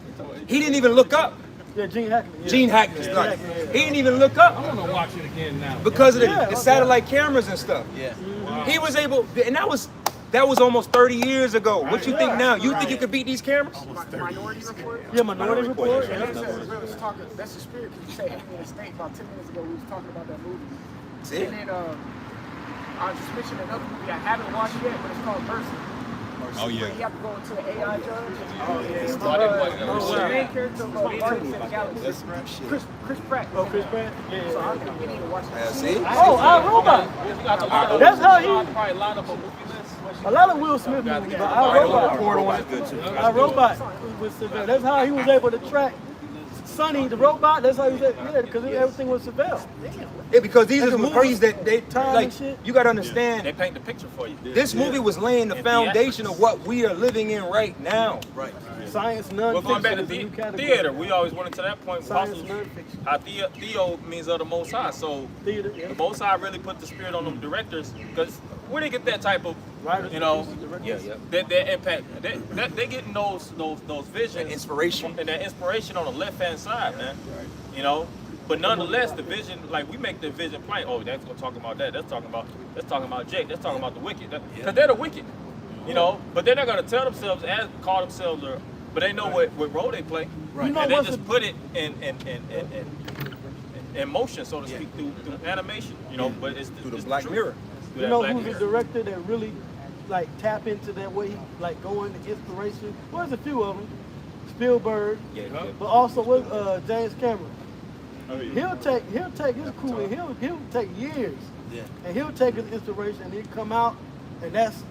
he didn't even look up. Yeah, Gene Hackman. Gene Hackman's like, he didn't even look up. I'm gonna watch it again now. Because of the satellite cameras and stuff. Yeah. He was able, and that was That was almost 30 years ago. What you think now? You think you could beat these cameras? Minority Report. Yeah, Minority Report. That's the spirit. Because you said Enemy of the State about 10 minutes ago. We was talking about that movie. See? And then I just mentioned another movie I haven't watched yet, but it's called Mercy. Oh, yeah. Where you have to go into an AI judge. Oh, The main character of Guardians of the Galaxy. Chris Pratt. Oh, Chris Pratt? So I think we need to watch that. See? Oh, iRobot. That's how he. Probably line up a movie list. A lot of Will Smith movies, but iRobot. iRobot was Seville. That's how he was able to track Sonny the robot. That's how he was able, yeah, because everything was Seville. Yeah, because these are movies that they Time like. and shit. You got to understand. They paint the picture for you. This movie was laying the And foundation theatrics. of what we are living in right now. Right. Science Well, going back nonfiction to is a new category. theater, we always went into that point. Science Also, nonfiction. our Theo means of the Most High. So Theater, yeah. the Most High really put the spirit on them directors because where they get that type of, Writers, you know, producers, directors. their impact. They getting those visions, And inspiration. and that inspiration on the left hand side, man. You know. But nonetheless, the vision, like we make the vision plain. Oh, that's gonna talk about that. That's talking about Jake. That's talking about the wicked. Because they're the wicked, you know. But they're not gonna tell themselves call themselves, but they know what role they play, You know and they what's just put it in motion, so to speak, through animation, you know. But it's Through the it's Black truth. Mirror. Through You that know Black who's a Mirror. director that really like tap into that way, like go into inspiration? Well, there's a few of them. Spielberg, but also with James Cameron. He'll take his crew and he'll take years, and he'll take his inspiration and he'll come out, and that's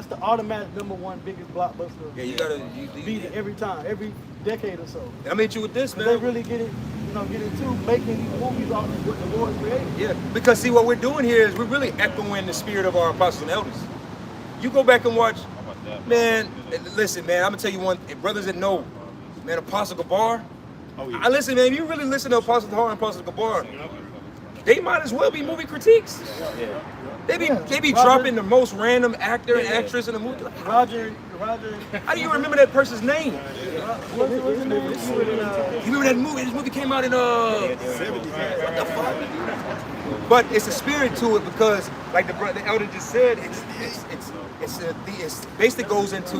the automatic #1 biggest blockbuster. Yeah, you gotta. beat it every time, every decade or so. I meet you with this, They man. really get into making these movies off of what the Lord created. Yeah, because see what we're doing here is we're really echoing the spirit of our apostles and elders. You go back and watch, man. Listen, man. I'm gonna tell you one. Brothers that know, man. Apostle Gabar. Oh, yeah. I listen, man. If you really listen to Apostle Tahar and Apostle Gabar, they might as well be movie critiques. They be Roger- dropping the most random actor and actress in the movie. Like, Roger. how do you remember that person's name? What's his name? You remember that movie? This movie came out in what the fuck? But it's a spirit to it because, like the elder just said, it's basically goes into